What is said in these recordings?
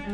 Это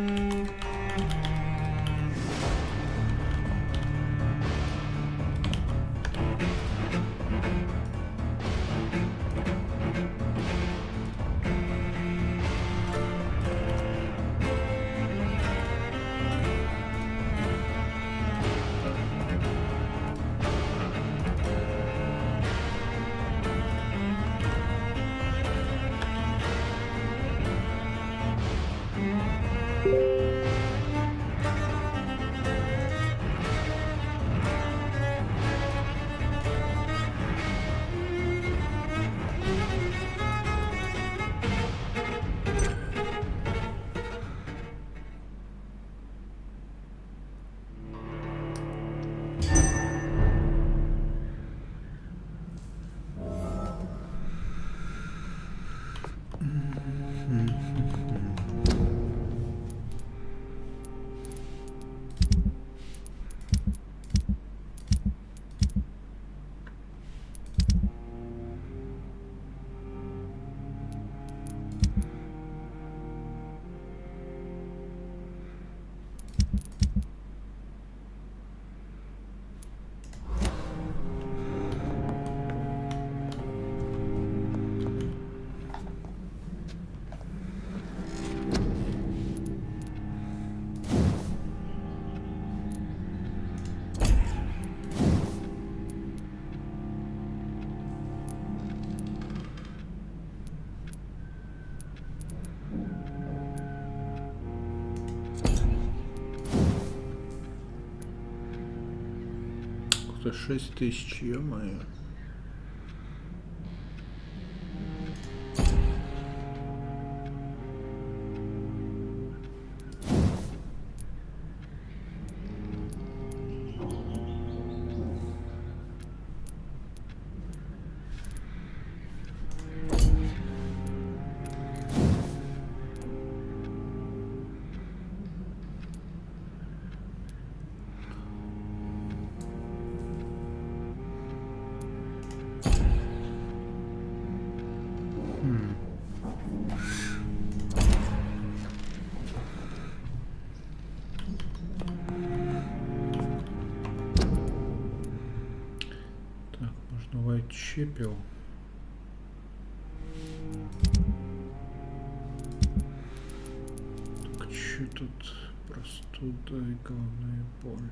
6000, ё-моё. Чепил. Так что тут простуда и головная боль?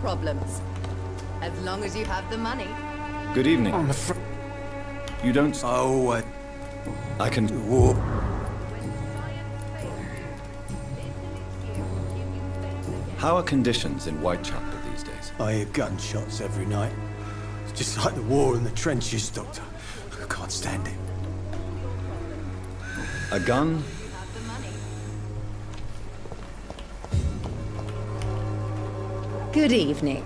problems. As long as you have the money. Good evening. I'm afraid. You don't... Oh, I can... Whoa. How are conditions in Whitechapel these days? I hear gunshots every night. It's just like the war in the trenches, Doctor. I can't stand it. A gun? Good evening.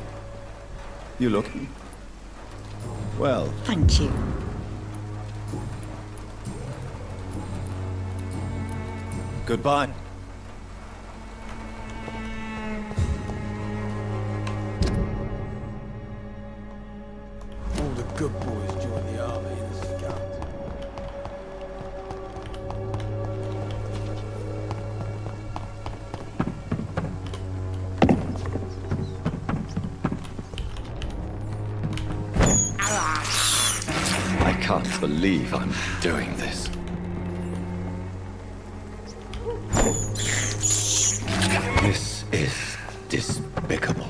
You look... Well, Thank you. goodbye. All the good boys join the army and the scouts. I can't believe I'm doing this. This is despicable.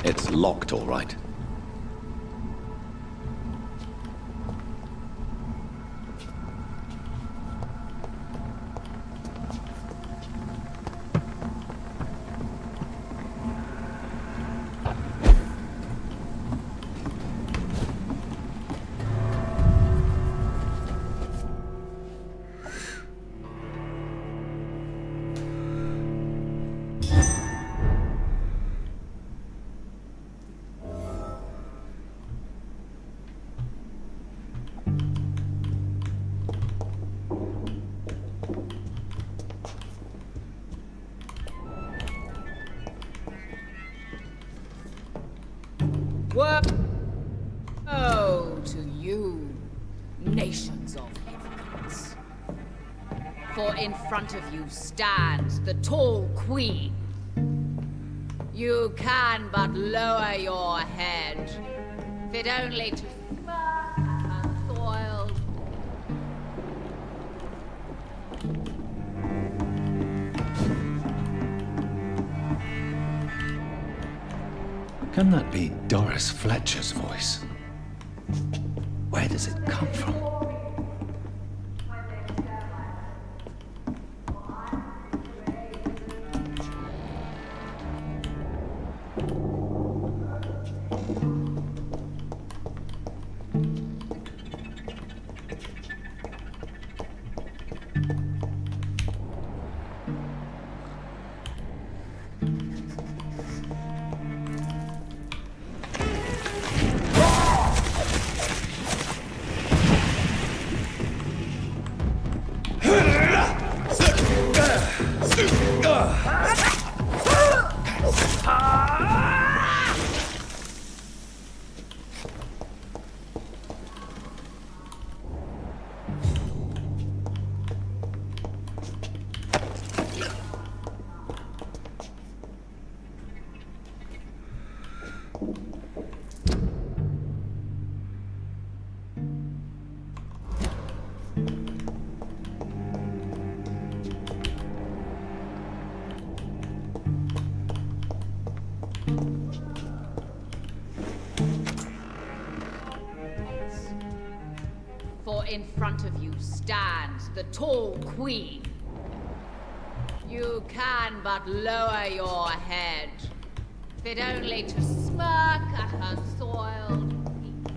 It's locked, all right. Woe to you, nations of heavens. For in front of you stands the tall queen. You can but lower your head, fit only to smirk and soil. Can that be Doris Fletcher's voice? Where does it come from? For in front of you stands the tall queen. You can but lower your head, fit only to smirk at her soiled feet.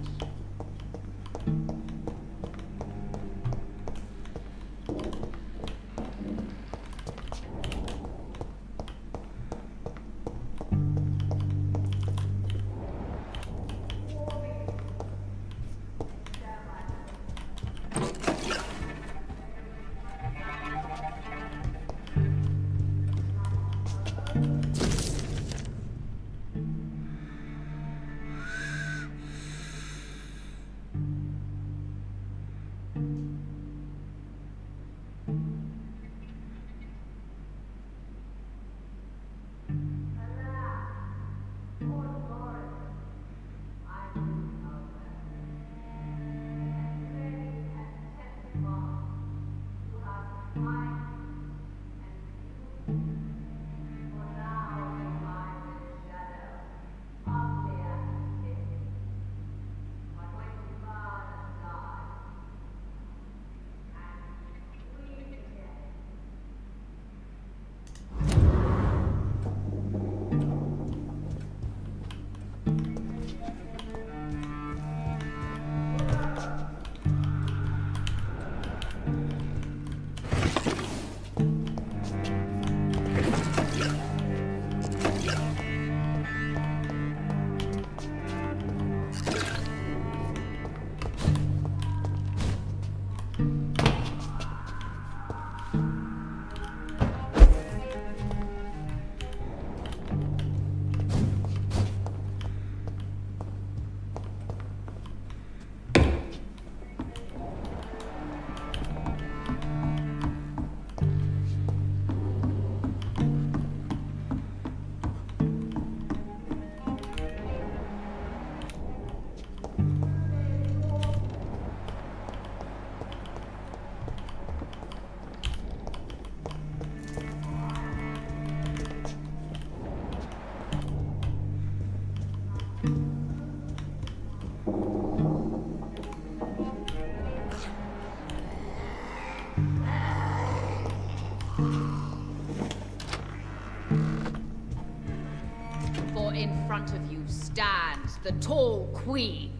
For in front of you stands the tall queen.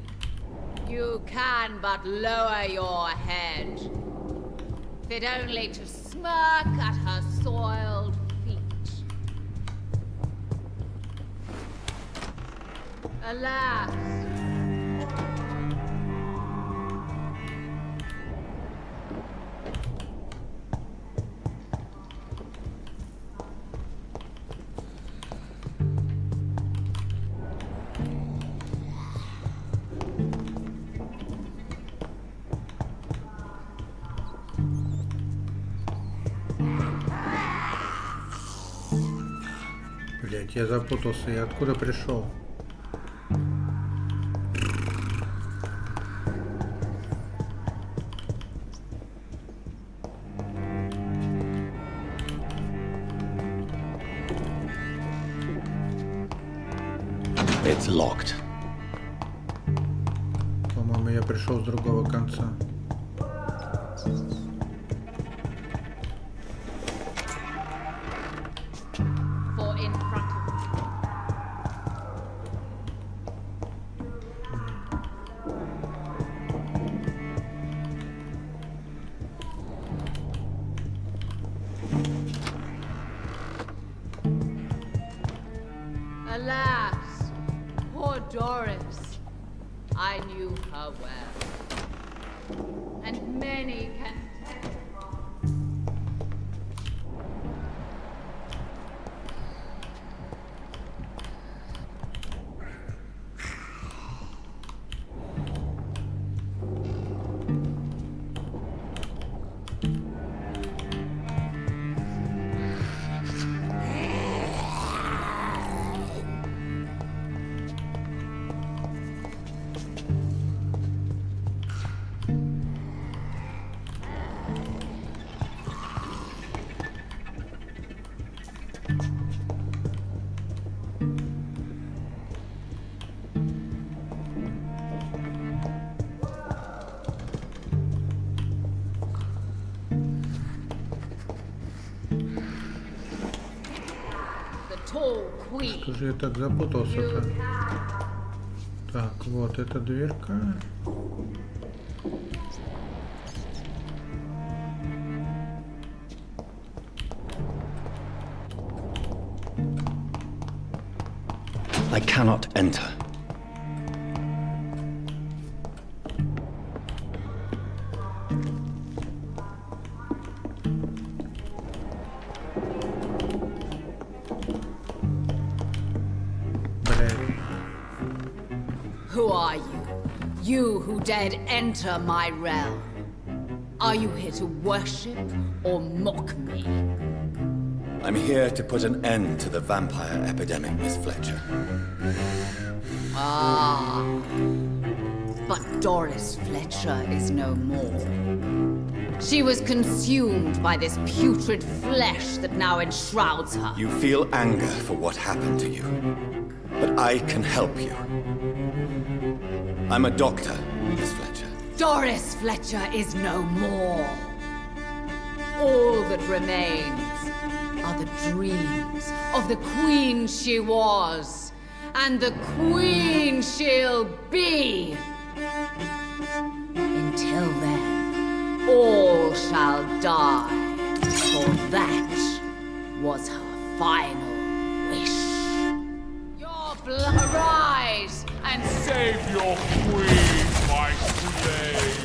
You can but lower your head, fit only to smirk at her soiled feet. Alas, Блять, я запутался, я откуда пришел? It's locked. По-моему, я пришел с другого конца. for in front of Alas, poor Doris. I knew her well, and many can testify. tall queen. Что же я так запутался-то? Так, вот эта дверка. I cannot enter. Who are you? You who dared enter my realm. Are you here to worship or mock me? I'm here to put an end to the vampire epidemic, Miss Fletcher. Ah. But Doris Fletcher is no more. She was consumed by this putrid flesh that now enshrouds her. You feel anger for what happened to you, but I can help you. I'm a doctor, Miss Fletcher. Doris Fletcher is no more. All that remains are the dreams of the queen she was, and the queen she'll be. Until then, all shall die, for that was her final wish. Your blood arise and Save your queen, my slave!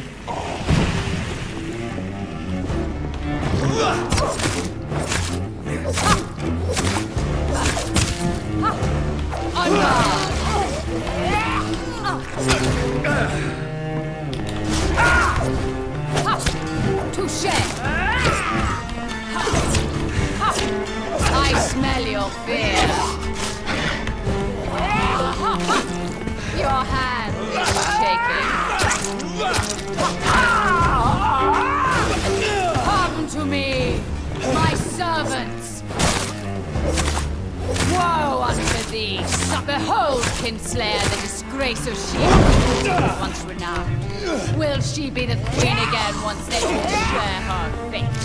Touché! I smell your fear. Your hand is shaking. Come to me, my servants. Woe unto thee! Behold, Kinslayer, the disgrace of she once renowned. Will she be the queen again once they all share her fate?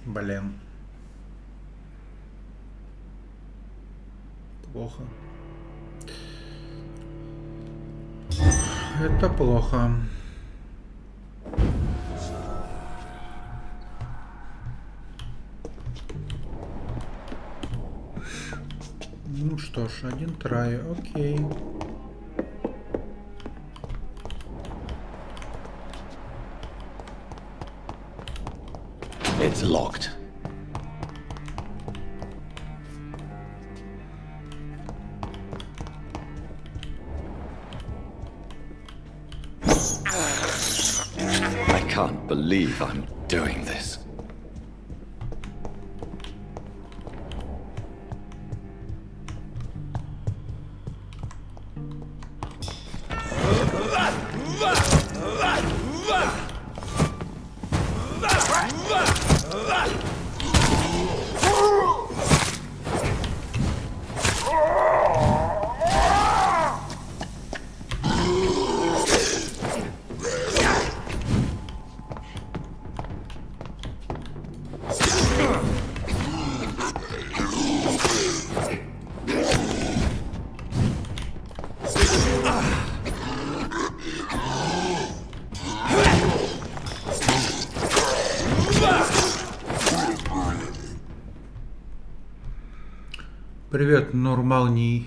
Блин. Плохо. Это плохо. Ну что ж, один трай, окей. It's locked. I can't believe I'm doing this. Привет, нормальный.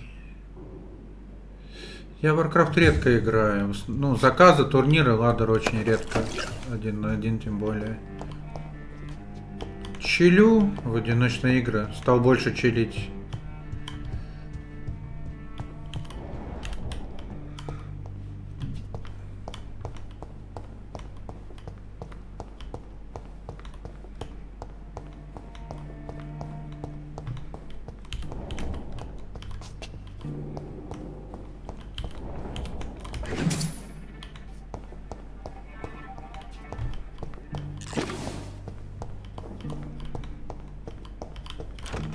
Я в Warcraft редко играю. Ну, заказы, турниры, ладер очень редко. Один на один тем более. Чилю в одиночные игры. Стал больше чилить.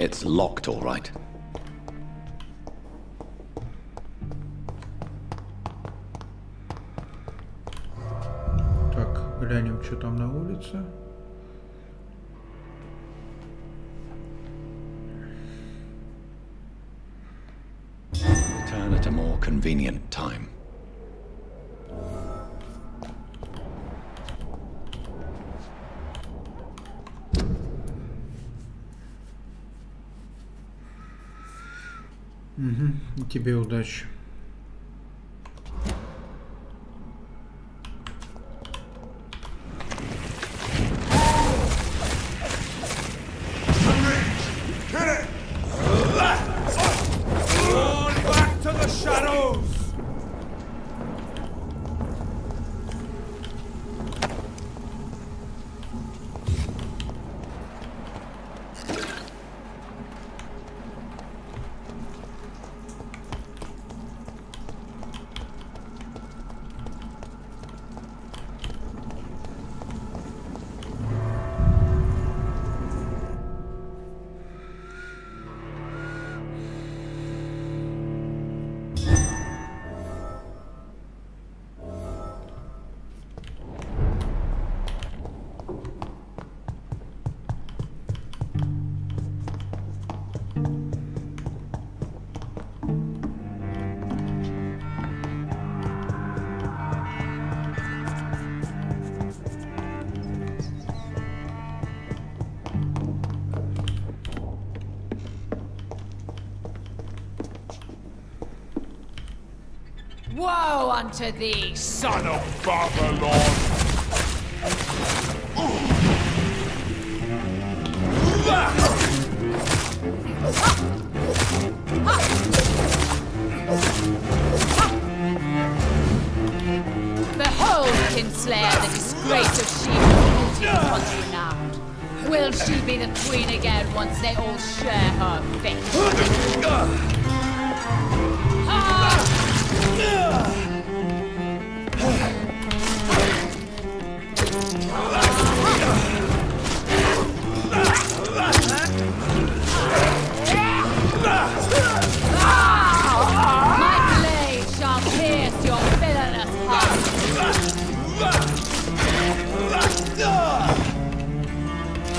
It's locked, all right. Так, глянем, что там на улице. Return at a more convenient time. И тебе удачи. Woe unto thee, Son of Babylon! Behold, Kinslayer, the disgrace of she who is once renowned. Will she be the queen again once they all share her fate? My blade shall pierce your villainous heart.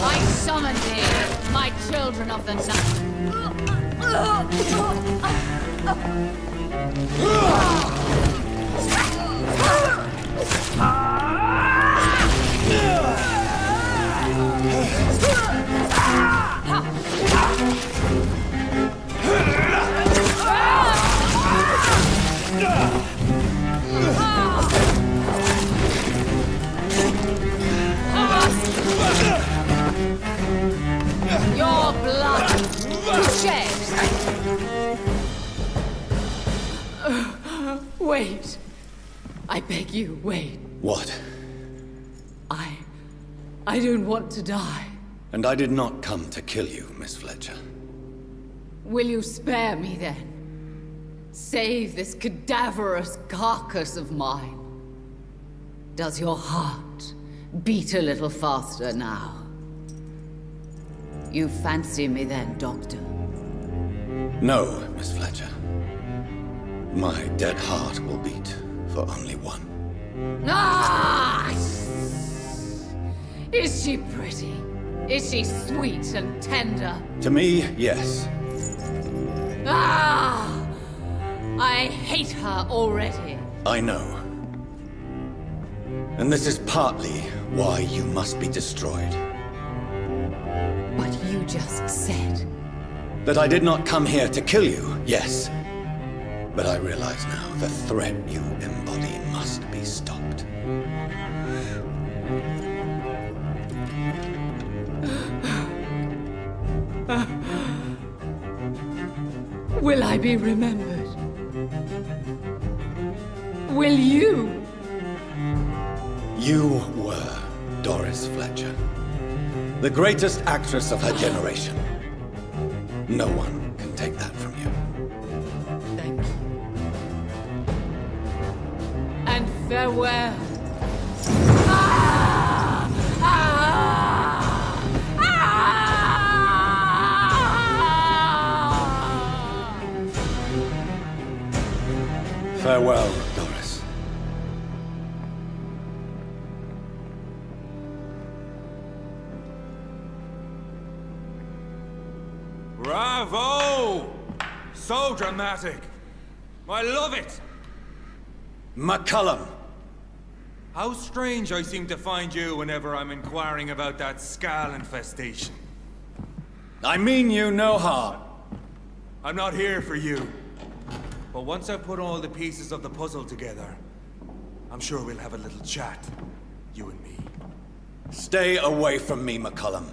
I summon thee, my children of the Your blood to shed. Wait. I beg you, wait. What? I don't want to die. And I did not come to kill you, Miss Fletcher. Will you spare me then? Save this cadaverous carcass of mine. Does your heart beat a little faster now? You fancy me then, Doctor? No, Miss Fletcher. My dead heart will beat for only one. Ah! Is she pretty? Is she sweet and tender? To me, yes. Ah! I hate her already. I know. And this is partly why you must be destroyed. But you just said... That I did not come here to kill you, yes. But I realize now the threat you embody must be stopped. Will I be remembered? Will you? You were Doris Fletcher, the greatest actress of her generation. No one can take that from you. Thank you. And farewell. Farewell, Doris. Bravo! So dramatic. I love it. McCullum! How strange I seem to find you whenever I'm inquiring about that skull infestation. I mean you no harm. I'm not here for you. But once I've put all the pieces of the puzzle together, I'm sure we'll have a little chat, you and me. Stay away from me, McCullum.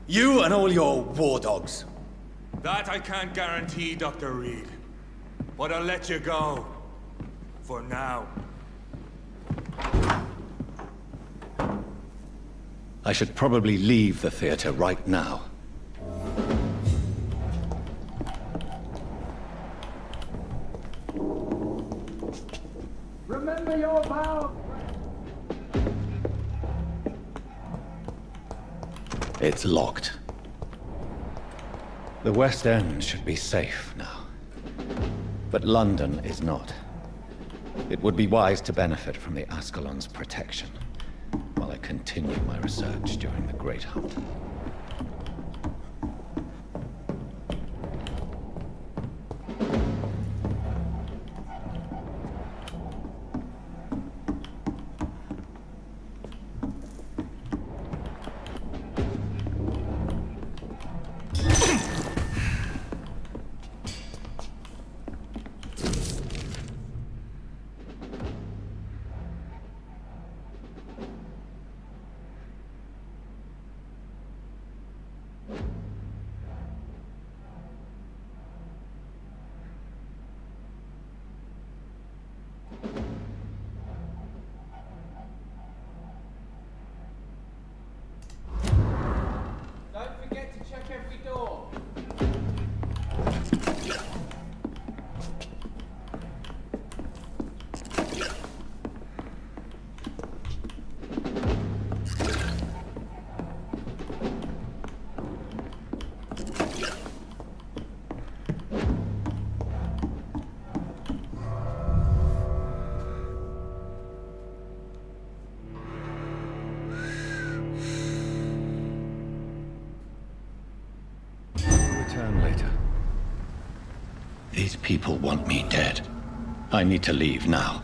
You and all your war dogs. That I can't guarantee, Dr. Reed. But I'll let you go. For now. I should probably leave the theater right now. Remember your vow. It's locked. The West End should be safe now. But London is not. It would be wise to benefit from the Ascalon's protection while I continue my research during the Great Hunt. Don't forget to check every door. Return later. These people want me dead. I need to leave now.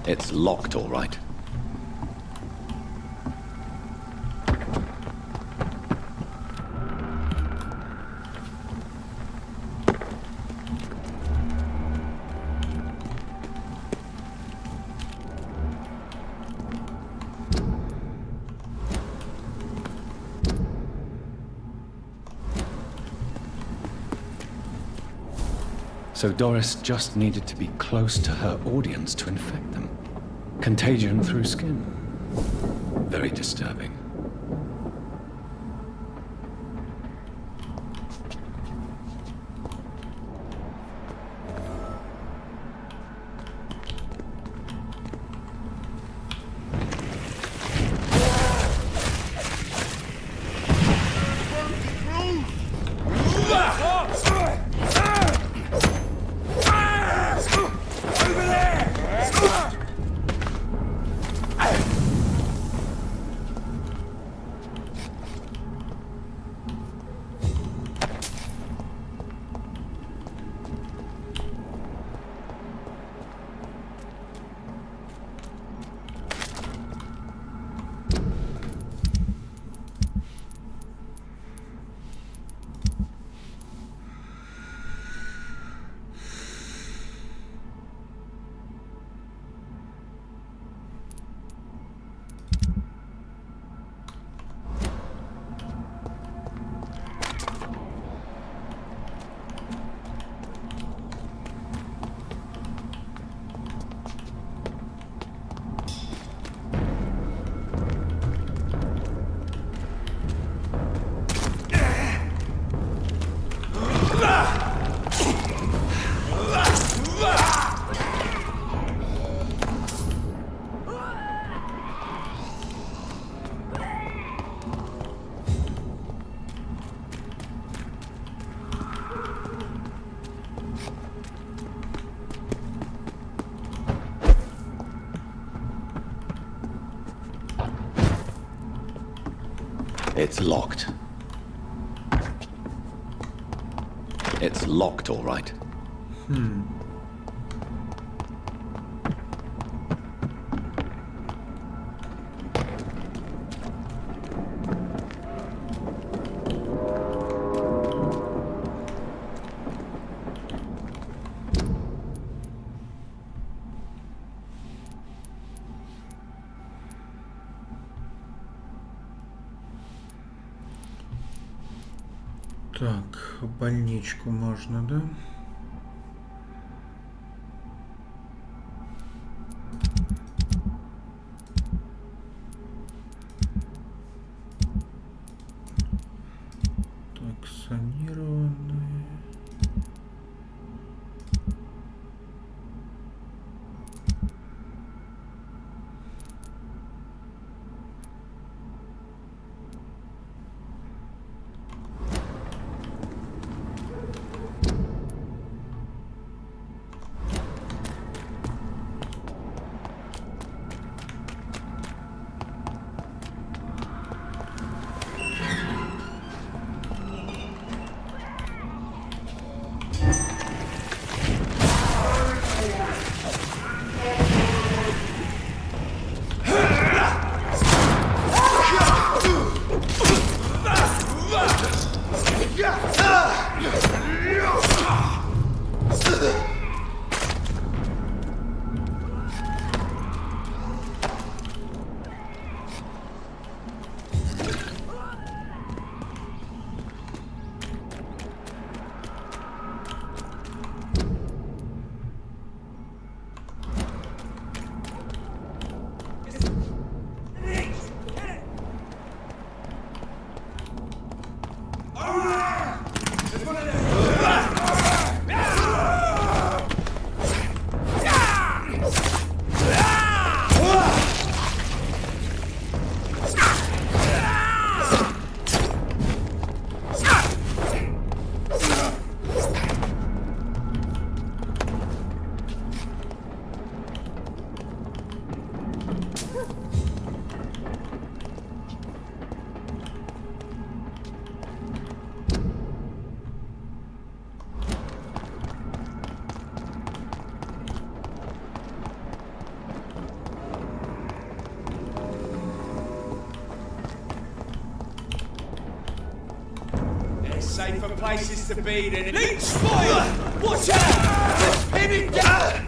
It's locked, all right. So Doris just needed to be close to her audience to infect them. Contagion through skin. Very disturbing. It's locked. It's locked, all right. Так, в больничку можно, да? Так, санированные. Safer places to be than Leech fire! Watch out! Let's pin him down!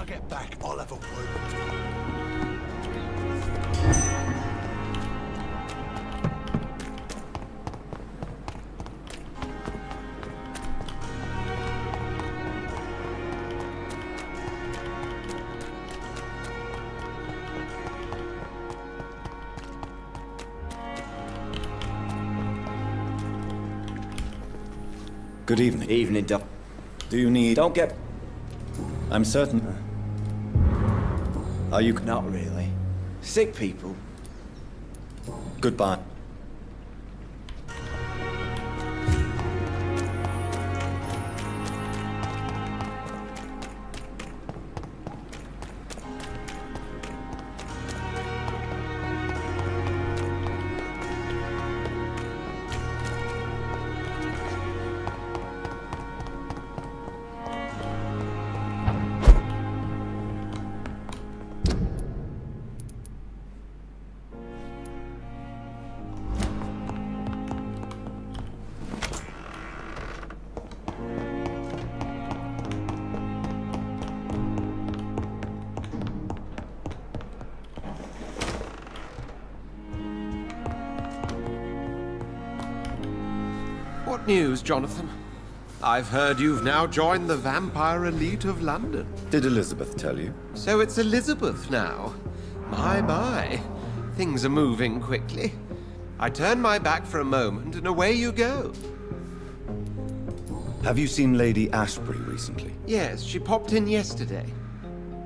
Get back, I'll have a word. Good evening. Evening, Doc. Do you need... Don't get... I'm certain... Are you... Not really. Sick people. Goodbye. What news, Jonathan? I've heard you've now joined the vampire elite of London. Did Elizabeth tell you? So it's Elizabeth now. My. Things are moving quickly. I turn my back for a moment and away you go. Have you seen Lady Ashbury recently? Yes, she popped in yesterday.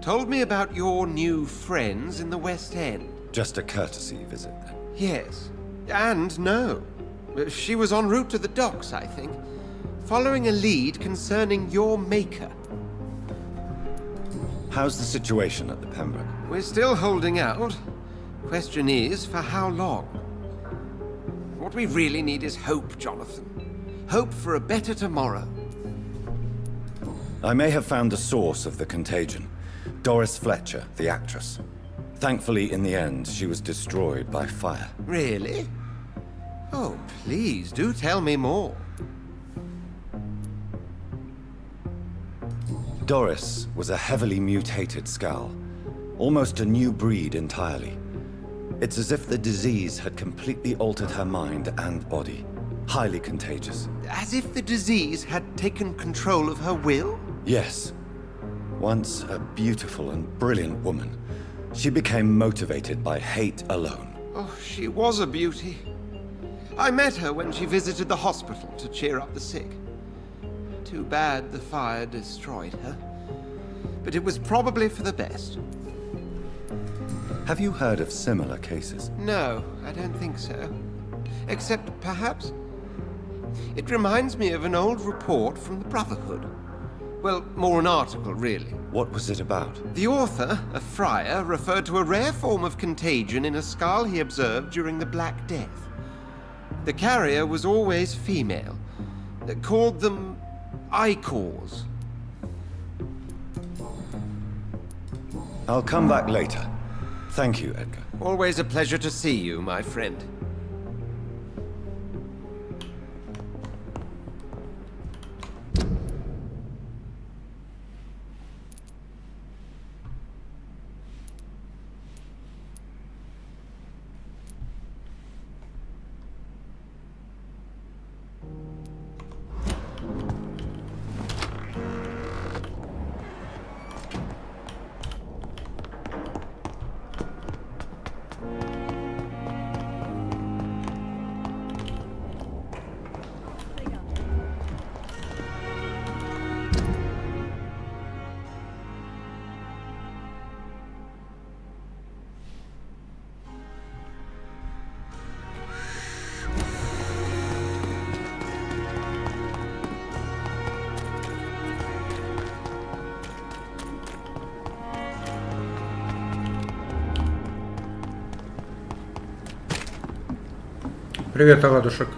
Told me about your new friends in the West End. Just a courtesy visit, then? Yes. And no. She was en route to the docks, I think. Following a lead concerning your maker. How's the situation at the Pembroke? We're still holding out. Question is, for how long? What we really need is hope, Jonathan. Hope for a better tomorrow. I may have found the source of the contagion. Doris Fletcher, the actress. Thankfully, in the end, she was destroyed by fire. Really? Oh, please, do tell me more. Doris was a heavily mutated skull, almost a new breed entirely. It's as if the disease had completely altered her mind and body. Highly contagious. As if the disease had taken control of her will? Yes. Once a beautiful and brilliant woman, she became motivated by hate alone. Oh, she was a beauty. I met her when she visited the hospital to cheer up the sick. Too bad the fire destroyed her. But it was probably for the best. Have you heard of similar cases? No, I don't think so. Except, perhaps, it reminds me of an old report from the Brotherhood. Well, more an article, really. What was it about? The author, a friar, referred to a rare form of contagion in a skull he observed during the Black Death. The carrier was always female. They called them Icors. I'll come back later. Thank you, Edgar. Always a pleasure to see you, my friend. Привет, оладушек.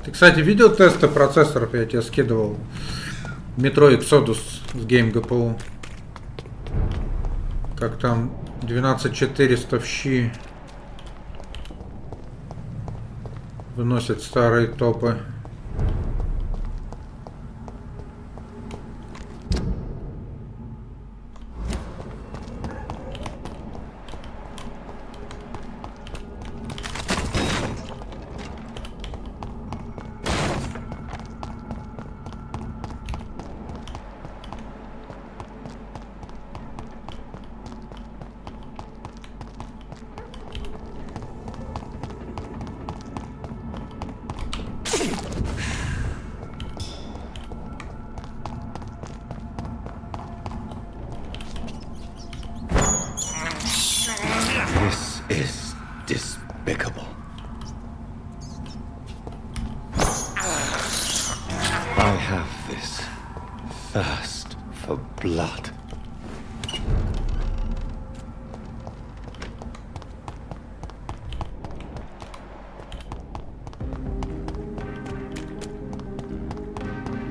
Ты, кстати, видел тесты процессоров? Я тебе скидывал. Метро Exodus с Game GPU. Как там 12400 в щи выносят старые топы. This is despicable. I have this thirst for blood.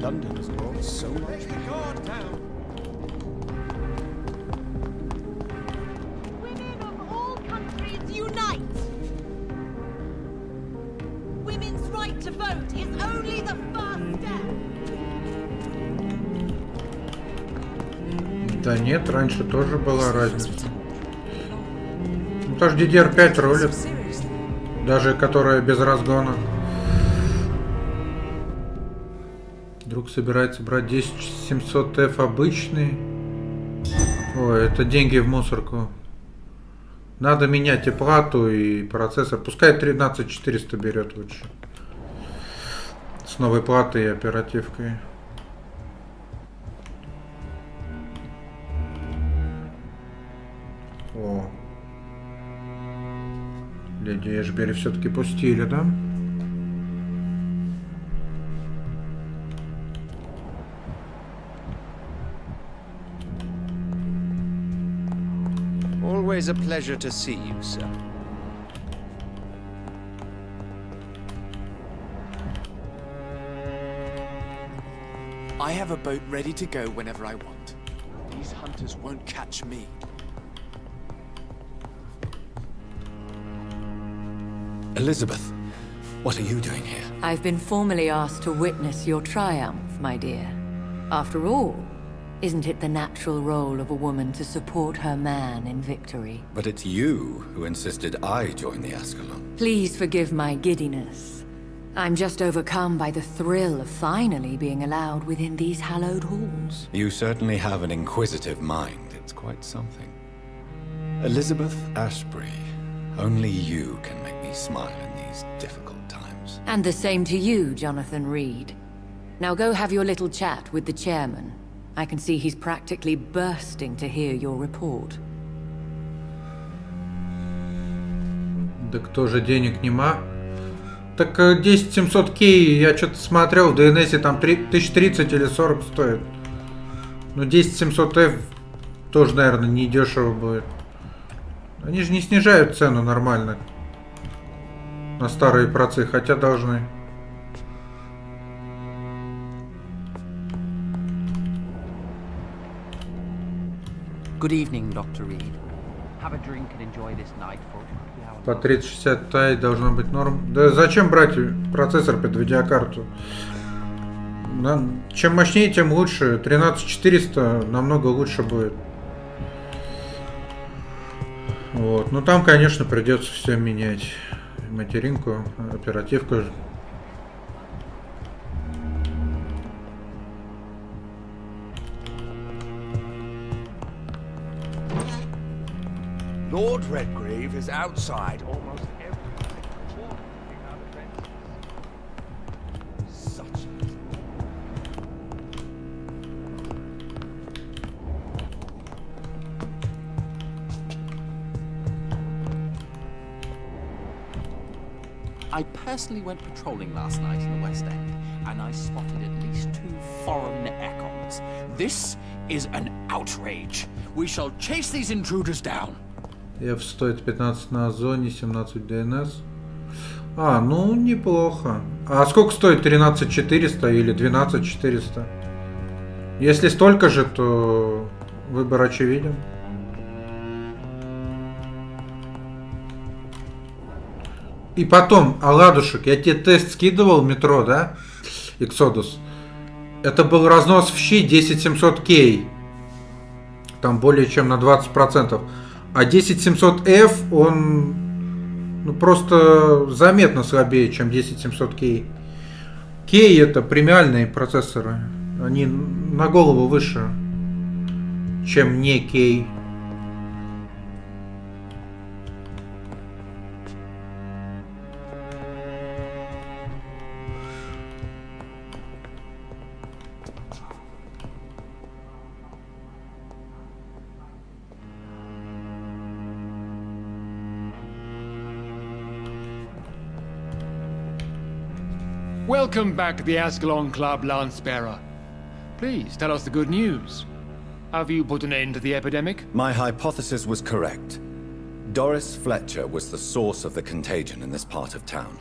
London has brought so much. Women of all countries unite! Women's right to vote is only the first step! Да нет, раньше тоже была разница. Ну, тоже DDR5 рулит. Даже которая без разгона. Друг собирается брать 10700F обычный. Ой, это деньги в мусорку. Надо менять и плату, и процессор. Пускай 13400 берет лучше. С новой платой и оперативкой. О. Леди Эшбери все-таки пустили, да? always a pleasure to see you, sir. I have a boat ready to go whenever I want. These hunters won't catch me. Elizabeth, what are you doing here? I've been formally asked to witness your triumph, my dear. After all, isn't it the natural role of a woman to support her man in victory? But it's you who insisted I join the Ascalon. Please forgive my giddiness. I'm just overcome by the thrill of finally being allowed within these hallowed halls. You certainly have an inquisitive mind. It's quite something. Elizabeth Ashbury, only you can make me smile in these difficult times. And the same to you, Jonathan Reed. Now go have your little chat with the chairman. I can see he's practically bursting to hear your report. Да кто же денег нема? Так 10-700 кей, я что-то смотрел, в DNS там 1030 или 40 стоит. Ну 10-700 F тоже, наверное, не дешево будет. Они же не снижают цену нормально на старые процы, хотя должны. Good evening, Dr. Reed. Have a drink and enjoy this night for По 3060 Ti должно быть норм. Да зачем брать процессор под видеокарту? Чем мощнее, тем лучше. 13400 намного лучше будет. Вот. Ну там, конечно, придется все менять. Материнку, оперативку. Lord Redgrave is outside almost every night. Such I personally went patrolling last night in the West End, and I spotted at least 2 foreign echoes. This is an outrage. We shall chase these intruders down. F стоит 15 на Озоне, 17 DNS. А, ну неплохо. А сколько стоит 13400 или 12400? Если столько же, то выбор очевиден. И потом, оладушек, я тебе тест скидывал в метро, да? Exodus. Это был разнос в щи 10700K. Там более чем на 20%. А 10700F, он ну, просто заметно слабее, чем 10700K. K это премиальные процессоры. Они на голову выше, чем не K. Welcome back to the Ascalon Club, Lance-Bearer. Please, tell us the good news. Have you put an end to the epidemic? My hypothesis was correct. Doris Fletcher was the source of the contagion in this part of town.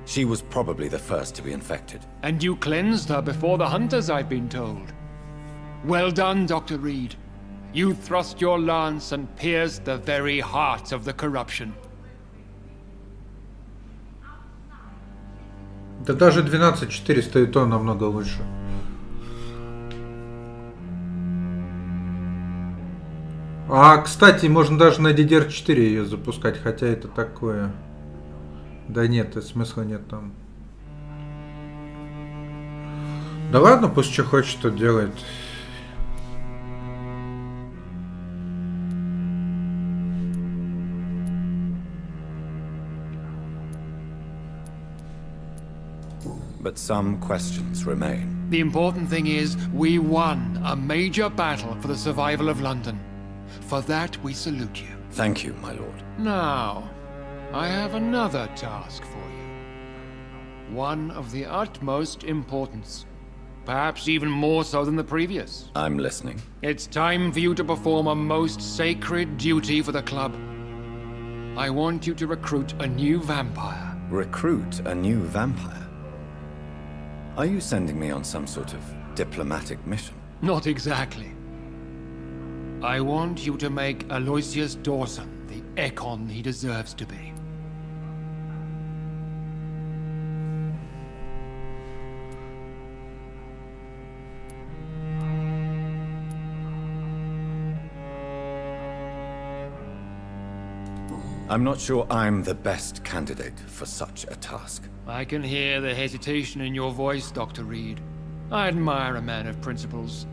She was probably the first to be infected. And you cleansed her before the hunters, I've been told. Well done, Dr. Reed. You thrust your lance and pierced the very heart of the corruption. Да даже 12400 и то намного лучше. А, кстати, можно даже на DDR4 ее запускать, хотя это такое... Да нет, смысла нет там. Да ладно, пусть что хочет, то делает. But some questions remain. The important thing is, we won a major battle for the survival of London. For that, we salute you. Thank you, my lord. Now, I have another task for you. One of the utmost importance. Perhaps even more so than the previous. I'm listening. It's time for you to perform a most sacred duty for the club. I want you to recruit a new vampire. Recruit a new vampire? Are you sending me on some sort of diplomatic mission? Not exactly. I want you to make Aloysius Dawson the Ekon he deserves to be. I'm not sure I'm the best candidate for such a task. I can hear the hesitation in your voice, Dr. Reed. I admire a man of principles.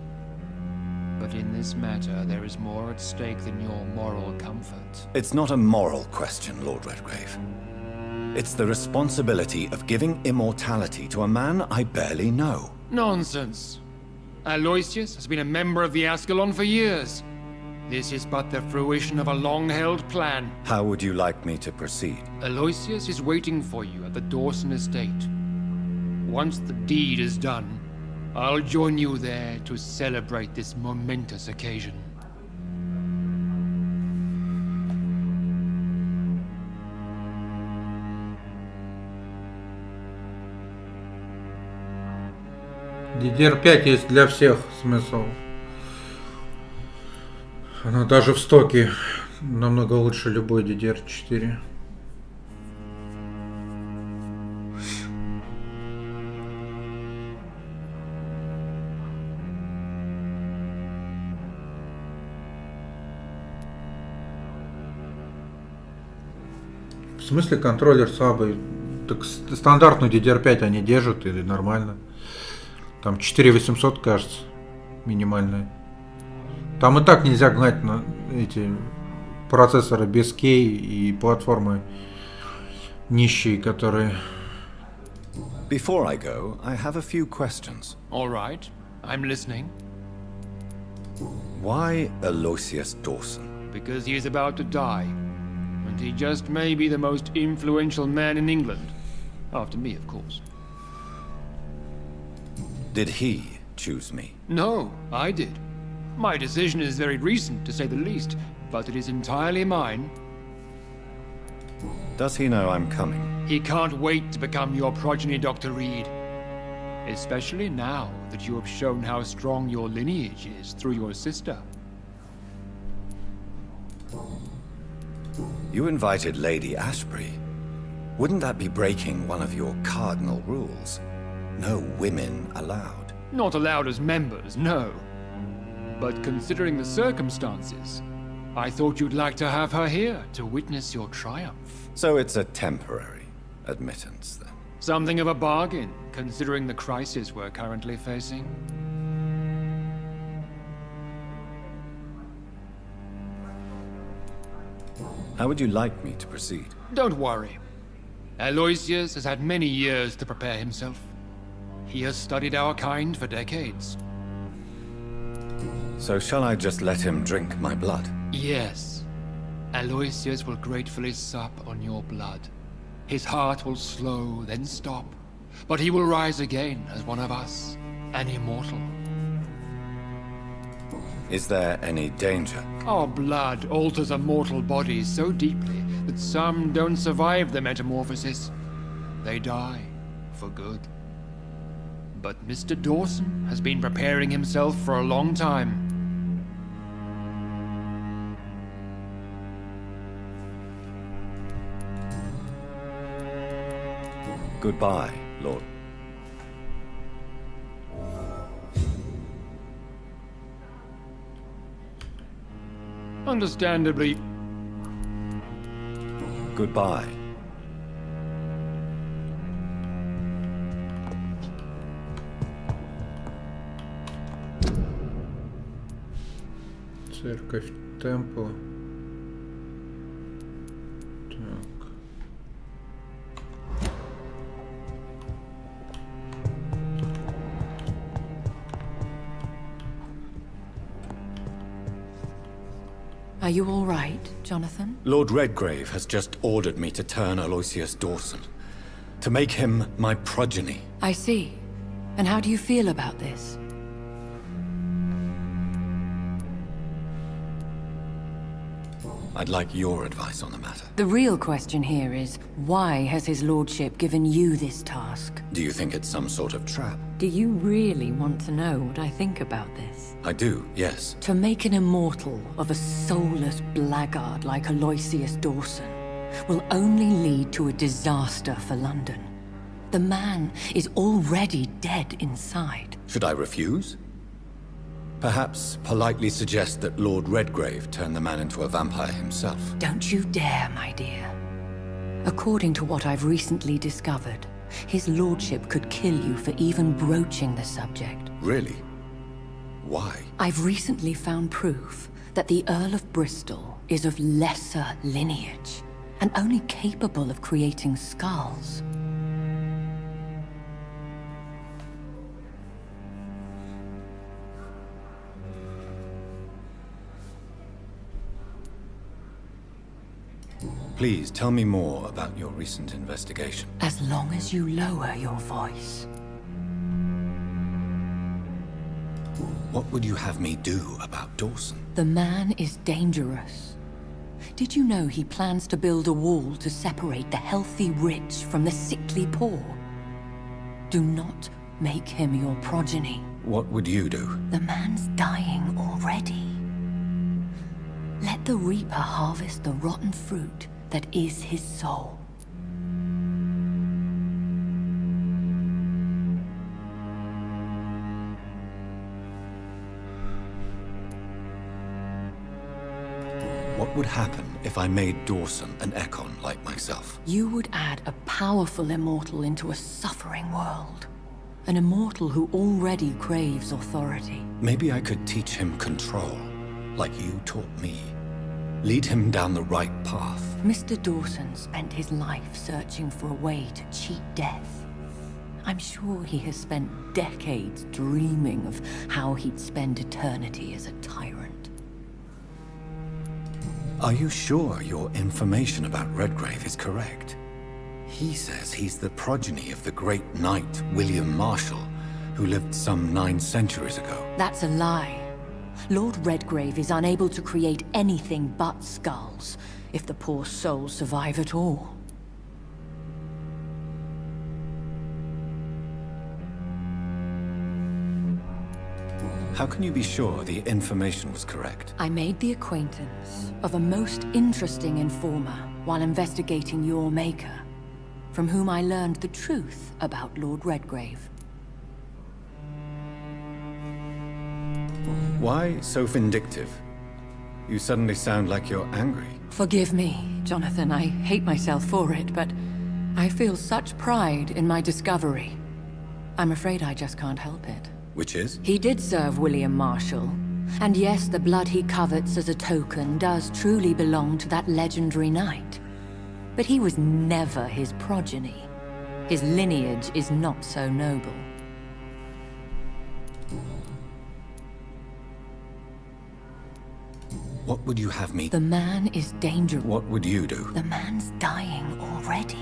But in this matter, there is more at stake than your moral comfort. It's not a moral question, Lord Redgrave. It's the responsibility of giving immortality to a man I barely know. Nonsense. Aloysius has been a member of the Ascalon for years. This is but the fruition of a long-held plan. How would you like me to proceed? Aloysius is waiting for you at the Dawson estate. Once the deed is done, I'll join you there to celebrate this momentous occasion. DDR5 есть для всех смысл. Она даже в стоке намного лучше любой DDR4. В смысле контроллер слабый? Так стандартную DDR5 они держат и нормально. Там 4800, кажется, минимальная. Там и так нельзя гнать на эти процессоры без кей и платформы нищие, которые... Before I go, I have a few questions. All right, I'm listening. Why Aloysius Dawson? Because he is about to die, and he just may be the most influential man in England. After me, of course. Did he choose me? No, I did. My decision is very recent, to say the least, but it is entirely mine. Does he know I'm coming? He can't wait to become your progeny, Dr. Reed. Especially now that you have shown how strong your lineage is through your sister. You invited Lady Ashbury. Wouldn't that be breaking one of your cardinal rules? No women allowed. Not allowed as members, no. But considering the circumstances, I thought you'd like to have her here to witness your triumph. So it's a temporary admittance, then? Something of a bargain, considering the crisis we're currently facing. How would you like me to proceed? Don't worry. Aloysius has had many years to prepare himself. He has studied our kind for decades. So shall I just let him drink my blood? Yes. Aloysius will gratefully sup on your blood. His heart will slow, then stop. But he will rise again as one of us, an immortal. Is there any danger? Our blood alters a mortal body so deeply that some don't survive the metamorphosis. They die for good. But Mr. Dawson has been preparing himself for a long time. Goodbye, Lord. Understandably. Goodbye. Церковь Темпла. Так. Are you all right, Jonathan? Lord Redgrave has just ordered me to turn Aloysius Dawson. To make him my progeny. I see. And how do you feel about this? I'd like your advice on the matter. The real question here is, why has his lordship given you this task? Do you think it's some sort of trap? Do you really want to know what I think about this? I do, yes. To make an immortal of a soulless blackguard like Aloysius Dawson will only lead to a disaster for London. The man is already dead inside. Should I refuse? Perhaps politely suggest that Lord Redgrave turned the man into a vampire himself. Don't you dare, my dear. According to what I've recently discovered, his lordship could kill you for even broaching the subject. Really? Why? I've recently found proof that the Earl of Bristol is of lesser lineage and only capable of creating skulls. Please tell me more about your recent investigation. As long as you lower your voice. What would you have me do about Dawson? The man is dangerous. Did you know he plans to build a wall to separate the healthy rich from the sickly poor? Do not make him your progeny. What would you do? The man's dying already. Let the reaper harvest the rotten fruit that is his soul. What would happen if I made Dawson an Ekon like myself? You would add a powerful immortal into a suffering world. An immortal who already craves authority. Maybe I could teach him control, like you taught me. Lead him down the right path. Mr. Dawson spent his life searching for a way to cheat death. I'm sure he has spent decades dreaming of how he'd spend eternity as a tyrant. Are you sure your information about Redgrave is correct? He says he's the progeny of the great knight William Marshall, who lived some 9 centuries ago. That's a lie. Lord Redgrave is unable to create anything but skulls, if the poor souls survive at all. How can you be sure the information was correct? I made the acquaintance of a most interesting informer while investigating your maker, from whom I learned the truth about Lord Redgrave. Why so vindictive? You suddenly sound like you're angry. Forgive me, Jonathan. I hate myself for it, but I feel such pride in my discovery. I'm afraid I just can't help it. Which is? He did serve William Marshall. And yes, the blood he covets as a token does truly belong to that legendary knight. But he was never his progeny. His lineage is not so noble. What would you have me? The man is dangerous. What would you do? The man's dying already.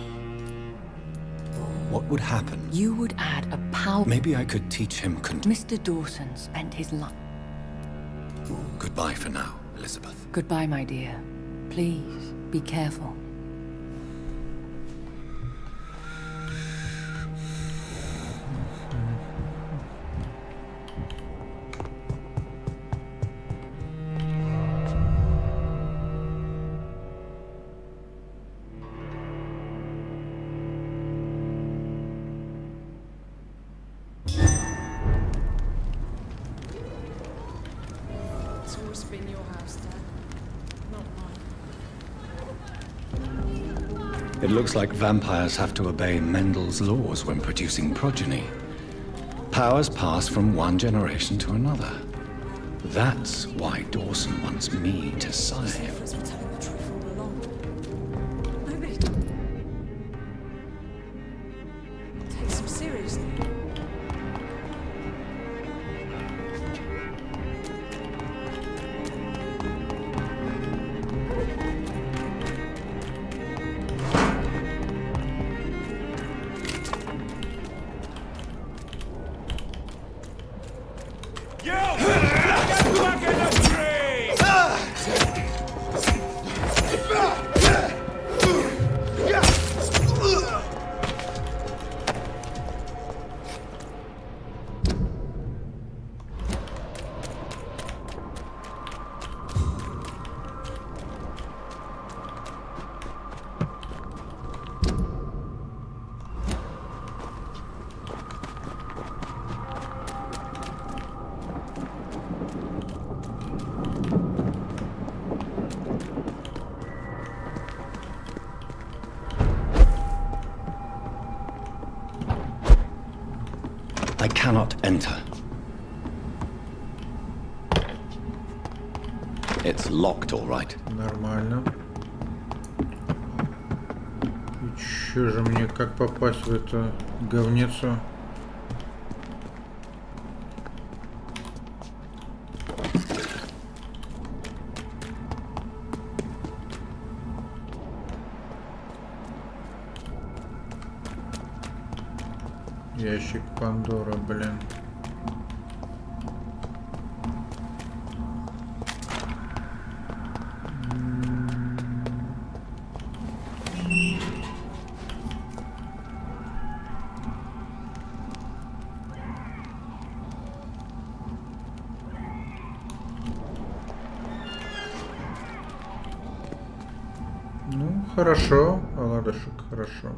What would happen? You would add a power... Maybe I could teach him Mr. Dawson spent his life... Goodbye for now, Elizabeth. Goodbye, my dear. Please, be careful. It looks like vampires have to obey Mendel's laws when producing progeny. Powers pass from one generation to another. That's why Dawson wants me to sire him. Take some seriously. You! Get back in the tree! I cannot enter. It's locked, all right. Нормально. И чё же мне, как попасть в эту говницу? Ящик Пандора, блин. Ну, хорошо, оладушек, хорошо.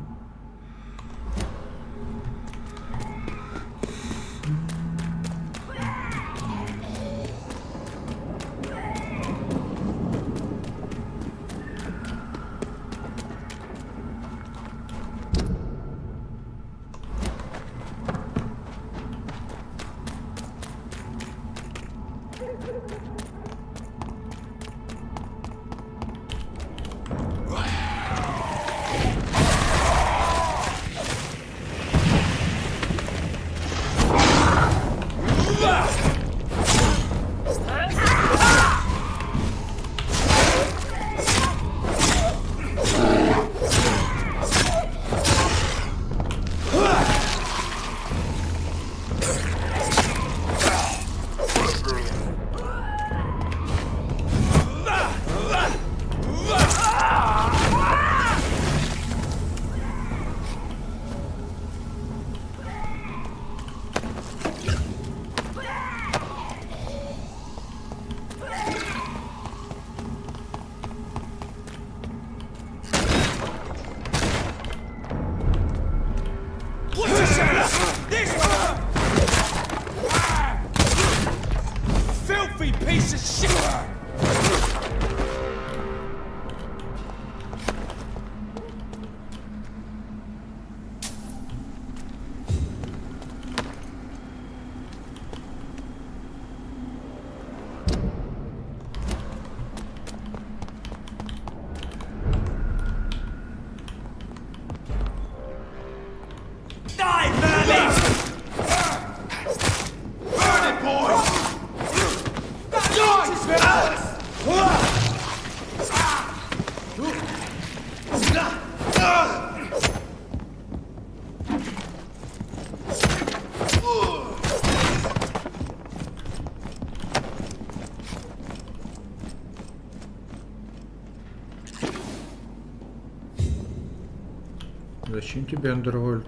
Зачем тебе андервольт?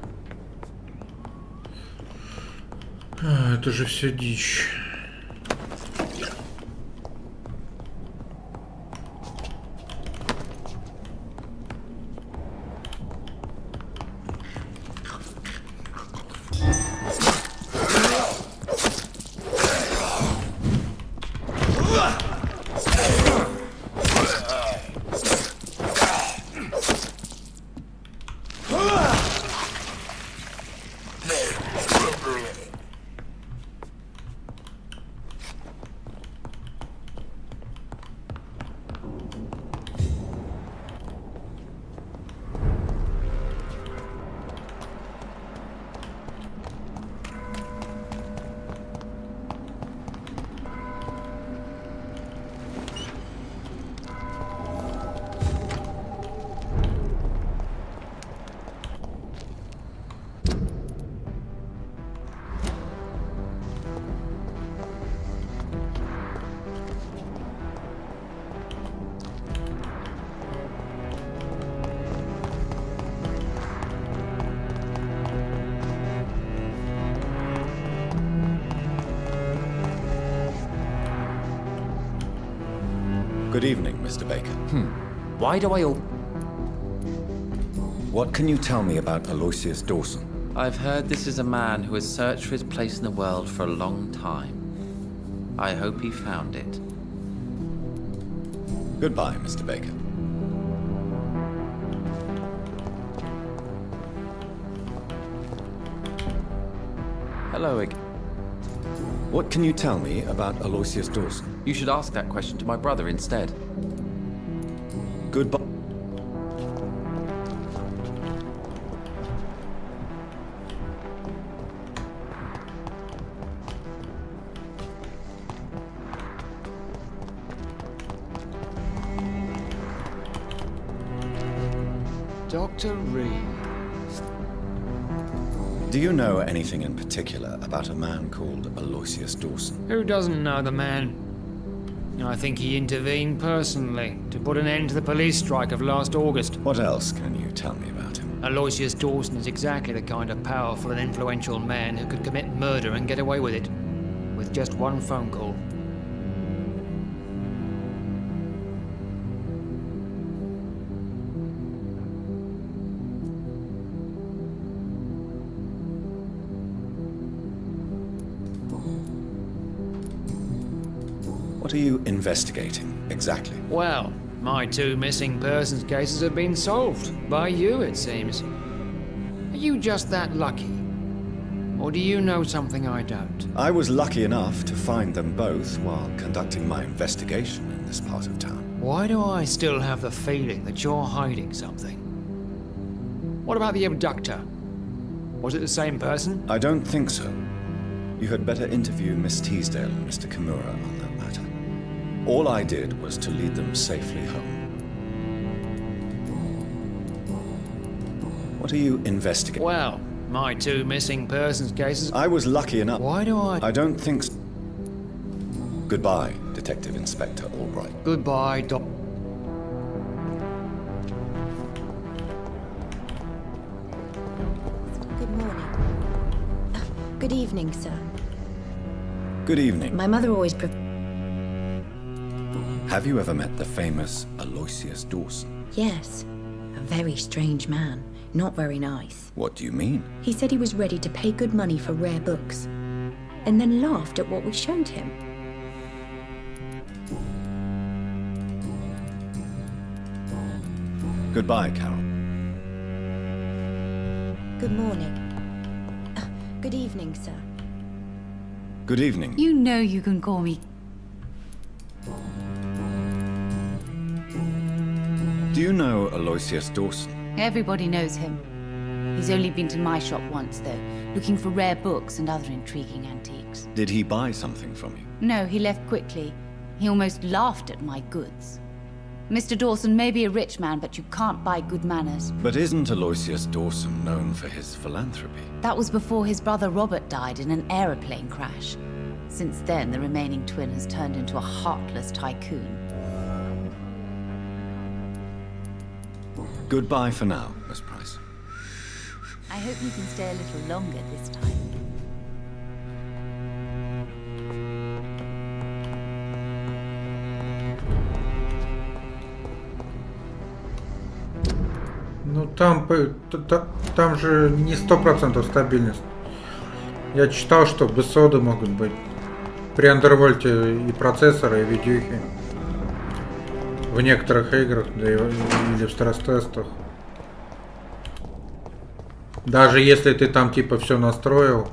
Это же все дичь. Good evening, Mr. Baker. Why do I all... What can you tell me about Aloysius Dawson? I've heard this is a man who has searched for his place in the world for a long time. I hope he found it. Goodbye, Mr. Baker. Hello again. What can you tell me about Aloysius Dawson? You should ask that question to my brother instead. Goodbye. Dr. Reed. Do you know anything in particular about a man called Aloysius Dawson? Who doesn't know the man? I think he intervened personally to put an end to the police strike of last August. What else can you tell me about him? Aloysius Dawson is exactly the kind of powerful and influential man who could commit murder and get away with it. With just one phone call. What are you investigating, exactly? Well, my 2 missing persons cases have been solved. By you, it seems. Are you just that lucky? Or do you know something I don't? I was lucky enough to find them both while conducting my investigation in this part of town. Why do I still have the feeling that you're hiding something? What about the abductor? Was it the same person? I don't think so. You had better interview Miss Teasdale and Mr. Kimura on that matter. All I did was to lead them safely home. What are you investigating? Well, my 2 missing persons cases... I was lucky enough... Why do I don't think... Goodbye, Detective Inspector Albright. Goodbye, Doc... Good morning. Good evening, sir. Good evening. My mother always Have you ever met the famous Aloysius Dawson? Yes. A very strange man. Not very nice. What do you mean? He said he was ready to pay good money for rare books, and then laughed at what we showed him. Goodbye, Carol. Good morning. Good evening, sir. Good evening. You know you can call me. Do you know Aloysius Dawson? Everybody knows him. He's only been to my shop once, though, looking for rare books and other intriguing antiques. Did he buy something from you? No, he left quickly. He almost laughed at my goods. Mr. Dawson may be a rich man, but you can't buy good manners. But isn't Aloysius Dawson known for his philanthropy? That was before his brother Robert died in an aeroplane crash. Since then, the remaining twin has turned into a heartless tycoon. Goodbye for now, Miss Price. I hope you can stay a little longer this time. Ну там же не 100% стабильность. Я читал, что бэсоды могут быть при андервольте и процессоры, и видюхи. В некоторых играх, да или в стресс-тестах. Даже если ты там типа все настроил,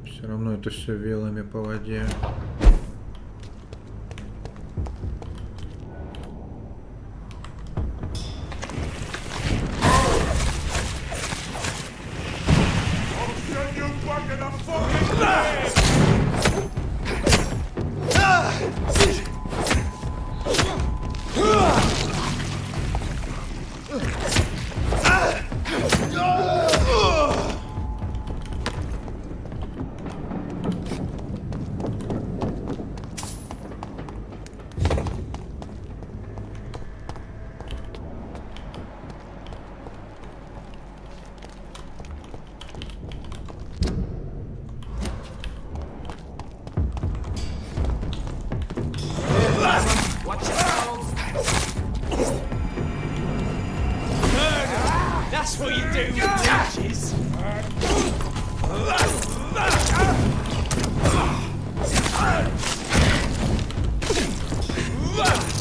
все равно это все вилами по воде.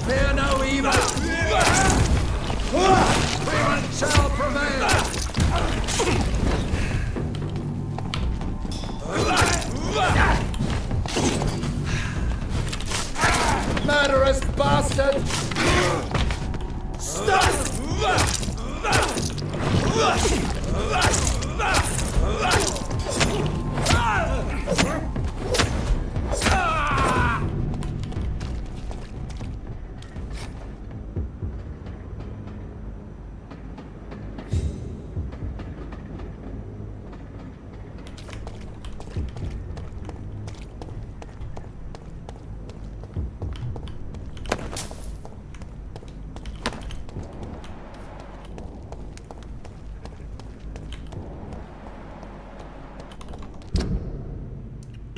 Fear no evil! Freeman shall prevail! Murderous bastard! Stop!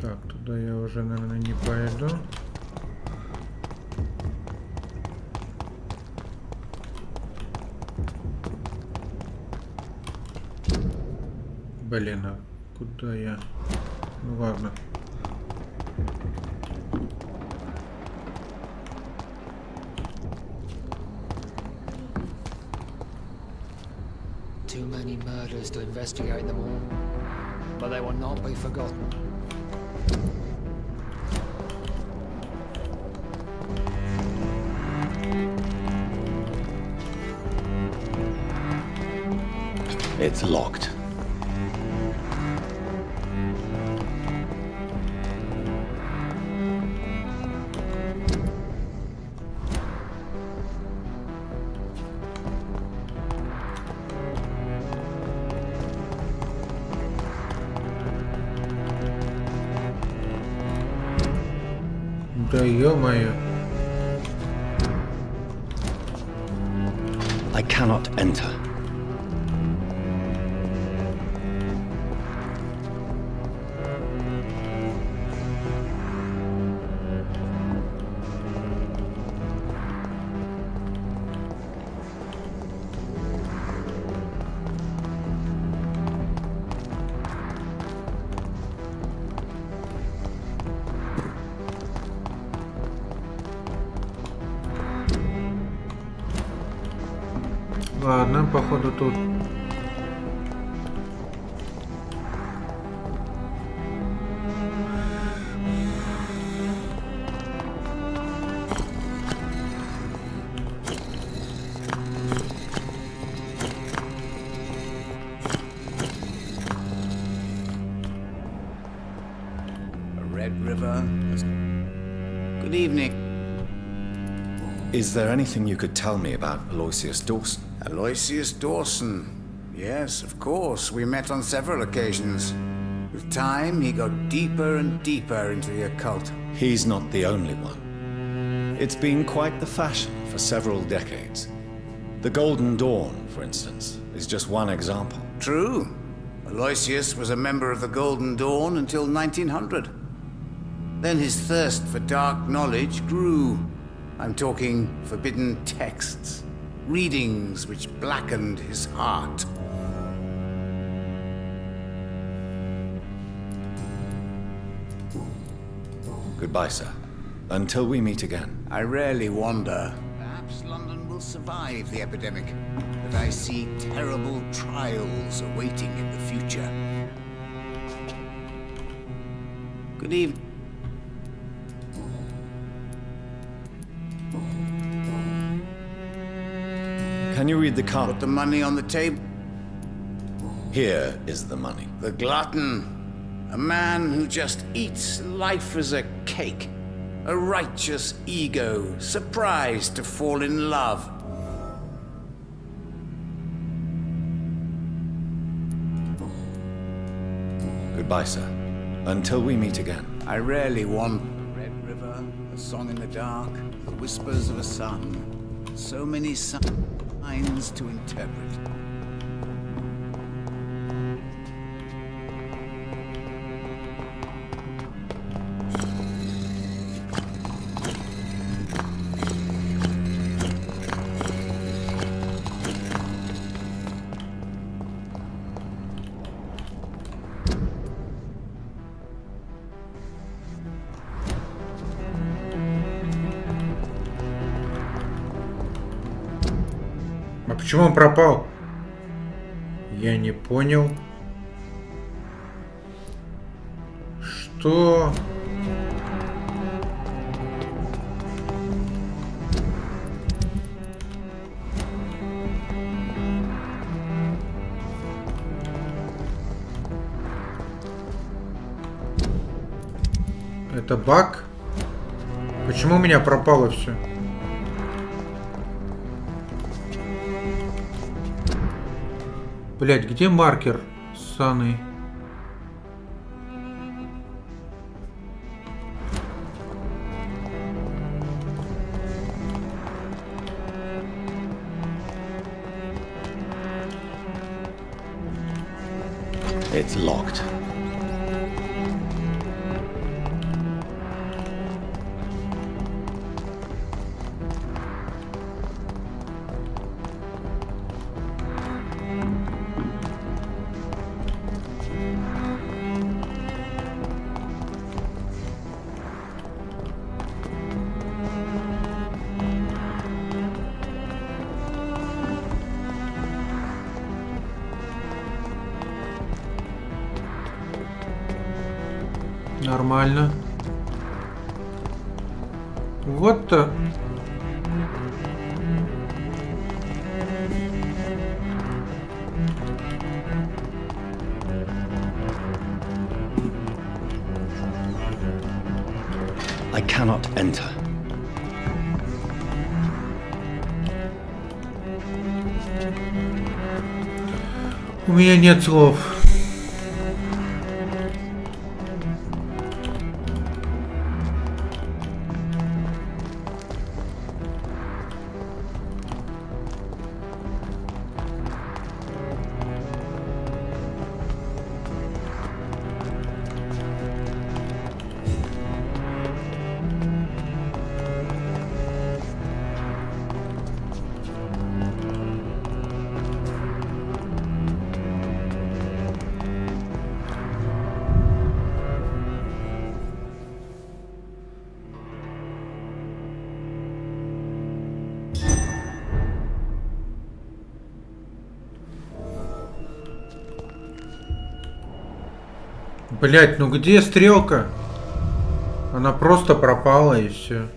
Так, туда я уже, наверное, не пойду. Блин, а куда я? Ну ладно. Too many murders to investigate them all, but they will not be forgotten. It's locked. Да ё-моё. I cannot enter. Ладно, походу тут. Red River. Good evening. Is there anything you could tell me about Aloysius Dawson? Aloysius Dawson. Yes, of course. We met on several occasions. With time, he got deeper and deeper into the occult. He's not the only one. It's been quite the fashion for several decades. The Golden Dawn, for instance, is just one example. True. Aloysius was a member of the Golden Dawn until 1900. Then his thirst for dark knowledge grew. I'm talking forbidden texts, readings which blackened his heart. Goodbye, sir. Until we meet again. I rarely wander. Perhaps London will survive the epidemic, but I see terrible trials awaiting in the future. Good evening. Can you read the card? Put the money on the table. Here is the money. The glutton. A man who just eats life as a cake. A righteous ego, surprised to fall in love. Goodbye, sir. Until we meet again. I rarely want Red River, a song in the dark, the whispers of a sun. So many signs to interpret. почему он пропал? Я не понял. Что? Это баг? Почему у меня пропало все? Блять, где маркер ссаный? It's locked. Нормально. Вот-то. I cannot enter. У меня нет слов. Блять, ну где стрелка? Она просто пропала и все.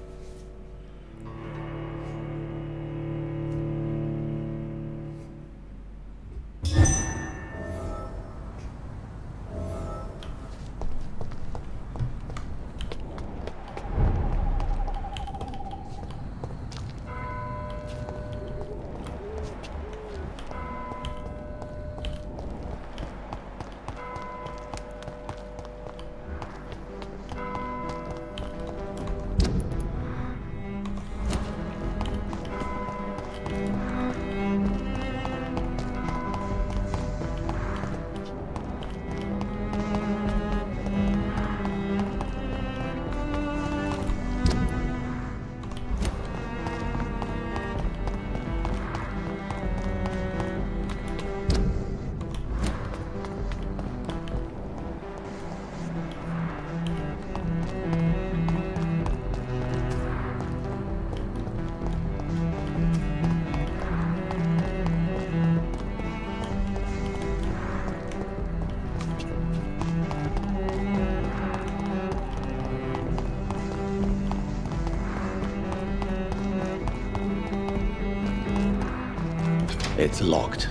It's locked.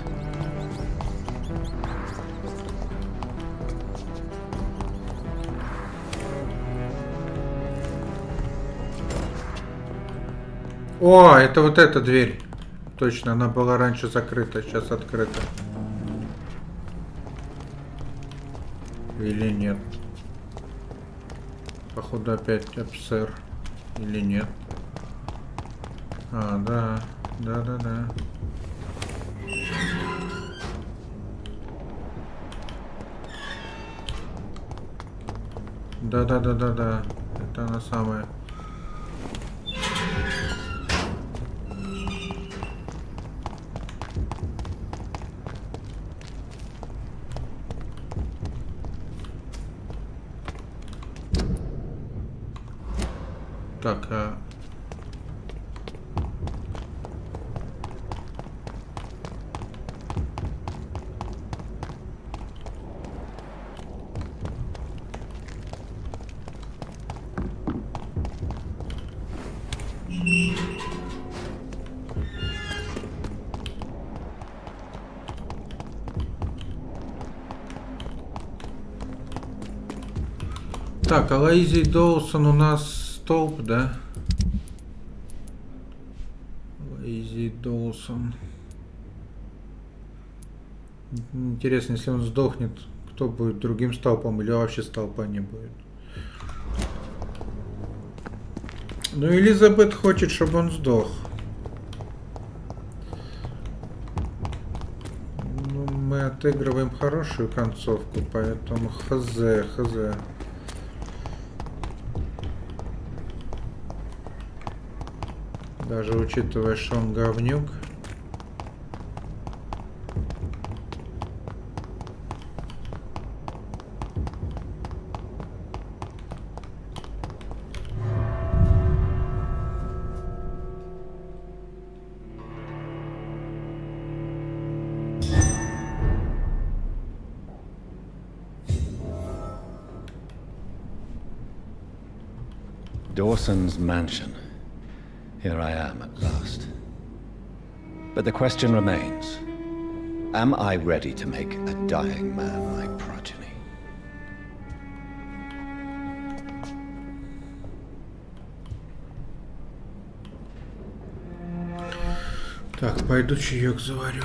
О, это вот эта дверь. Точно, она была раньше закрыта, сейчас открыта. Или нет? Походу опять обсер. Или нет? А, да. Да. Да. Это она самая. Так, Так, а Лейзи Доусон у нас столб, да? Лейзи Доусон. Интересно, если он сдохнет, кто будет другим столпом или вообще столпа не будет. Ну, Элизабет хочет, чтобы он сдох. Ну, мы отыгрываем хорошую концовку, поэтому хз. Даже учитывая, что он говнюк. Dawson's mansion. Here I am at last. But the question remains, am I ready to make a dying man my progeny? Так, пойду чаек заварю.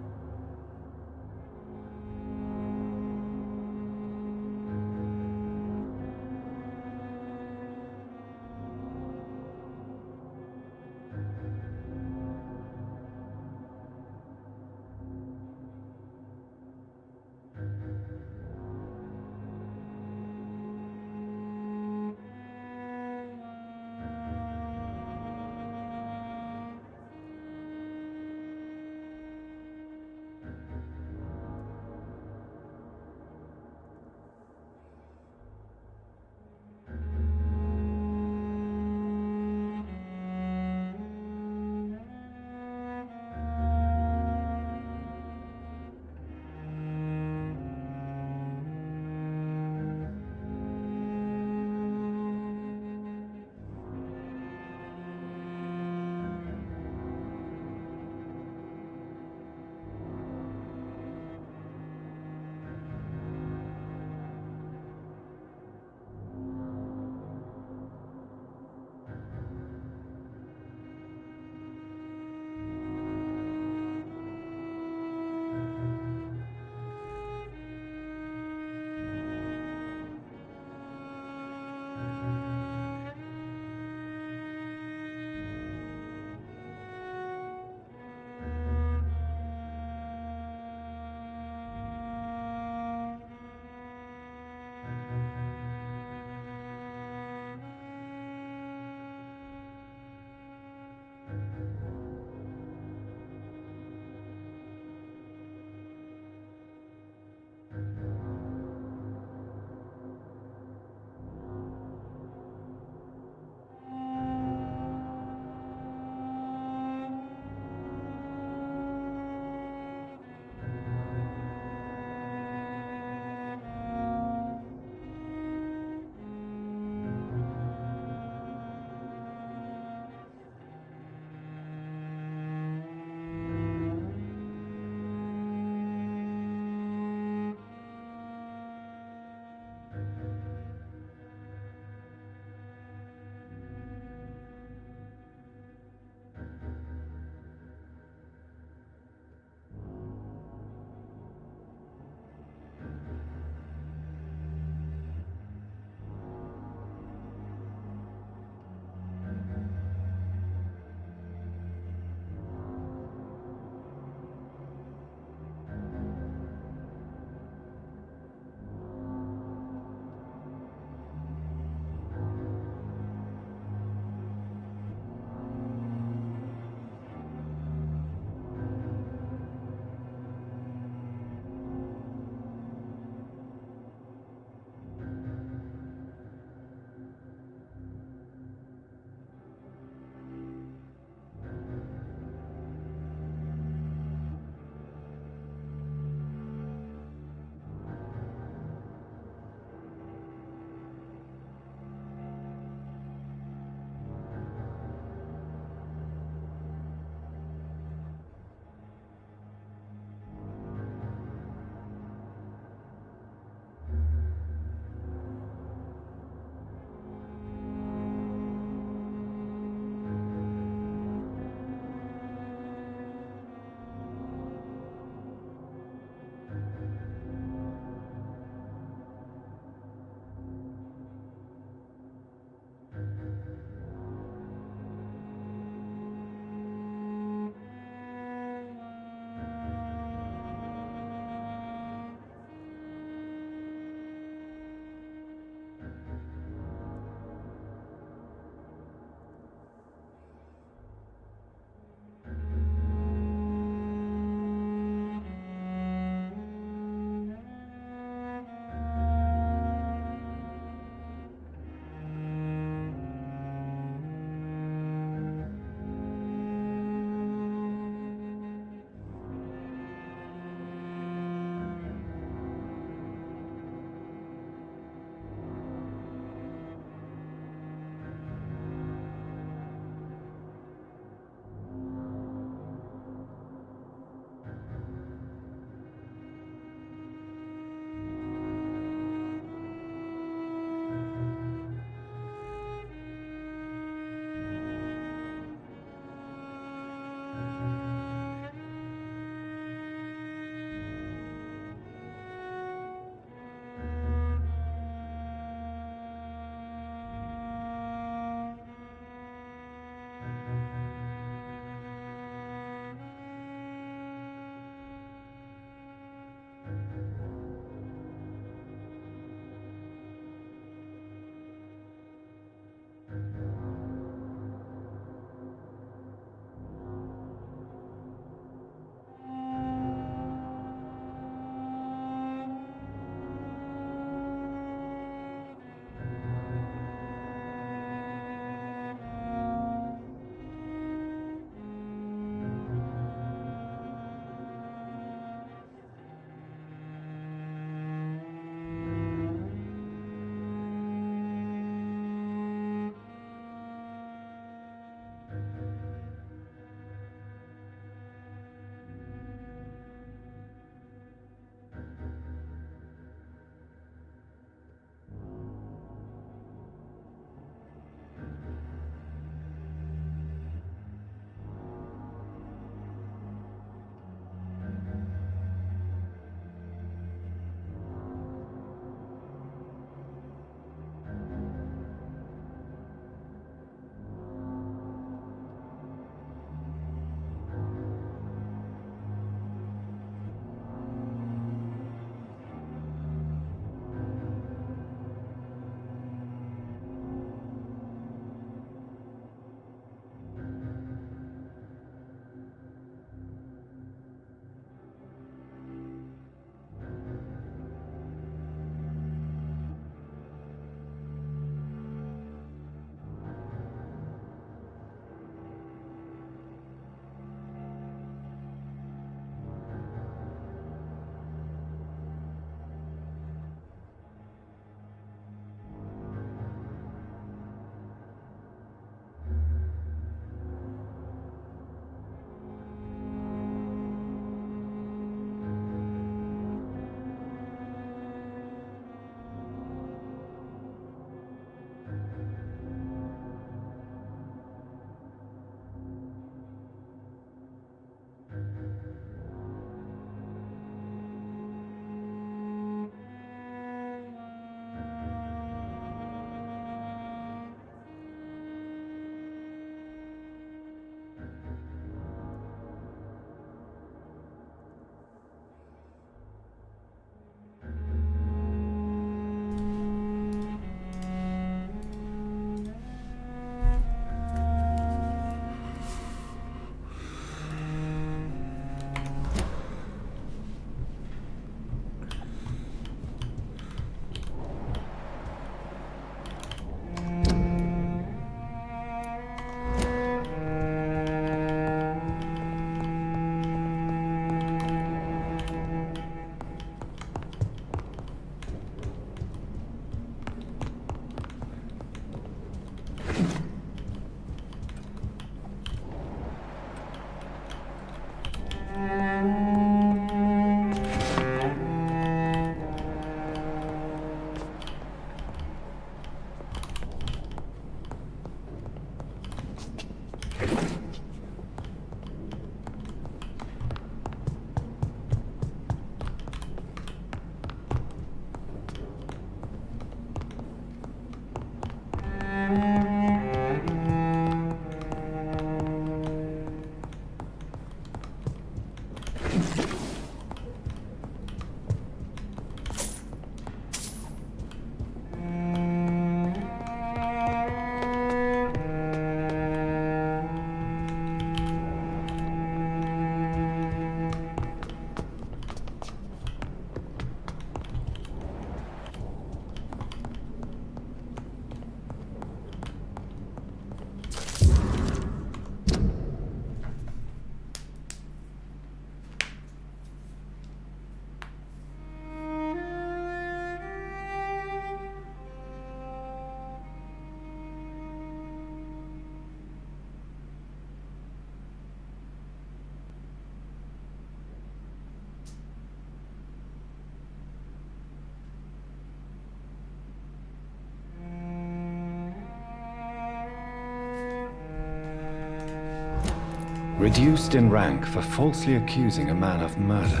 Reduced in rank for falsely accusing a man of murder.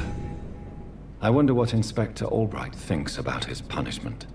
I wonder what Inspector Albright thinks about his punishment.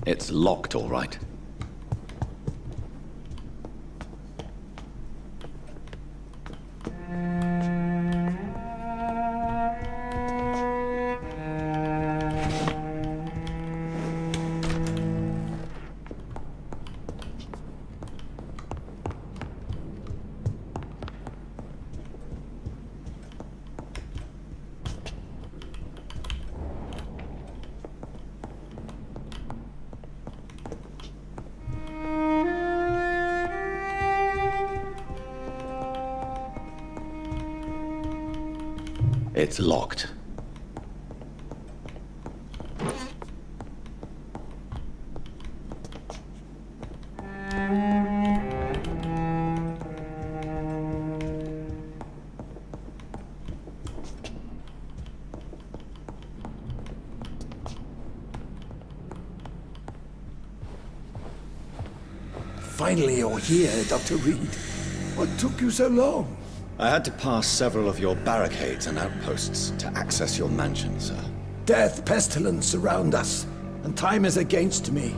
It's locked, all right. It's locked. Finally you're here, Dr. Reed. What took you so long? I had to pass several of your barricades and outposts to access your mansion, sir. Death, pestilence surround us, and time is against me.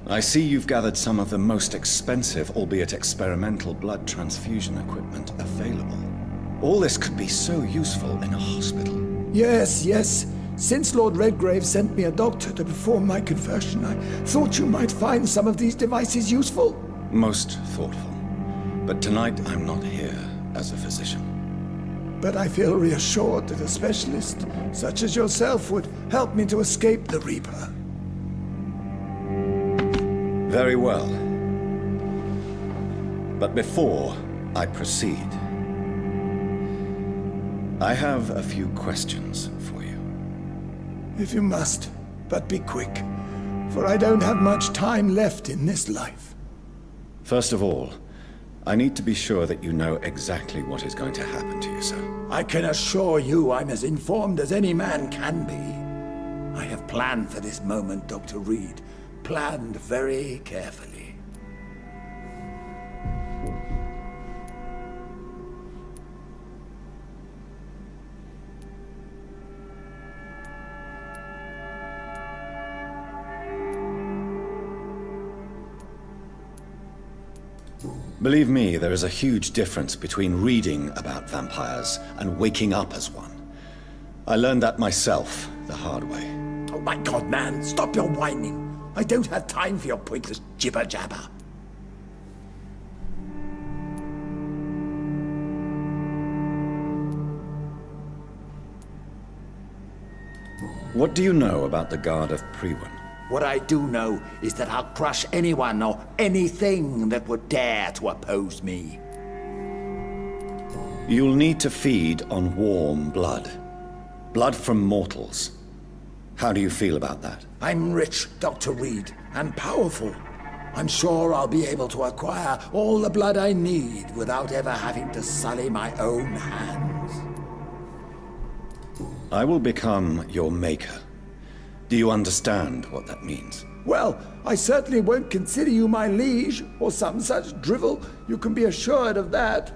I see you've gathered some of the most expensive, albeit experimental, blood transfusion equipment available. All this could be so useful in a hospital. Yes, yes. Since Lord Redgrave sent me a doctor to perform my conversion, I thought you might find some of these devices useful. Most thoughtful. But tonight I'm not here as a physician. But I feel reassured that a specialist such as yourself would help me to escape the Reaper. Very well. But before I proceed, I have a few questions for you. If you must, but be quick, for I don't have much time left in this life. First of all, I need to be sure that you know exactly what is going to happen to you, sir. I can assure you I'm as informed as any man can be. I have planned for this moment, Dr. Reed. Planned very carefully. Believe me, there is a huge difference between reading about vampires and waking up as one. I learned that myself the hard way. Oh my God, man, stop your whining. I don't have time for your pointless jibber-jabber. What do you know about the Guard of Priwen? What I do know is that I'll crush anyone or anything that would dare to oppose me. You'll need to feed on warm blood. Blood from mortals. How do you feel about that? I'm rich, Dr. Reed, and powerful. I'm sure I'll be able to acquire all the blood I need without ever having to sully my own hands. I will become your maker. Do you understand what that means? Well, I certainly won't consider you my liege, or some such drivel. You can be assured of that.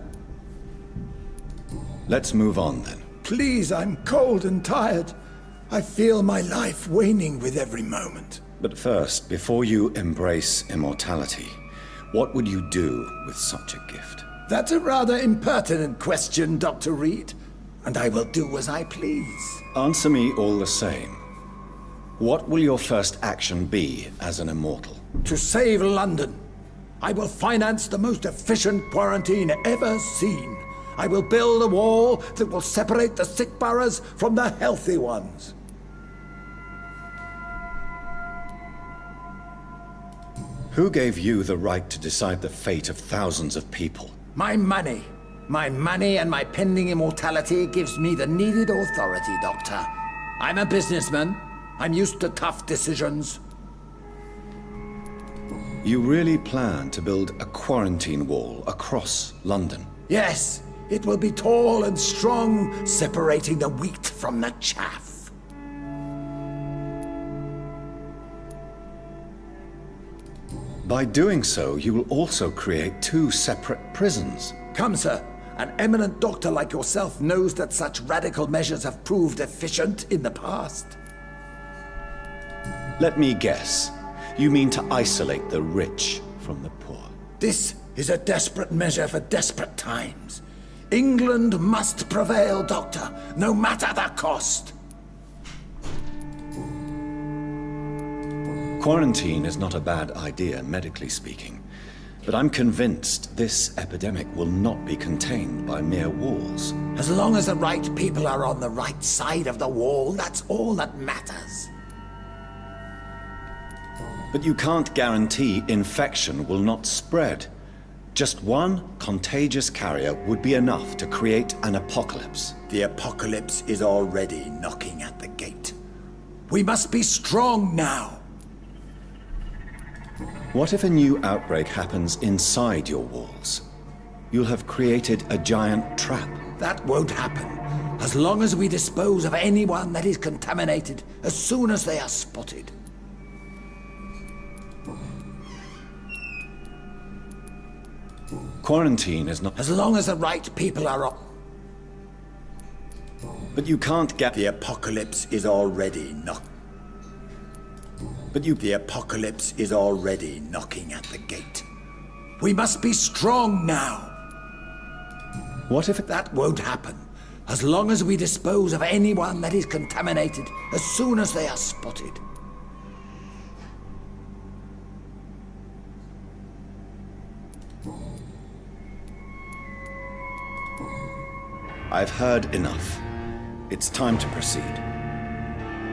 Let's move on then. Please, I'm cold and tired. I feel my life waning with every moment. But first, before you embrace immortality, what would you do with such a gift? That's a rather impertinent question, Dr. Reed. And I will do as I please. Answer me all the same. What will your first action be as an immortal? To save London. I will finance the most efficient quarantine ever seen. I will build a wall that will separate the sick boroughs from the healthy ones. Who gave you the right to decide the fate of thousands of people? My money. My money and my pending immortality gives me the needed authority, Doctor. I'm a businessman. I'm used to tough decisions. You really plan to build a quarantine wall across London? Yes, it will be tall and strong, separating the wheat from the chaff. By doing so, you will also create 2 separate prisons. Come, sir. An eminent doctor like yourself knows that such radical measures have proved efficient in the past. Let me guess. You mean to isolate the rich from the poor? This is a desperate measure for desperate times. England must prevail, Doctor, no matter the cost. Quarantine is not a bad idea, medically speaking. But I'm convinced this epidemic will not be contained by mere walls. As long as the right people are on the right side of the wall, that's all that matters. But you can't guarantee infection will not spread. Just one contagious carrier would be enough to create an apocalypse. The apocalypse is already knocking at the gate. We must be strong now. What if a new outbreak happens inside your walls? You'll have created a giant trap. That won't happen. As long as we dispose of anyone that is contaminated as soon as they are spotted. Quarantine is not... As long as the right people are on... But you can't get... The apocalypse is already knocked... The apocalypse is already knocking at the gate. We must be strong now. What if... That won't happen. As long as we dispose of anyone that is contaminated as soon as they are spotted. I've heard enough. It's time to proceed.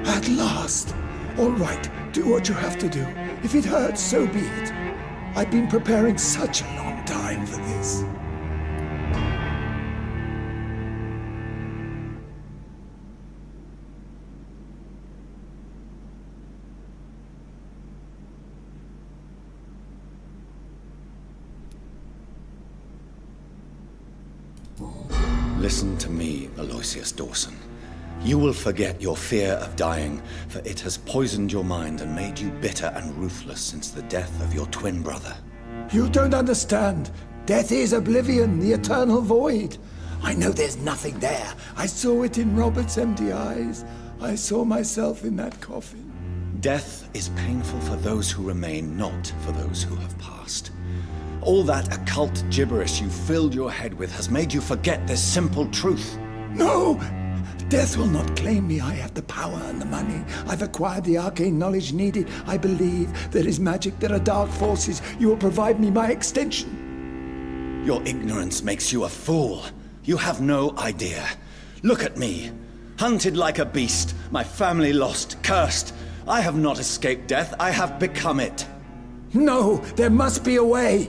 At last! All right, do what you have to do. If it hurts, so be it. I've been preparing such a long time for this. Listen to me, Aloysius Dawson. You will forget your fear of dying, for it has poisoned your mind and made you bitter and ruthless since the death of your twin brother. You don't understand. Death is oblivion, the eternal void. I know there's nothing there. I saw it in Robert's empty eyes. I saw myself in that coffin. Death is painful for those who remain, not for those who have passed. All that occult gibberish you filled your head with has made you forget this simple truth. No! Death will not claim me. I have the power and the money. I've acquired the arcane knowledge needed. I believe there is magic, there are dark forces. You will provide me my extension. Your ignorance makes you a fool. You have no idea. Look at me. Hunted like a beast, my family lost, cursed. I have not escaped death, I have become it. No, there must be a way.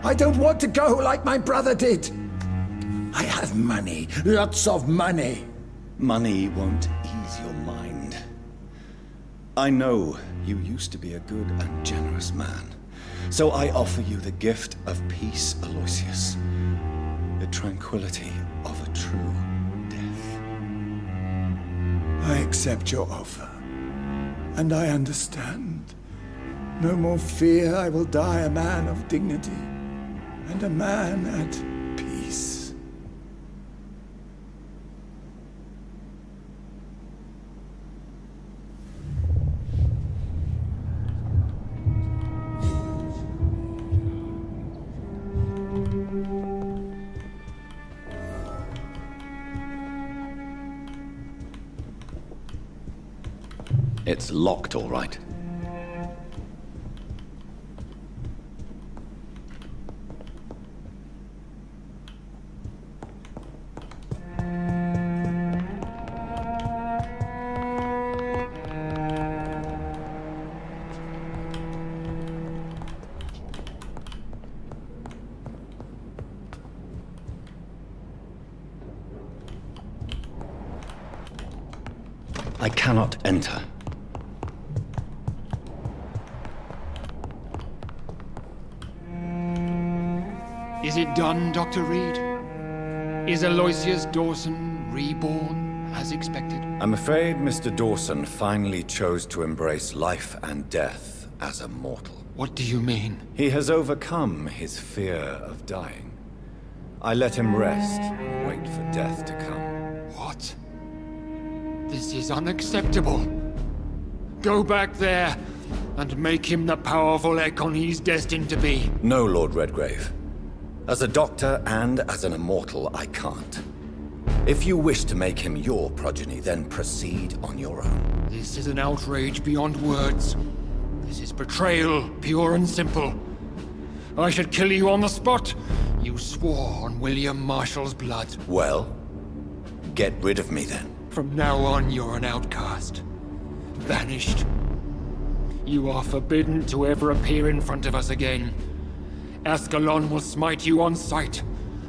I don't want to go like my brother did. I have money, lots of money. Money won't ease your mind. I know you used to be a good and generous man. So I offer you the gift of peace, Aloysius. The tranquility of a true death. I accept your offer. And I understand. No more fear, I will die a man of dignity. And a man at peace. It's locked, all right. I cannot enter. Is it done, Dr. Reed? Is Aloysius Dawson reborn as expected? I'm afraid Mr. Dawson finally chose to embrace life and death as a mortal. What do you mean? He has overcome his fear of dying. I let him rest and wait for death to come. What? This is unacceptable. Go back there and make him the powerful Ekon he's destined to be. No, Lord Redgrave. As a doctor and as an immortal, I can't. If you wish to make him your progeny, then proceed on your own. This is an outrage beyond words. This is betrayal, pure and simple. I should kill you on the spot. You swore on William Marshall's blood. Well, get rid of me then. From now on, you're an outcast. Vanished. You are forbidden to ever appear in front of us again. Ascalon will smite you on sight,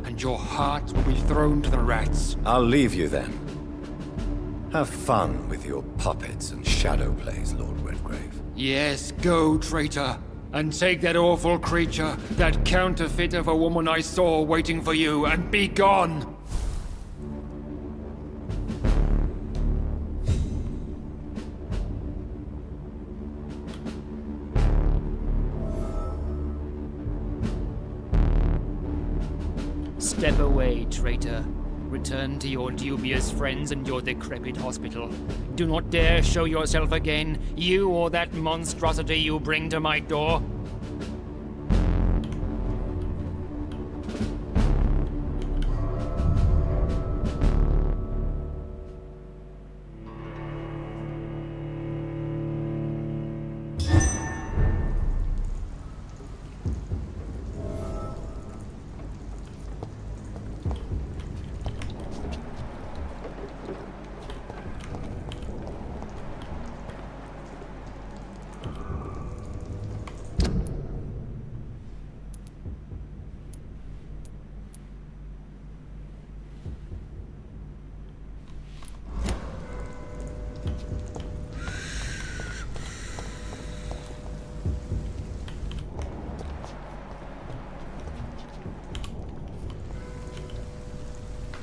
and your heart will be thrown to the rats. I'll leave you then. Have fun with your puppets and shadow plays, Lord Redgrave. Yes, go, traitor. And take that awful creature, that counterfeit of a woman I saw waiting for you, and be gone! Step away, traitor. Return to your dubious friends and your decrepit hospital. Do not dare show yourself again, you or that monstrosity you bring to my door.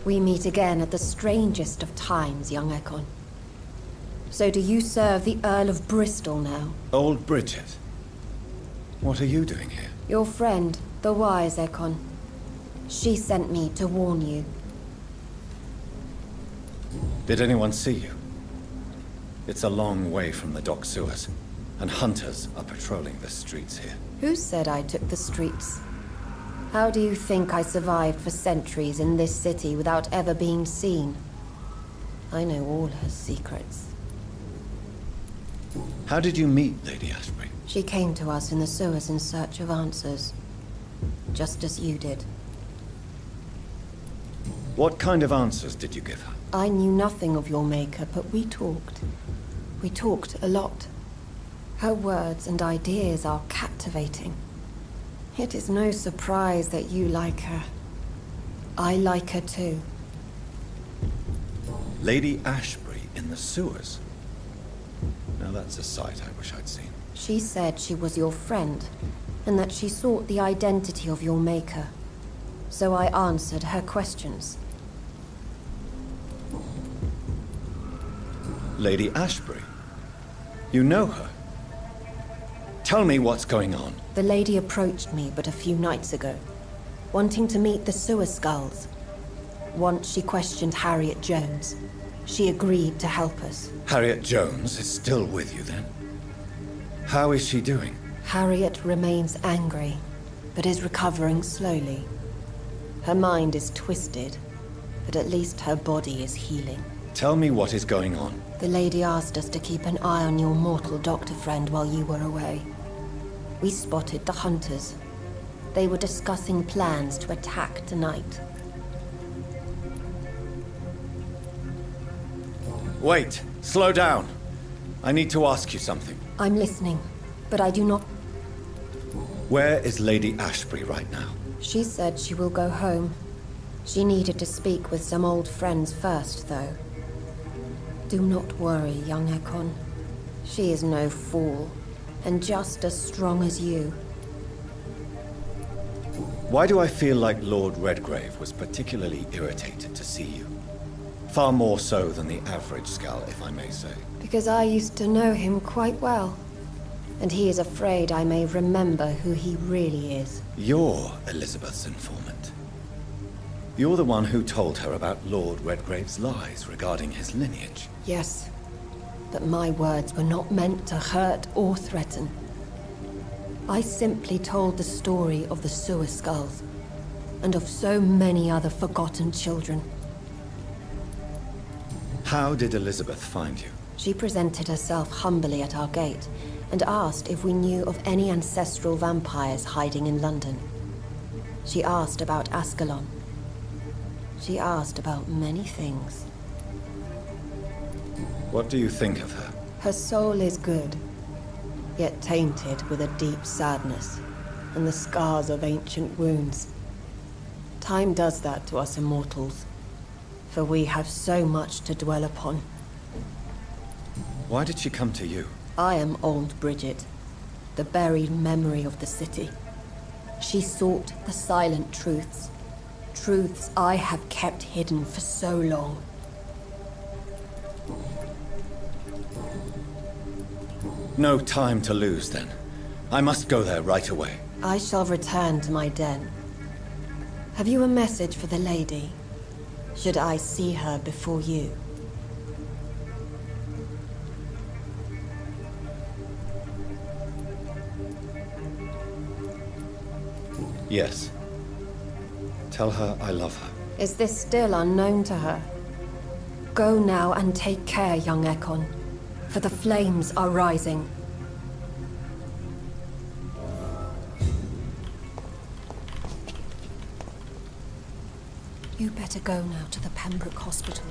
We meet again at the strangest of times, young Ekon. So do you serve the Earl of Bristol now? Old Bridget. What are you doing here? Your friend, the wise Ekon. She sent me to warn you. Did anyone see you? It's a long way from the dock sewers, and hunters are patrolling the streets here. Who said I took the streets? How do you think I survived for centuries in this city without ever being seen? I know all her secrets. How did you meet Lady Ashbury? She came to us in the sewers in search of answers. Just as you did. What kind of answers did you give her? I knew nothing of your maker, but we talked. We talked a lot. Her words and ideas are captivating. It is no surprise that you like her. I like her too. Lady Ashbury in the sewers? Now that's a sight I wish I'd seen. She said she was your friend, and that she sought the identity of your maker. So I answered her questions. Lady Ashbury? You know her? Tell me what's going on. The lady approached me but a few nights ago, wanting to meet the sewer skulls. Once she questioned Harriet Jones. She agreed to help us. Harriet Jones is still with you then? How is she doing? Harriet remains angry, but is recovering slowly. Her mind is twisted, but at least her body is healing. Tell me what is going on. The lady asked us to keep an eye on your mortal doctor friend while you were away. We spotted the hunters. They were discussing plans to attack tonight. Wait, slow down. I need to ask you something. I'm listening, but I do not... Where is Lady Ashbury right now? She said she will go home. She needed to speak with some old friends first, though. Do not worry, young Ekon. She is no fool, and just as strong as you. Why do I feel like Lord Redgrave was particularly irritated to see you? Far more so than the average Skull, if I may say. Because I used to know him quite well. And he is afraid I may remember who he really is. You're Elizabeth's informant. You're the one who told her about Lord Redgrave's lies regarding his lineage. Yes, but my words were not meant to hurt or threaten. I simply told the story of the sewer skulls, and of so many other forgotten children. How did Elizabeth find you? She presented herself humbly at our gate, and asked if we knew of any ancestral vampires hiding in London. She asked about Ascalon. She asked about many things. What do you think of her? Her soul is good, yet tainted with a deep sadness, and the scars of ancient wounds. Time does that to us immortals, for we have so much to dwell upon. Why did she come to you? I am old Bridget, the buried memory of the city. She sought the silent truths. Truths I have kept hidden for so long. No time to lose, then. I must go there right away. I shall return to my den. Have you a message for the lady? Should I see her before you? Yes. Tell her I love her. Is this still unknown to her? Go now and take care, young Ekon, for the flames are rising. You better go now to the Pembroke Hospital.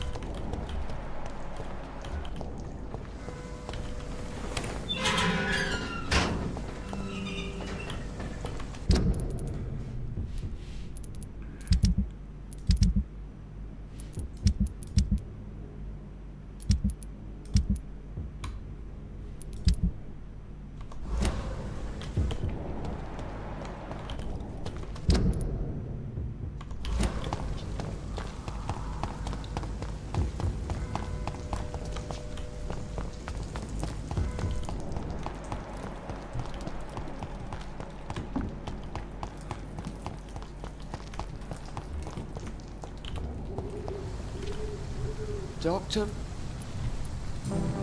Doctor?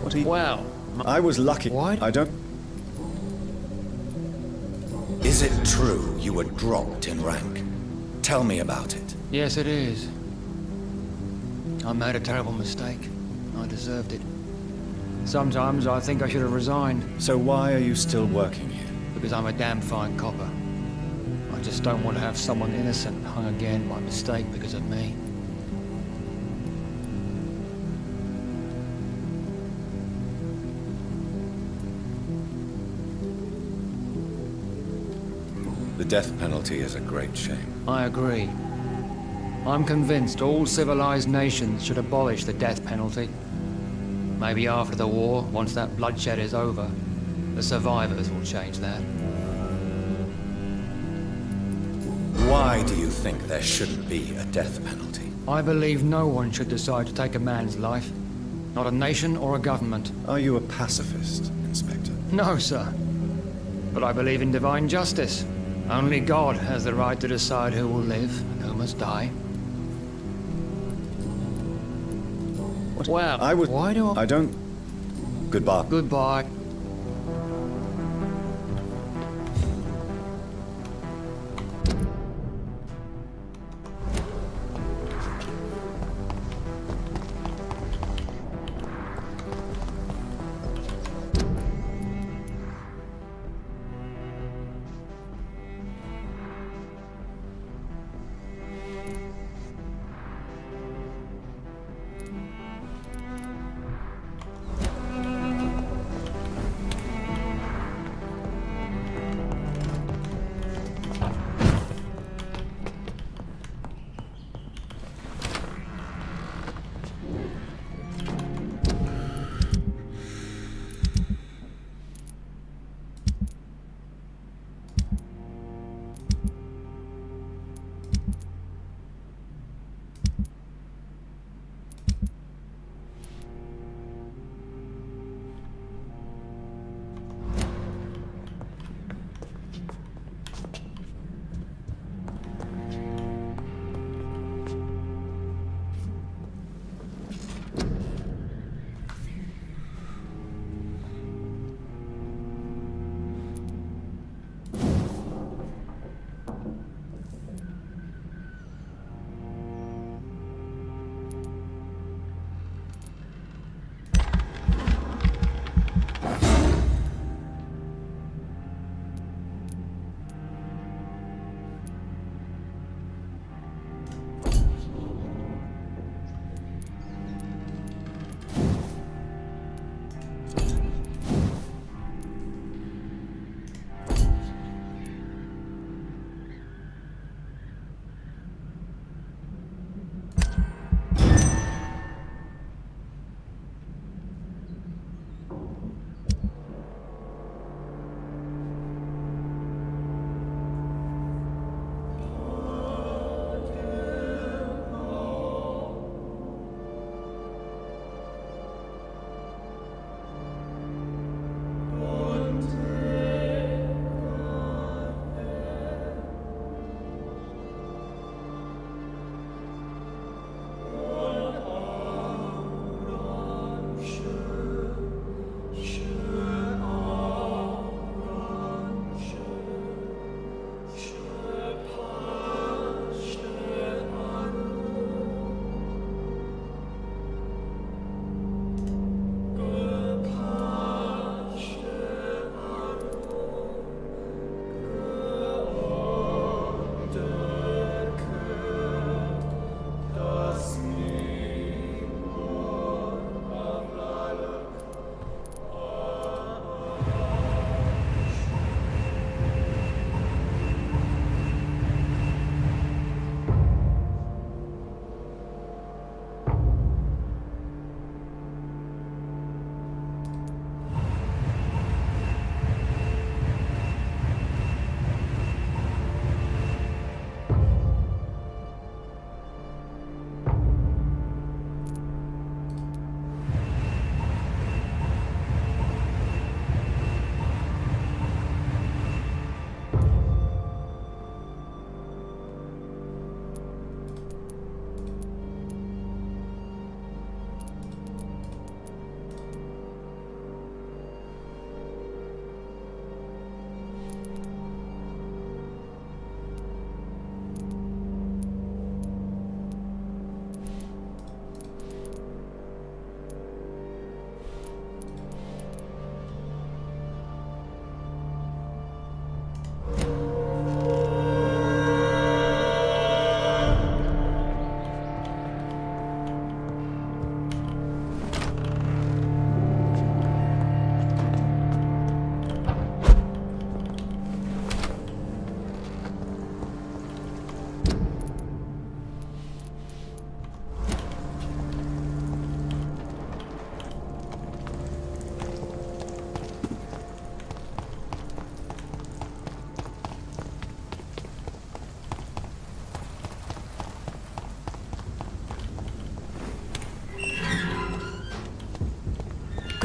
What are you... Well... I was lucky. Why? I don't... Is it true you were dropped in rank? Tell me about it. Yes, it is. I made a terrible mistake. I deserved it. Sometimes I think I should have resigned. So why are you still working here? Because I'm a damn fine copper. I just don't want to have someone innocent hung again by mistake because of me. The death penalty is a great shame. I agree. I'm convinced all civilized nations should abolish the death penalty. Maybe after the war, once that bloodshed is over, the survivors will change that. Why do you think there shouldn't be a death penalty? I believe no one should decide to take a man's life. Not a nation or a government. Are you a pacifist, Inspector? No, sir. But I believe in divine justice. Only God has the right to decide who will live and who must die. What? Well, why do I don't... Goodbye. Goodbye.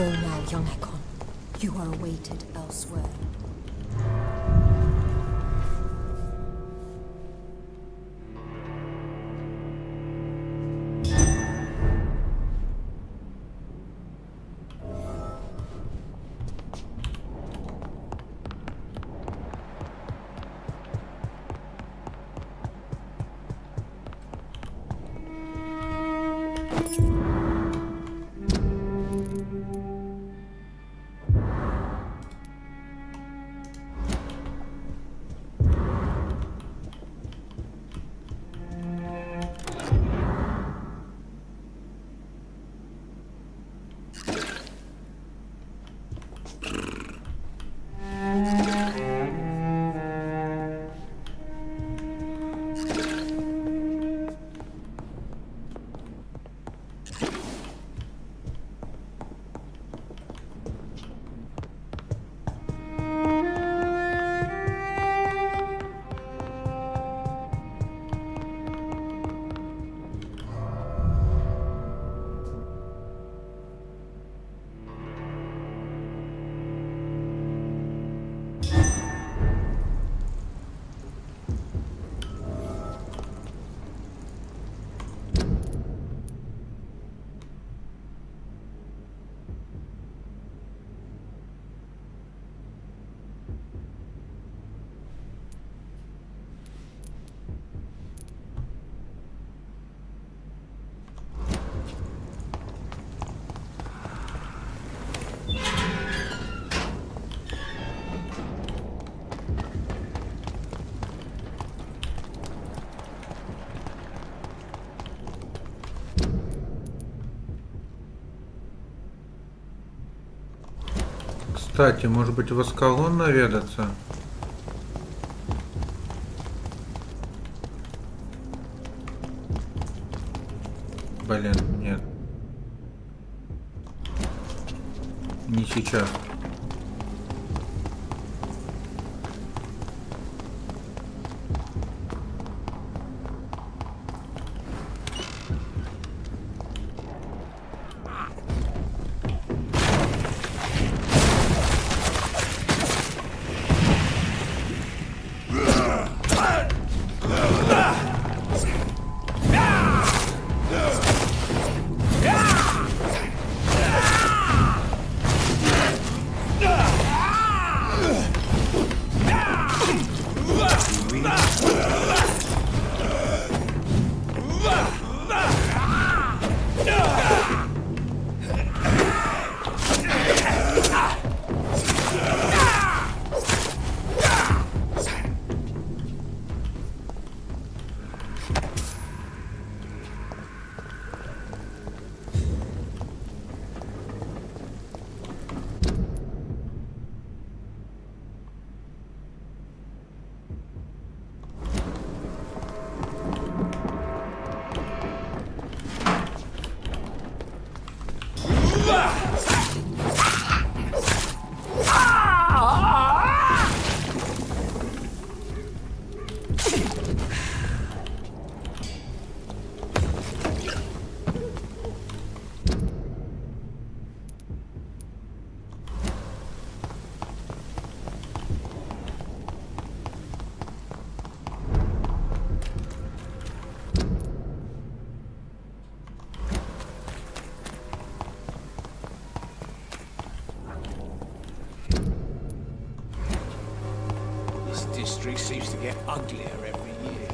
Go now, young Ekon. You are awaited elsewhere. Кстати, может быть, в Аскалон наведаться? Блин, нет. Не сейчас. District seems to get uglier every year.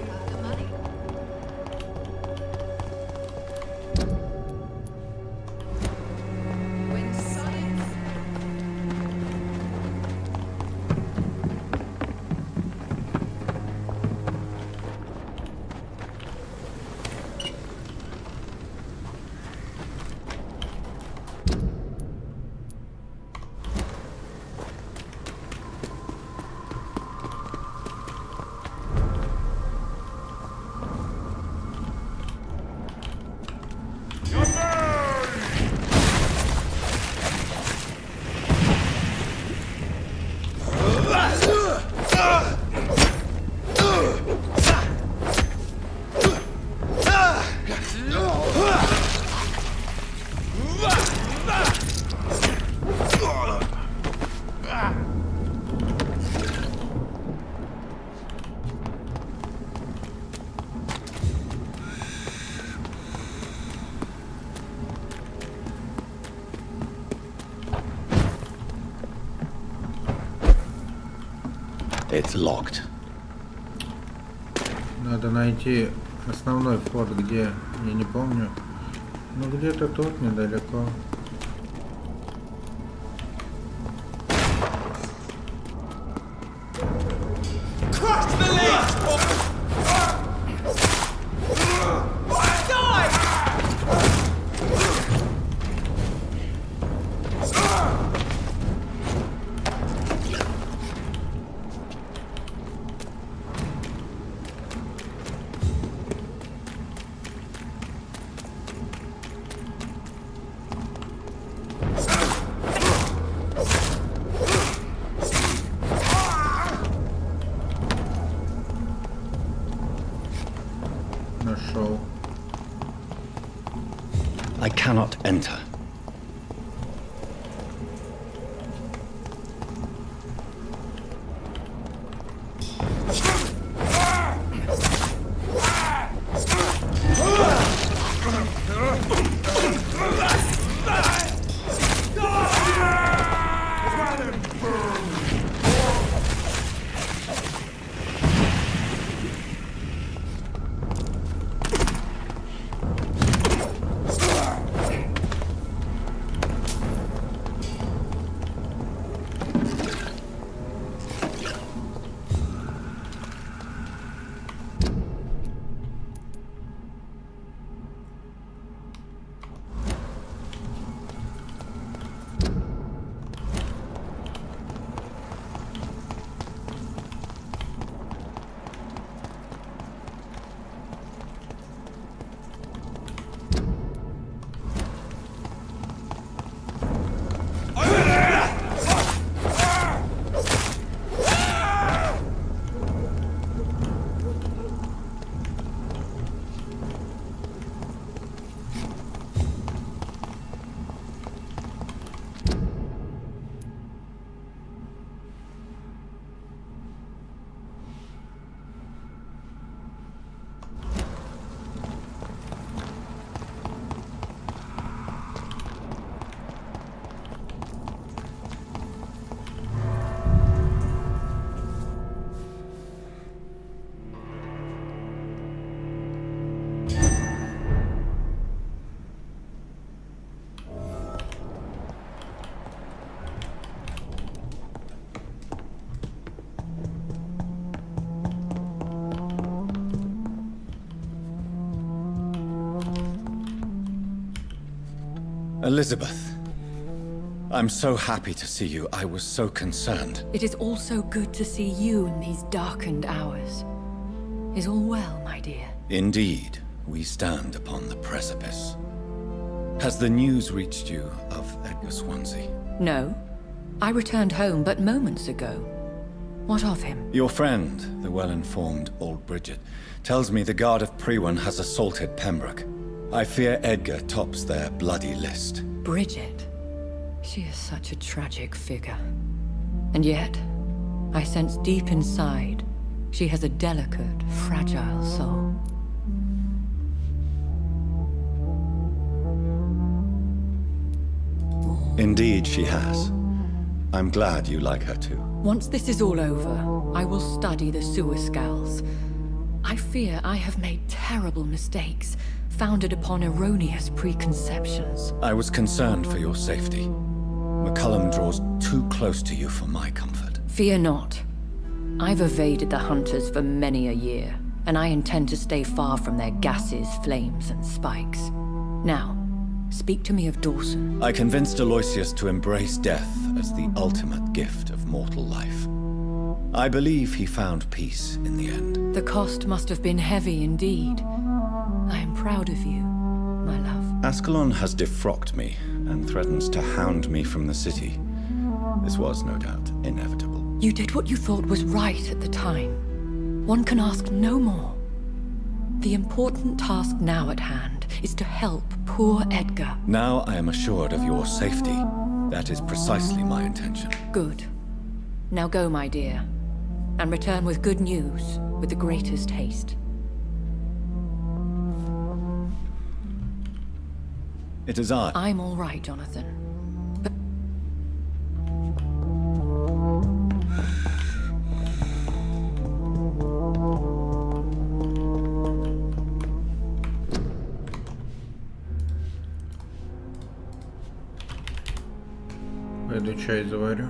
It's locked. Надо найти основной вход, где, я не помню. Ну где-то тут недалеко. Нашел. I cannot enter. Elizabeth, I'm so happy to see you. I was so concerned. It is also good to see you in these darkened hours. Is all well, my dear? Indeed, we stand upon the precipice. Has the news reached you of Edgar Swansea? No. I returned home but moments ago. What of him? Your friend, the well-informed old Bridget, tells me the Guard of Priwen has assaulted Pembroke. I fear Edgar tops their bloody list. Bridget? She is such a tragic figure. And yet, I sense deep inside, she has a delicate, fragile soul. Indeed, she has. I'm glad you like her too. Once this is all over, I will study the sewer skulls. I fear I have made terrible mistakes, founded upon erroneous preconceptions. I was concerned for your safety. McCullum draws too close to you for my comfort. Fear not. I've evaded the hunters for many a year, and I intend to stay far from their gases, flames, and spikes. Now, speak to me of Dawson. I convinced Aloysius to embrace death as the ultimate gift of mortal life. I believe he found peace in the end. The cost must have been heavy indeed. I am proud of you, my love. Ascalon has defrocked me and threatens to hound me from the city. This was, no doubt, inevitable. You did what you thought was right at the time. One can ask no more. The important task now at hand is to help poor Edgar. Now I am assured of your safety. That is precisely my intention. Good. Now go, my dear, and return with good news with the greatest haste. It is I. I'm all right, Jonathan. But Пойду чай заварю.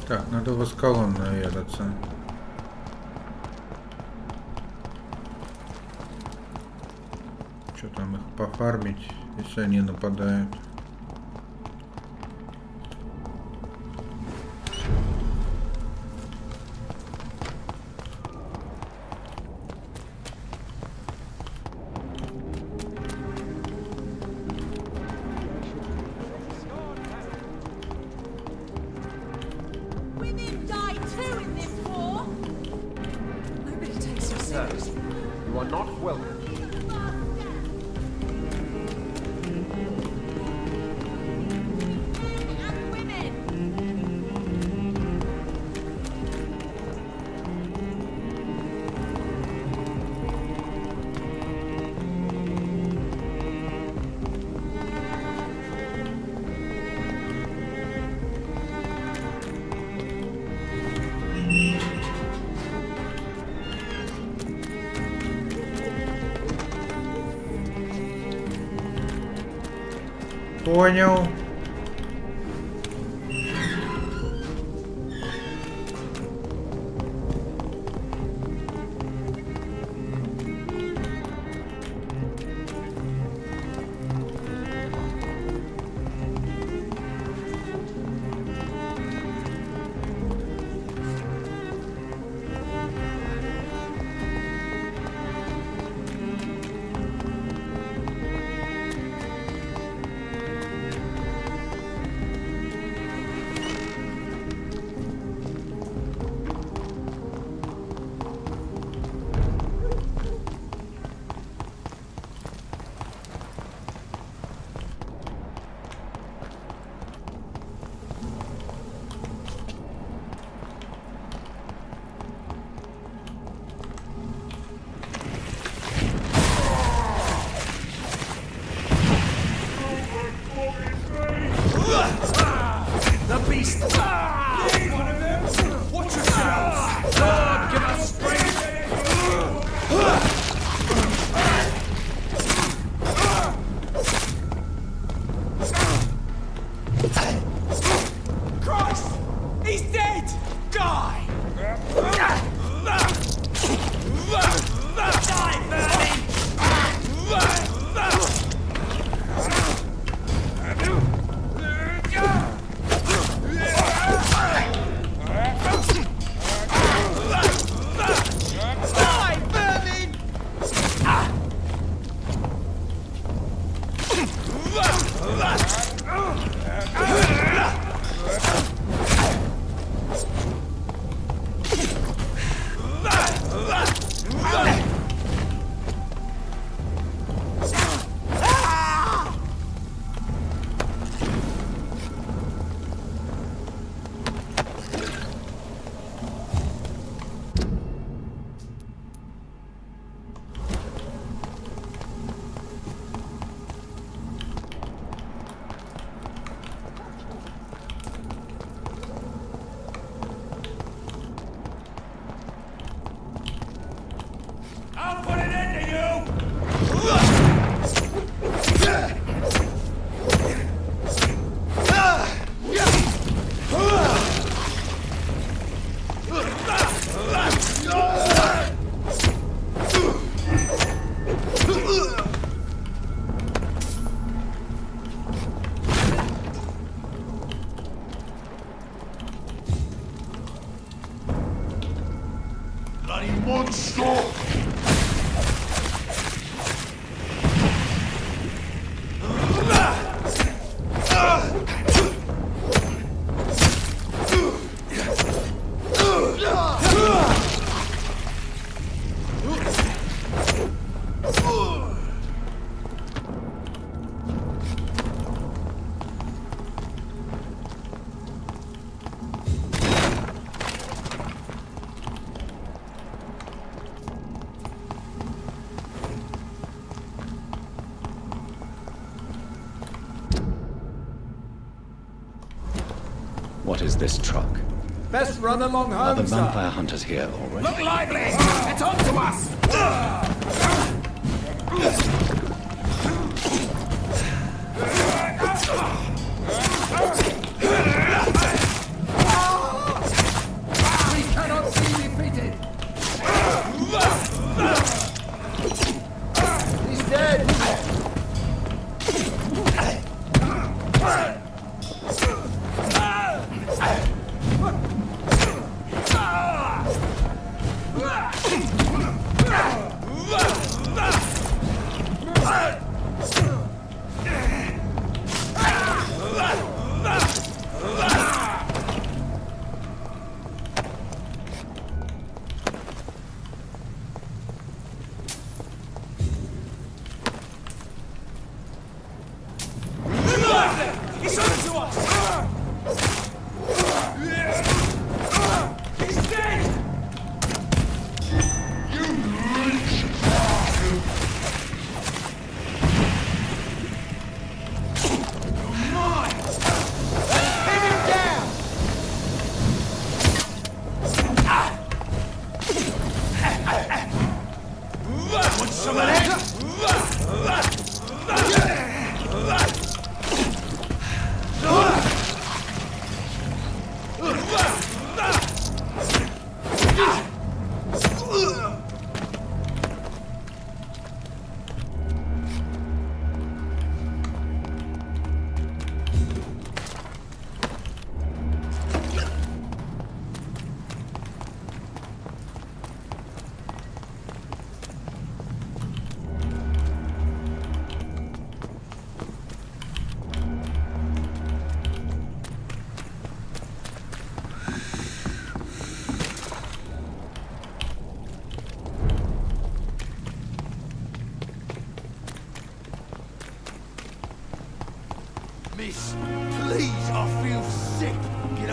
Так, надо в эскалон наведаться. Что там их пофармить, если они нападают? You are not welcome. Понял. The beast! Watch yourselves! Lord, give us strength! Christ! He's dead! Die! Die, vermin! I'll put it into you! Bloody monster! What is this truck? Best run along Are the home, sir. vampire hunters here already? Look lively! It's on to us!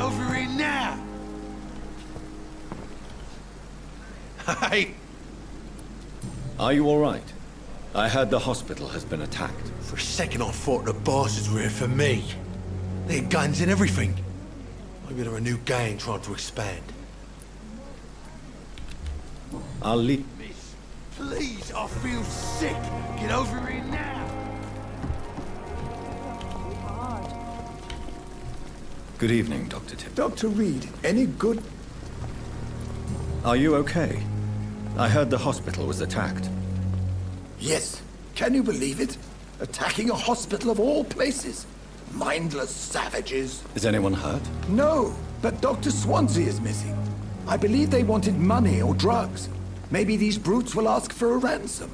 over here now! Hey! Are you all right? I heard the hospital has been attacked. For a second I thought the bosses were here for me. They had guns and everything. Maybe they're a new gang trying to expand. I'll leave. Miss, please, I feel sick. Get over here now. Good evening, Dr. Tim. Dr. Reed, any good... Are you okay? I heard the hospital was attacked. Yes. Can you believe it? Attacking a hospital of all places. Mindless savages. Is anyone hurt? No, but Dr. Swansea is missing. I believe they wanted money or drugs. Maybe these brutes will ask for a ransom.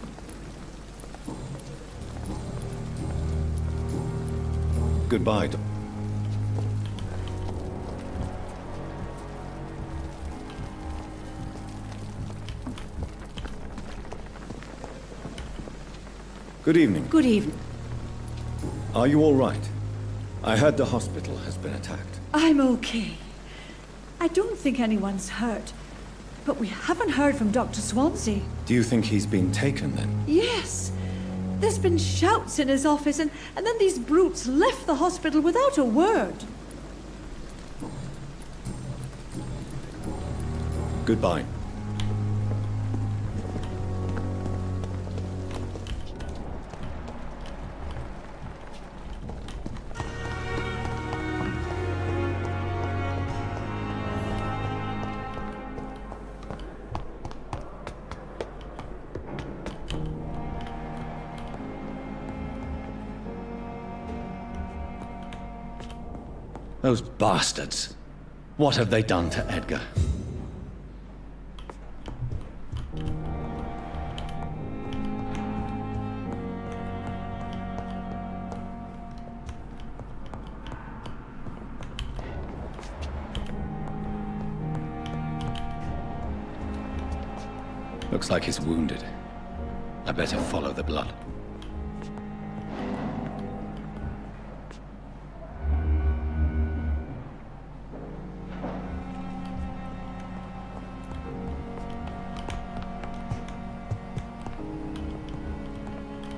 Goodbye, Good evening. Good evening. Are you all right? I heard the hospital has been attacked. I'm okay. I don't think anyone's hurt. But we haven't heard from Dr. Swansea. Do you think he's been taken then? Yes. There's been shouts in his office, and then these brutes left the hospital without a word. Goodbye. Those bastards. What have they done to Edgar? Looks like he's wounded. I better follow the blood.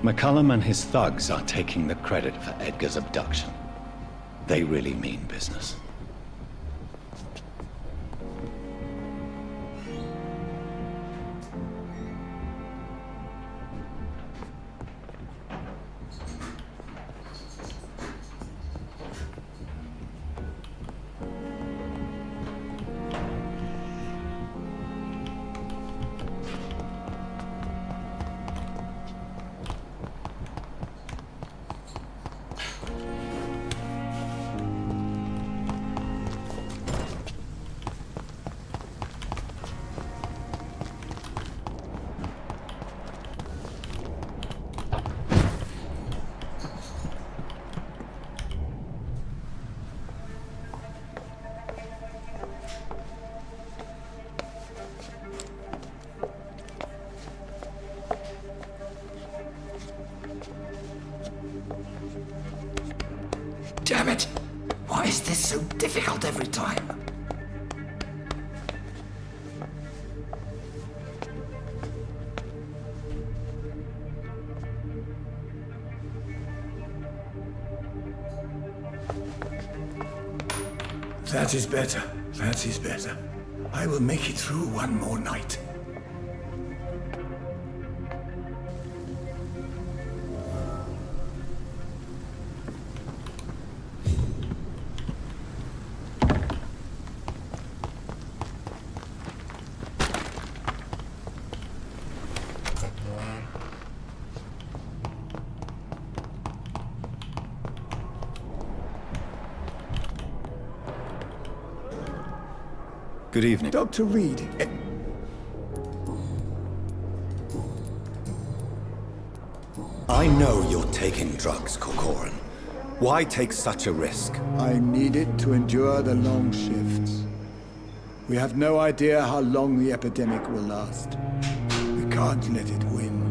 McCullum and his thugs are taking the credit for Edgar's abduction. They really mean business. Damn it! Why is this so difficult every time? That is better. That is better. I will make it through one more night. Good evening. Dr. Reed. I know you're taking drugs, Corcoran. Why take such a risk? I need it to endure the long shifts. We have no idea how long the epidemic will last. We can't let it win.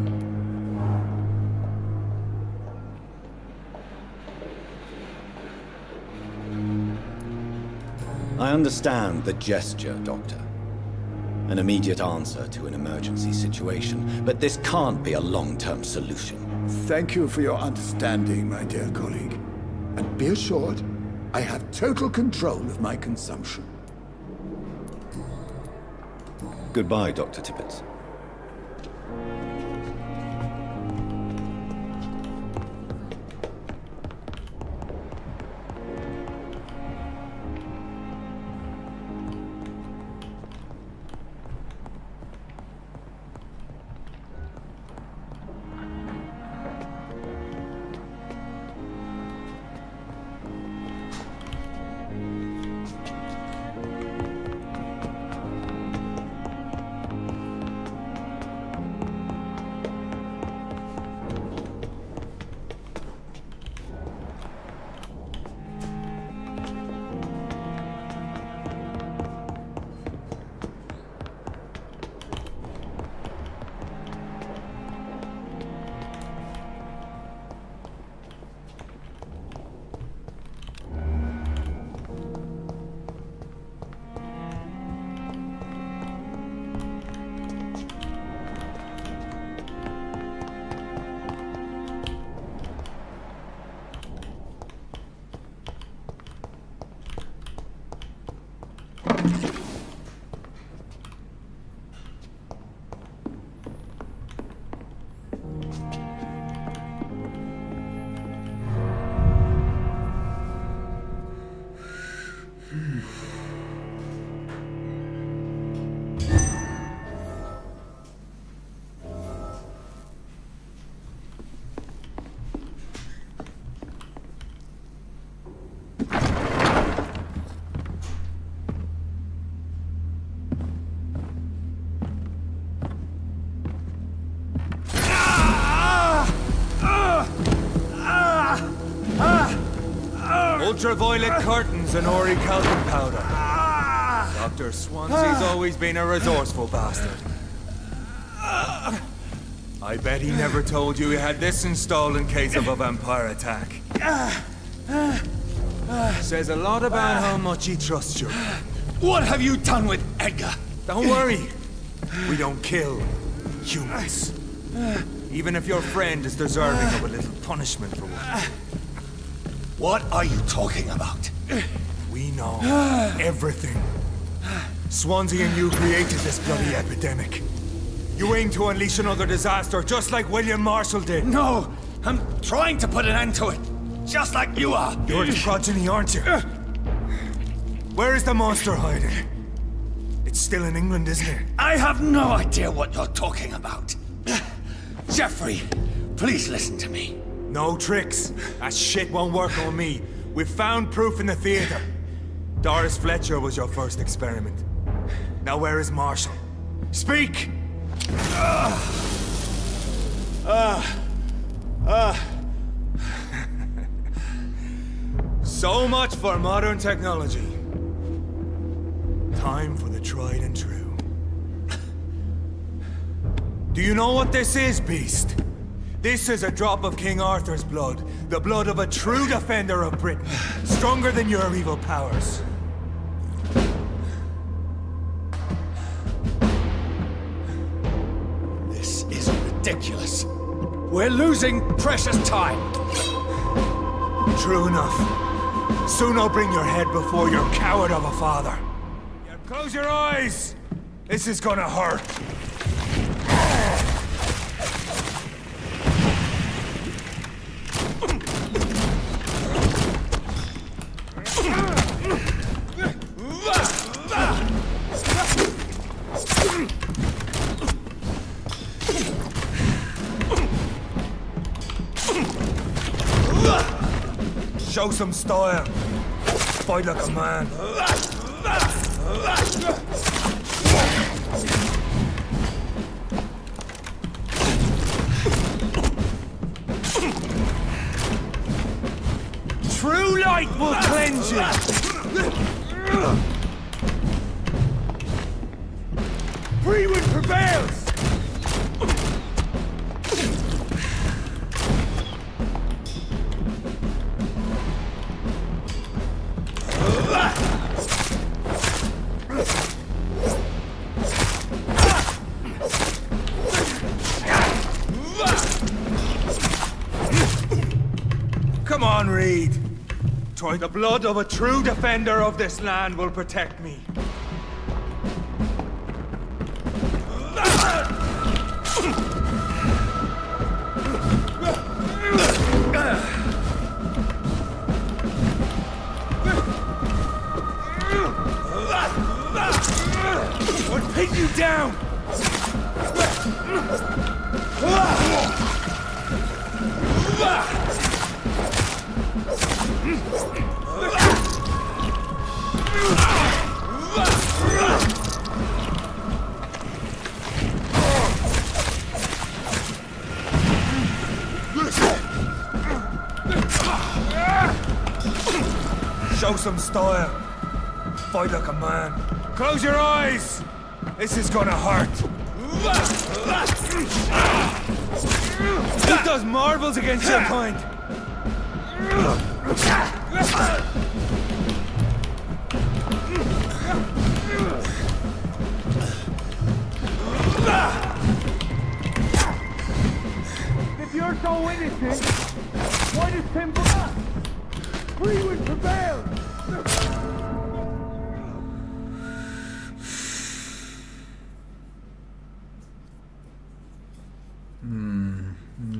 I understand the gesture, Doctor. An immediate answer to an emergency situation, but this can't be a long-term solution. Thank you for your understanding, my dear colleague. And be assured, I have total control of my consumption. Goodbye, Dr. Tippett. Ultraviolet curtains and orichalcum powder. Dr. Swansea's always been a resourceful bastard. I bet he never told you he had this installed in case of a vampire attack. Says a lot about how much he trusts you. What have you done with Edgar? Don't worry. We don't kill humans. Even if your friend is deserving of a little punishment for one. What are you talking about? We know everything. Swansea and you created this bloody epidemic. You aim to unleash another disaster, just like William Marshall did. No, I'm trying to put an end to it, just like you are. You're the progeny, aren't you? Where is the monster hiding? It's still in England, isn't it? I have no idea what you're talking about. Jeffrey, please listen to me. No tricks. That shit won't work on me. We've found proof in the theater. Doris Fletcher was your first experiment. Now where is Marshall? Speak! So much for modern technology. Time for the tried and true. Do you know what this is, Beast? This is a drop of King Arthur's blood. The blood of a true defender of Britain. Stronger than your evil powers. This is ridiculous. We're losing precious time. True enough. Soon I'll bring your head before your coward of a father. Yeah, close your eyes! This is gonna hurt. Show some style. Fight like a man. True light will cleanse you. Free wind prevails. right? The blood of a true defender of this land will protect me. I'll pin you down! Show some style. Fight like a man. Close your eyes! This is gonna hurt. Who does marvels against your kind? If you're so innocent, why does temple us? We would prevail!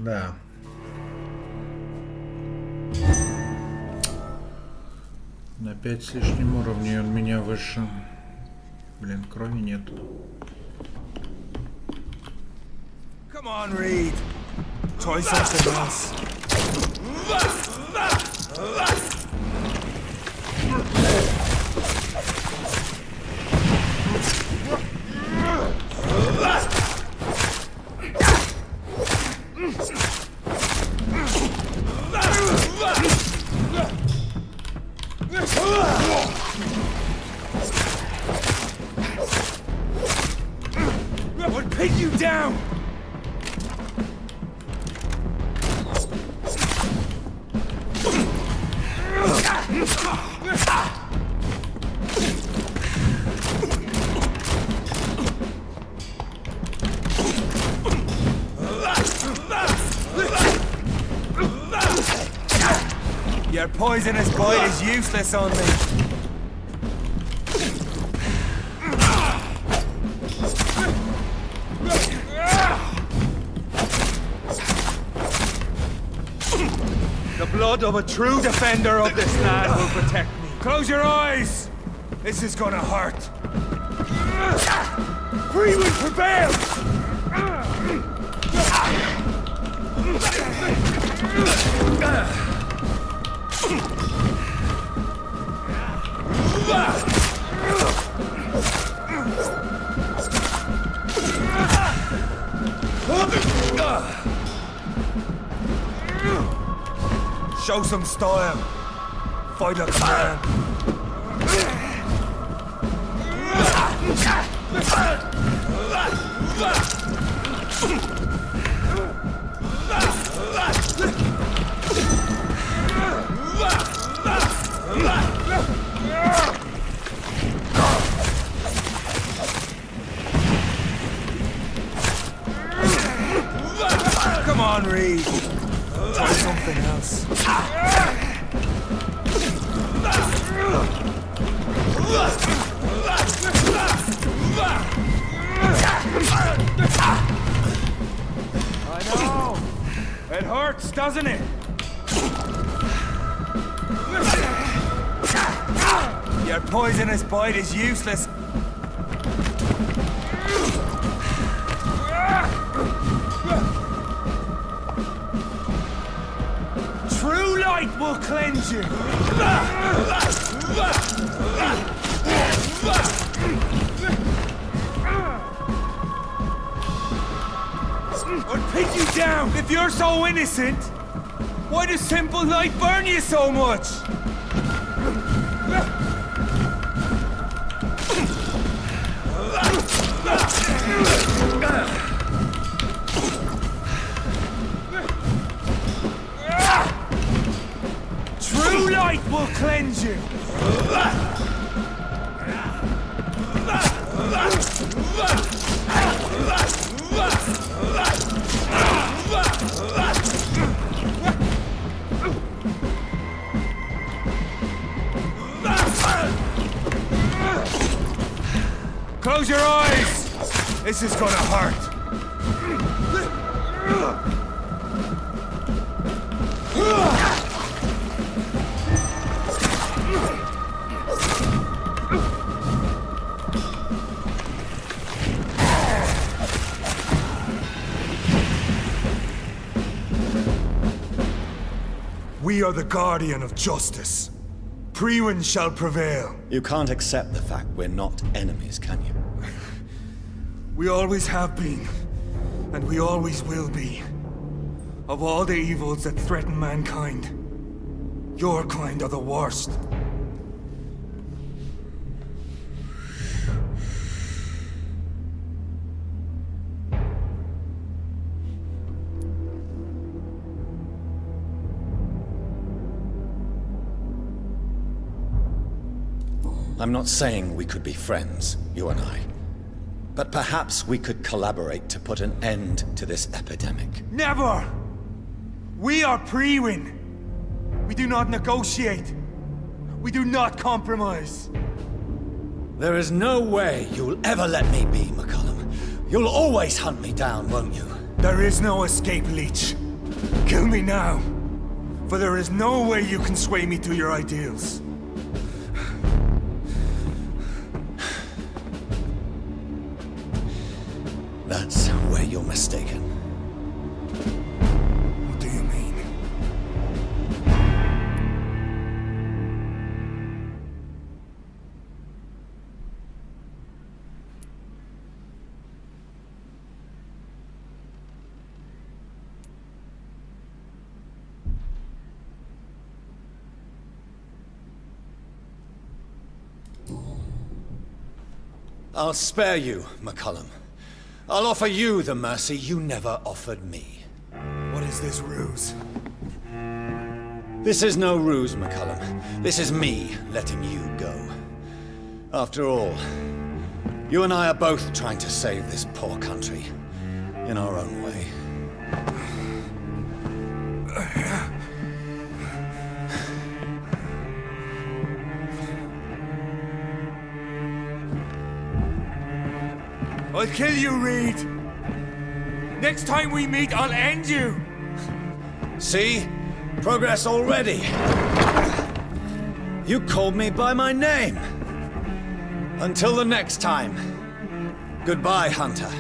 Да. На 5 с лишним уровней он меня выше. Блин, крови нет. Come on, Reed. Try something else. I'll pin you down! Your poisonous bite is useless on me. The blood of a true defender of this land will protect me. Close your eyes! This is gonna hurt. Free will prevail! Show some style. Fight like a man. Come on, Reed. Try something else. I know. It hurts, doesn't it? Your poisonous bite is useless. True light will cleanse you. I'll pin you down. If you're so innocent, why does simple light burn you so much? True light will cleanse you. Close your eyes! This is gonna hurt. We are the guardian of justice. Priwen shall prevail. You can't accept the fact we're not enemies, can you? We always have been, and we always will be. Of all the evils that threaten mankind, your kind are the worst. I'm not saying we could be friends, you and I. But perhaps we could collaborate to put an end to this epidemic. Never! We are Priwen. We do not negotiate. We do not compromise. There is no way you'll ever let me be, McCullum. You'll always hunt me down, won't you? There is no escape, Leech. Kill me now. For there is no way you can sway me to your ideals. That's where you're mistaken. What do you mean? I'll spare you, McCullum. I'll offer you the mercy you never offered me. What is this ruse? This is no ruse, McCullum. This is me letting you go. After all, you and I are both trying to save this poor country in our own way. I'll kill you, Reed! Next time we meet, I'll end you! See? Progress already. You called me by my name. Until the next time. Goodbye, Hunter.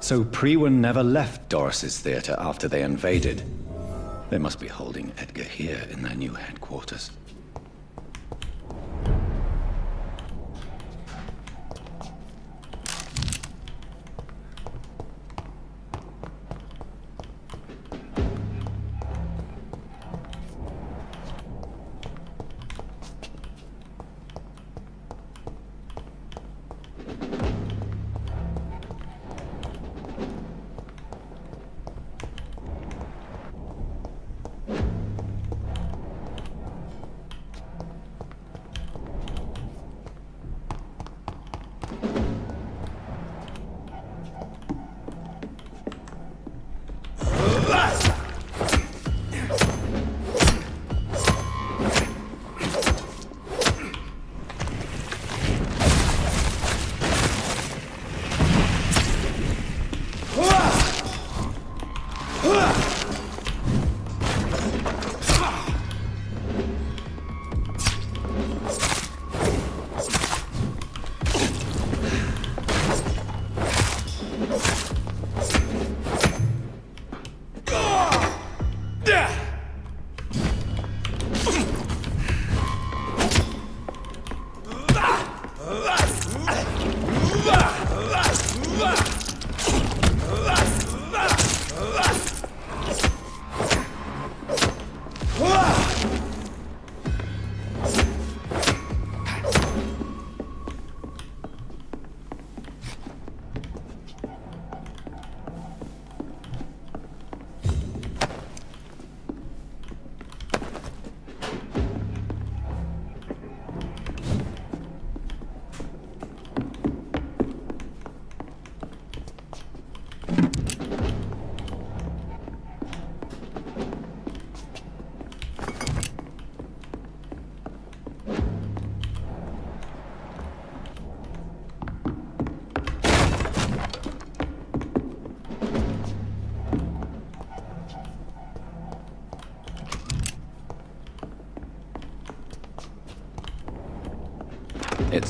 So Priwen never left Doris's theatre after they invaded. They must be holding Edgar here in their new headquarters.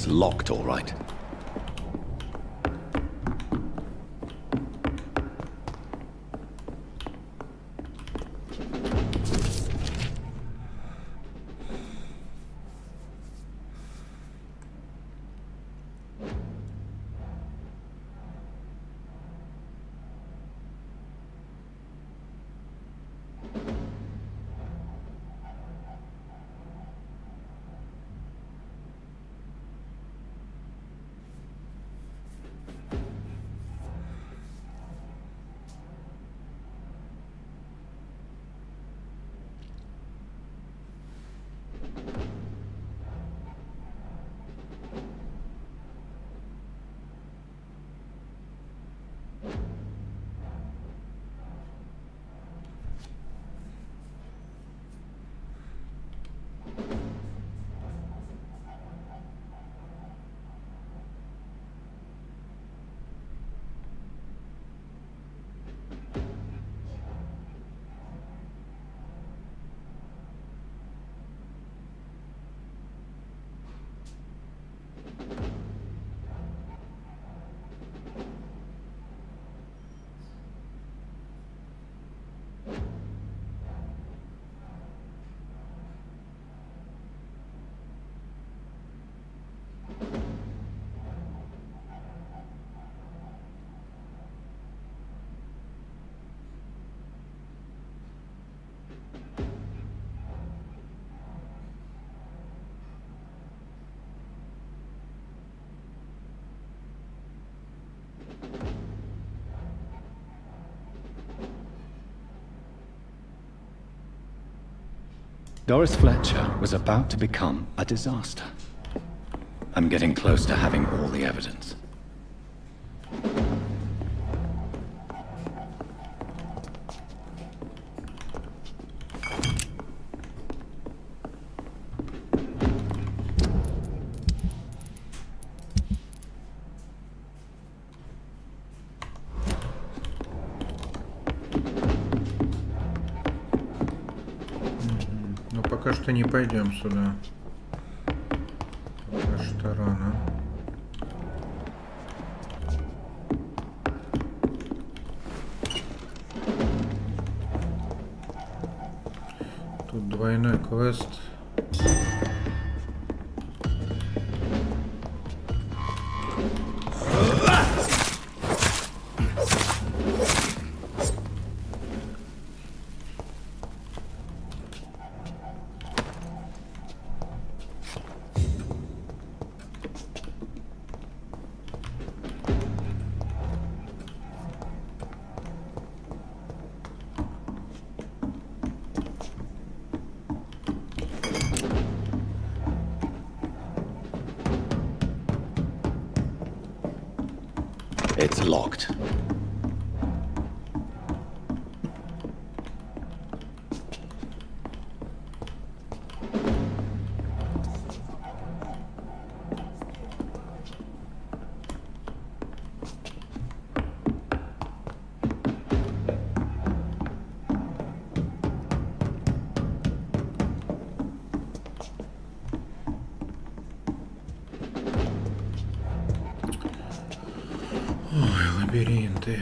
It's locked, all right. Doris Fletcher was about to become a disaster. I'm getting close to having all the evidence. Пока что не пойдем сюда. Пока что рано. Тут двойной квест. It's locked. Лабиринты.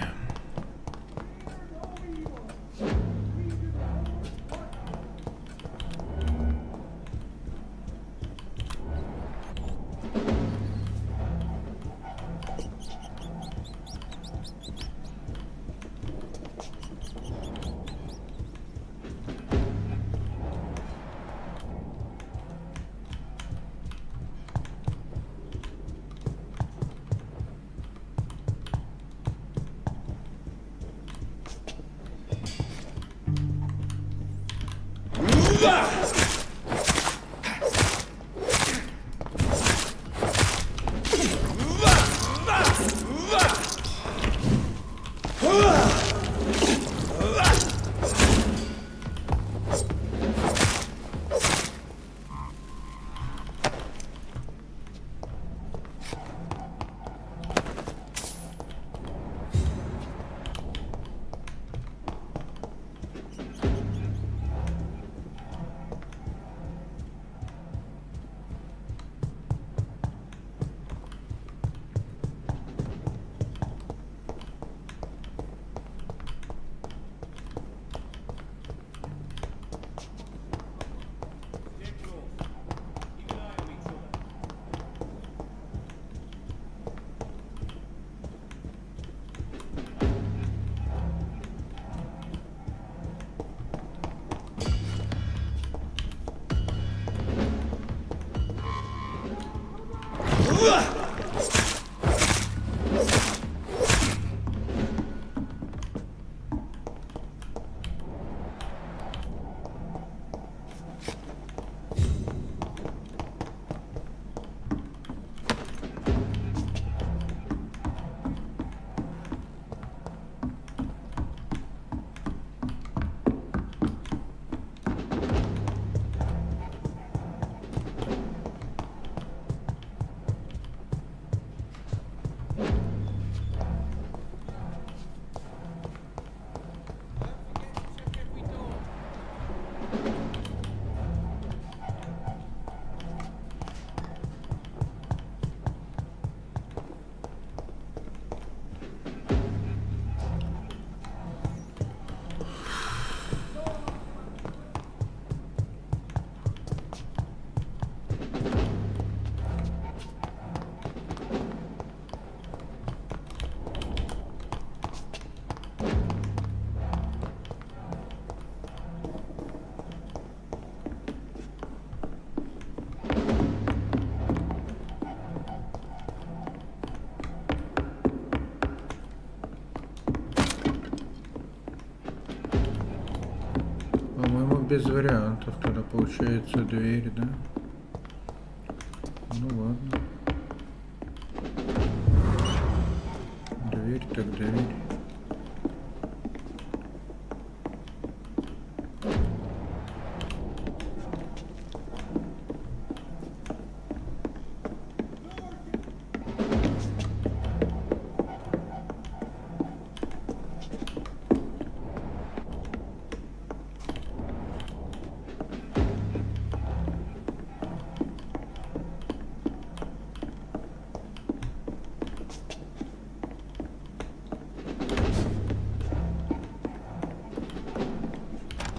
без вариантов тогда получается дверь, да? Ну ладно. Дверь так дверь.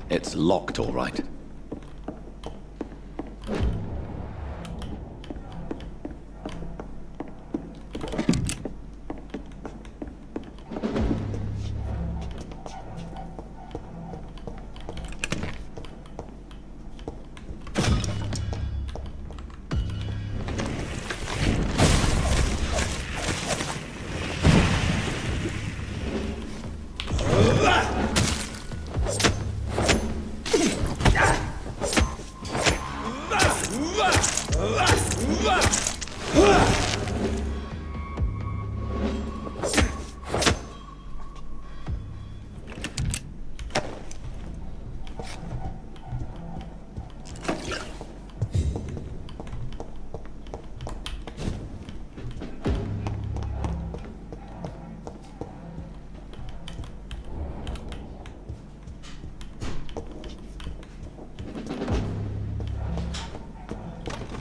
It's locked, all right.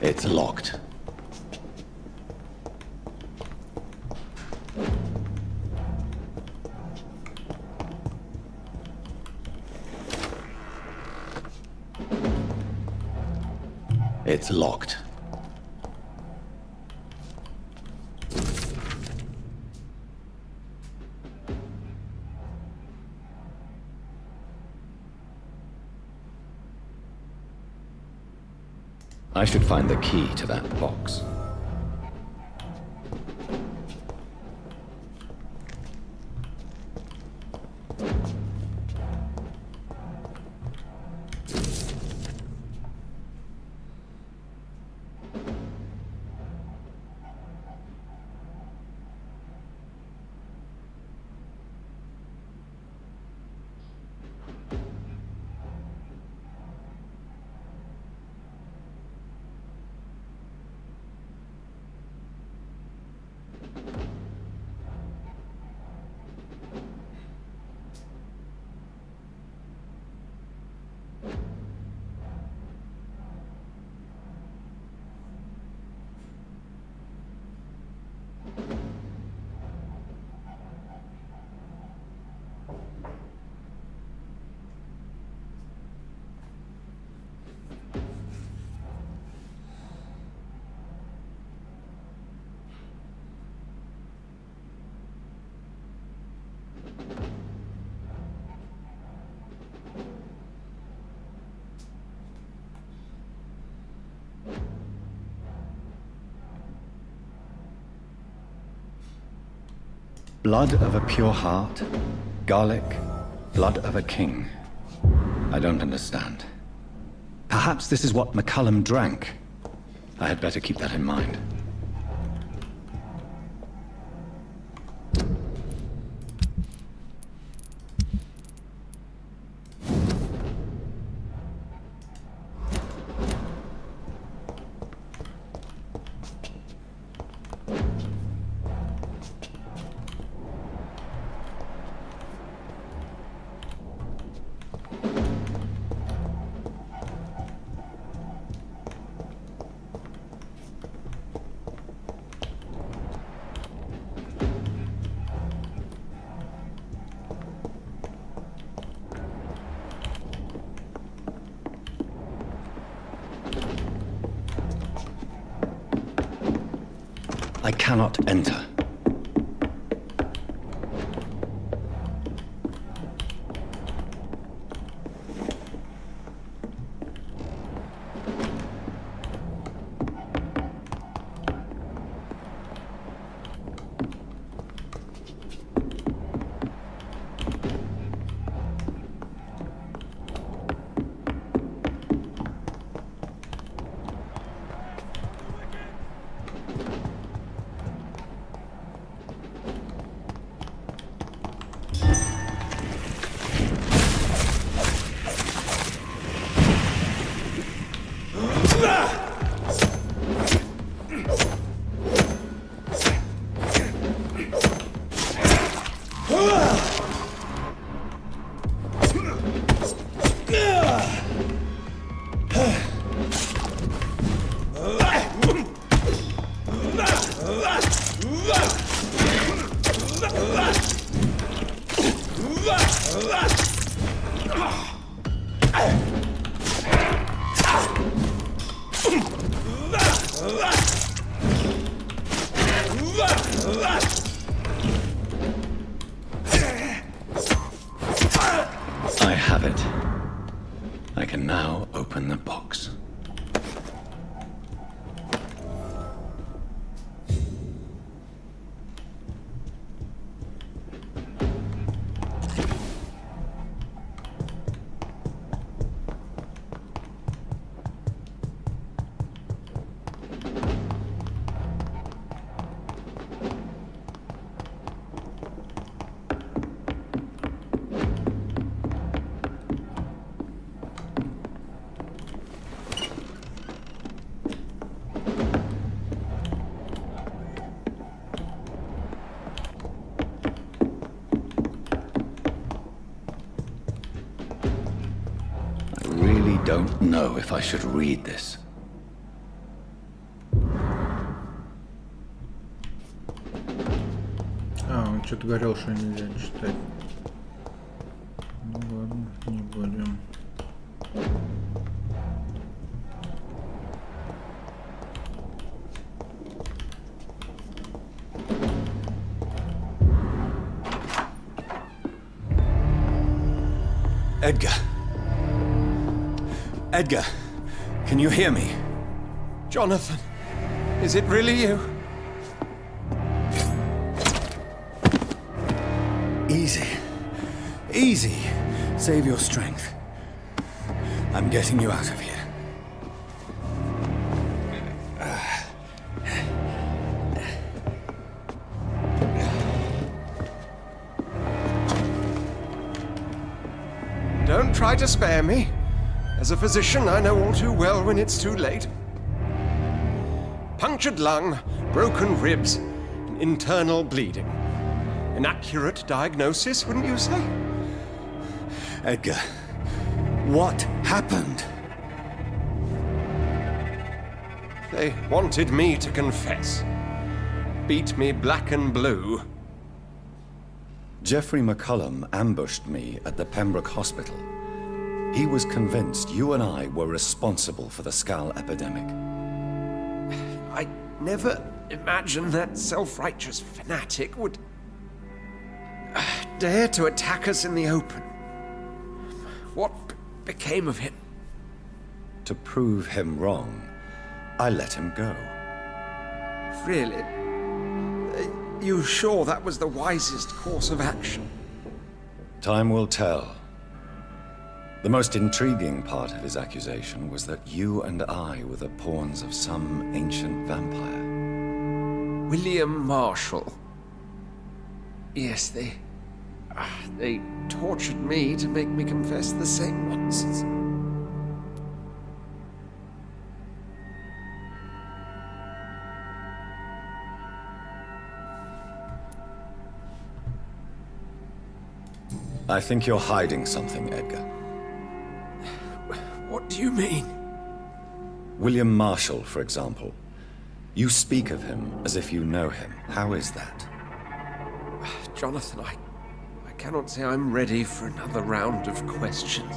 It's locked. It's locked. I should find the key to that box. Blood of a pure heart, garlic, blood of a king. I don't understand. Perhaps this is what McCullum drank. I had better keep that in mind. I cannot enter. have it. I can now open the box. Don't know if I should read this. Он что-то говорил, что нельзя читать. Ну ладно, не будем. Edgar. Edgar, can you hear me? Jonathan, is it really you? Easy. Easy. Save your strength. I'm getting you out of here. Don't try to spare me. As a physician, I know all too well when it's too late. Punctured lung, broken ribs, and internal bleeding. An accurate diagnosis, wouldn't you say? Edgar, what happened? They wanted me to confess. Beat me black and blue. Jeffrey McCullum ambushed me at the Pembroke Hospital. He was convinced you and I were responsible for the Skal epidemic. I never imagined that self-righteous fanatic would dare to attack us in the open. What became of him? To prove him wrong, I let him go. Really? Are you sure that was the wisest course of action? Time will tell. The most intriguing part of his accusation was that you and I were the pawns of some ancient vampire. William Marshall. Yes, they tortured me to make me confess the same nonsense. I think you're hiding something, Edgar. What do you mean? William Marshall, for example. You speak of him as if you know him. How is that? Jonathan, I cannot say I'm ready for another round of questions.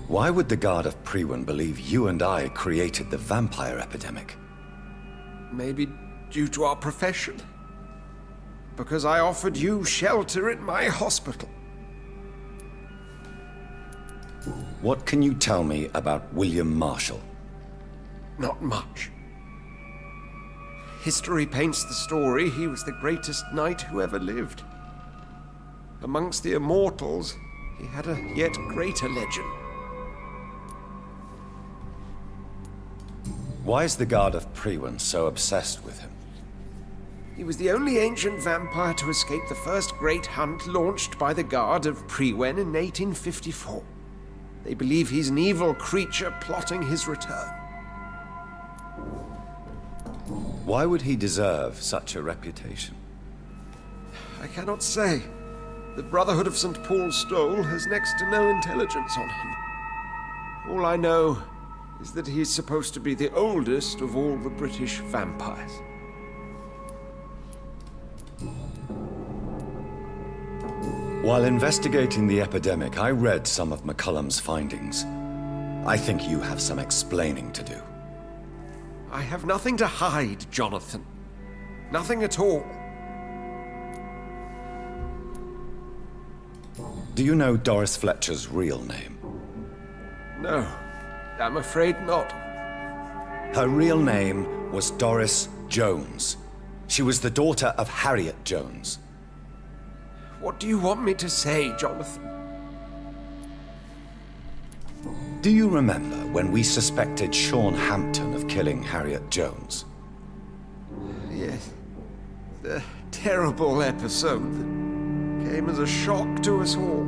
Why would the Guard of Priwen believe you and I created the vampire epidemic? Maybe due to our profession. Because I offered you shelter in my hospital. What can you tell me about William Marshall? Not much. History paints the story he was the greatest knight who ever lived. Amongst the immortals, he had a yet greater legend. Why is the Guard of Priwen so obsessed with him? He was the only ancient vampire to escape the first great hunt launched by the Guard of Priwen in 1854. They believe he's an evil creature plotting his return. Why would he deserve such a reputation? I cannot say. The Brotherhood of St. Paul's Stole has next to no intelligence on him. All I know is that he's supposed to be the oldest of all the British vampires. While investigating the epidemic, I read some of McCullum's findings. I think you have some explaining to do. I have nothing to hide, Jonathan. Nothing at all. Do you know Doris Fletcher's real name? No, I'm afraid not. Her real name was Doris Jones. She was the daughter of Harriet Jones. What do you want me to say, Jonathan? Do you remember when we suspected Sean Hampton of killing Harriet Jones? Yes. The terrible episode that came as a shock to us all.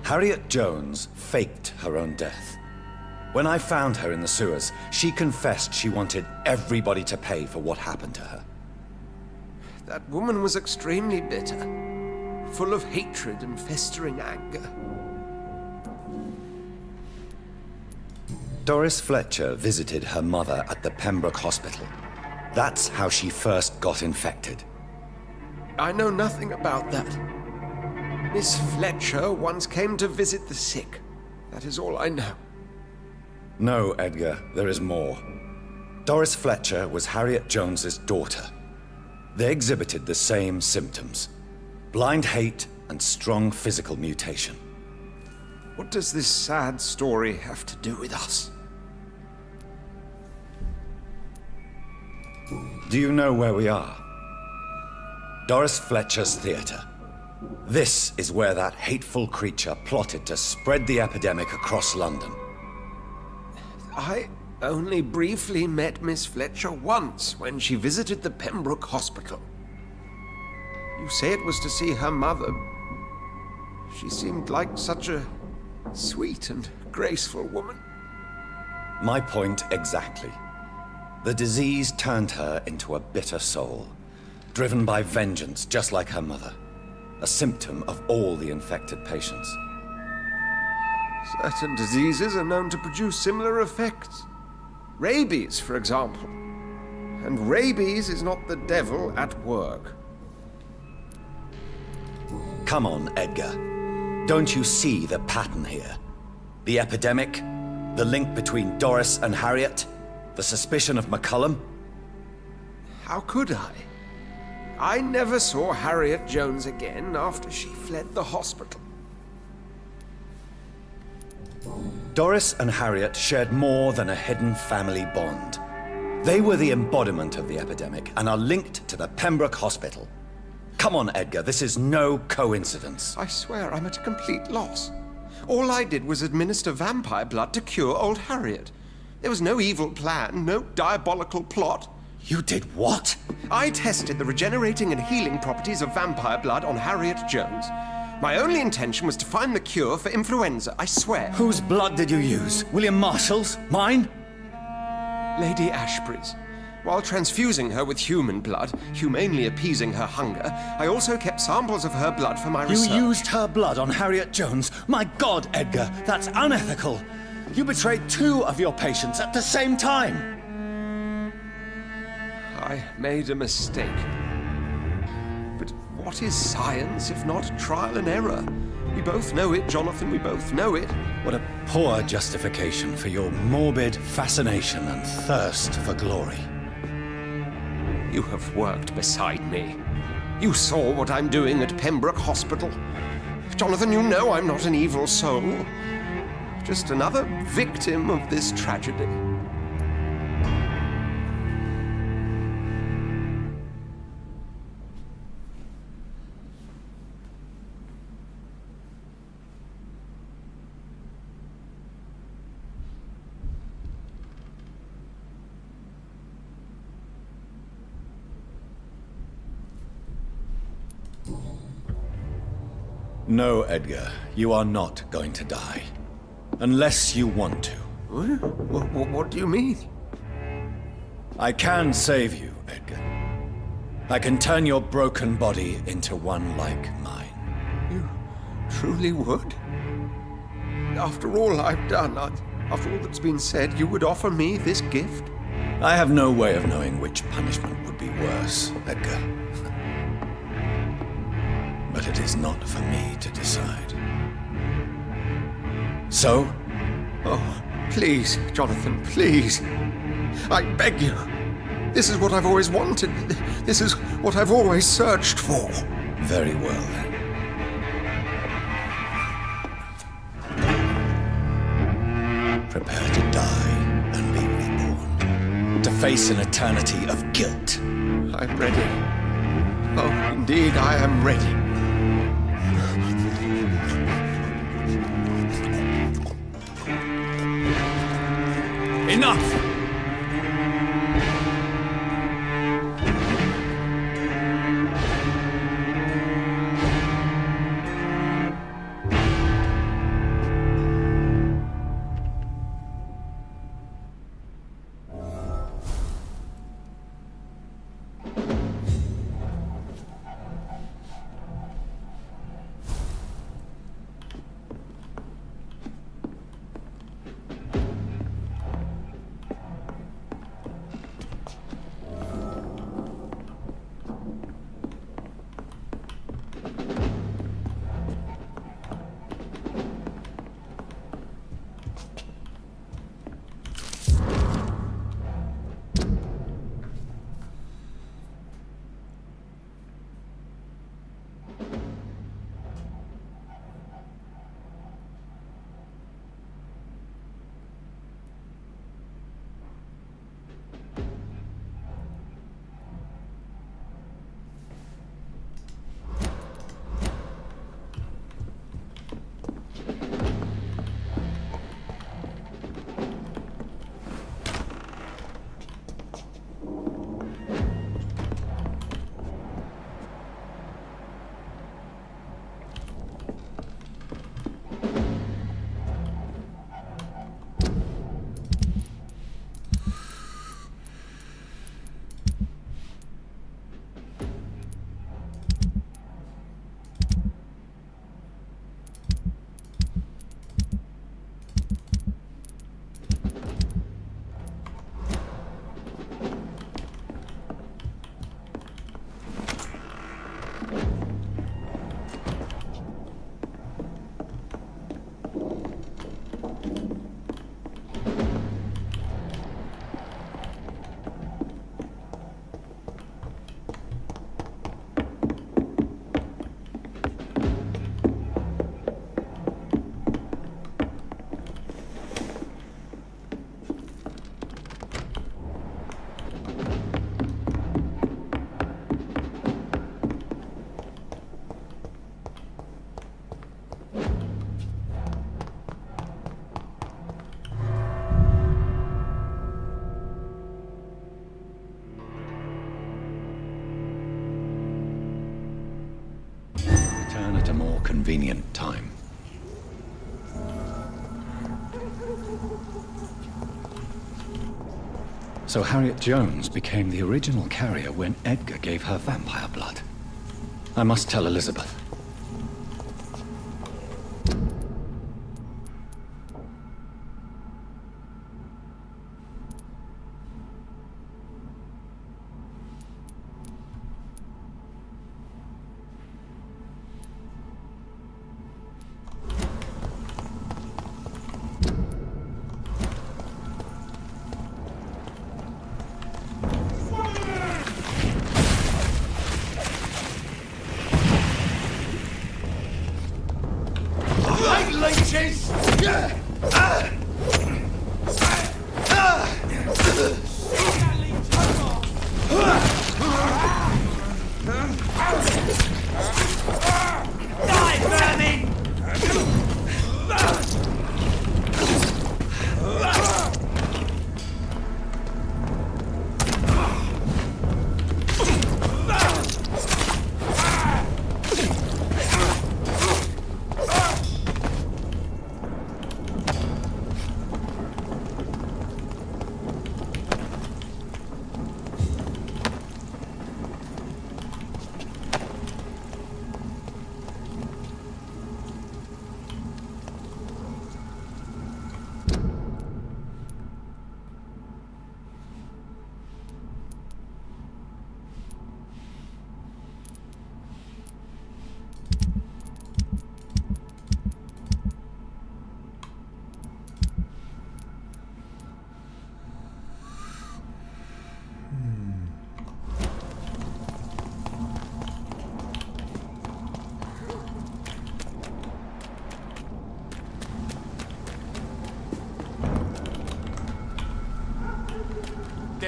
Harriet Jones faked her own death. When I found her in the sewers, she confessed she wanted everybody to pay for what happened to her. That woman was extremely bitter, full of hatred and festering anger. Doris Fletcher visited her mother at the Pembroke Hospital. That's how she first got infected. I know nothing about that. Miss Fletcher once came to visit the sick. That is all I know. No, Edgar, there is more. Doris Fletcher was Harriet Jones's daughter. They exhibited the same symptoms: blind hate and strong physical mutation. What does this sad story have to do with us? Do you know where we are? Doris Fletcher's theater. This is where that hateful creature plotted to spread the epidemic across London. I only briefly met Miss Fletcher once when she visited the Pembroke Hospital. You say it was to see her mother. She seemed like such a sweet and graceful woman. My point exactly. The disease turned her into a bitter soul, driven by vengeance just like her mother. A symptom of all the infected patients. Certain diseases are known to produce similar effects. Rabies, for example. And rabies is not the devil at work. Come on, Edgar. Don't you see the pattern here? The epidemic, the link between Doris and Harriet, the suspicion of McCullum? How could I? I never saw Harriet Jones again after she fled the hospital. Doris and Harriet shared more than a hidden family bond. They were the embodiment of the epidemic and are linked to the Pembroke Hospital. Come on, Edgar, this is no coincidence. I swear I'm at a complete loss. All I did was administer vampire blood to cure old Harriet. There was no evil plan, no diabolical plot. You did what? I tested the regenerating and healing properties of vampire blood on Harriet Jones. My only intention was to find the cure for influenza, I swear. Whose blood did you use? William Marshall's? Mine? Lady Ashbury's. While transfusing her with human blood, humanely appeasing her hunger, I also kept samples of her blood for my research. You used her blood on Harriet Jones? My God, Edgar, that's unethical. You betrayed 2 of your patients at the same time. I made a mistake. But what is science if not trial and error? We both know it, Jonathan, we both know it. What a poor justification for your morbid fascination and thirst for glory. You have worked beside me. You saw what I'm doing at Pembroke Hospital. Jonathan, you know I'm not an evil soul. Just another victim of this tragedy. No, Edgar, you are not going to die. Unless you want to. What do you mean? I can save you, Edgar. I can turn your broken body into one like mine. You truly would? After all I've done, after all that's been said, you would offer me this gift? I have no way of knowing which punishment would be worse, Edgar. But it is not for me to decide. So? Oh, please, Jonathan, please. I beg you. This is what I've always wanted. This is what I've always searched for. Very well, then. prepare to die and be reborn. To face an eternity of guilt. I'm ready. Oh, indeed, I am ready. Enough! At a more convenient time. So Harriet Jones became the original carrier when Edgar gave her vampire blood. I must tell Elizabeth.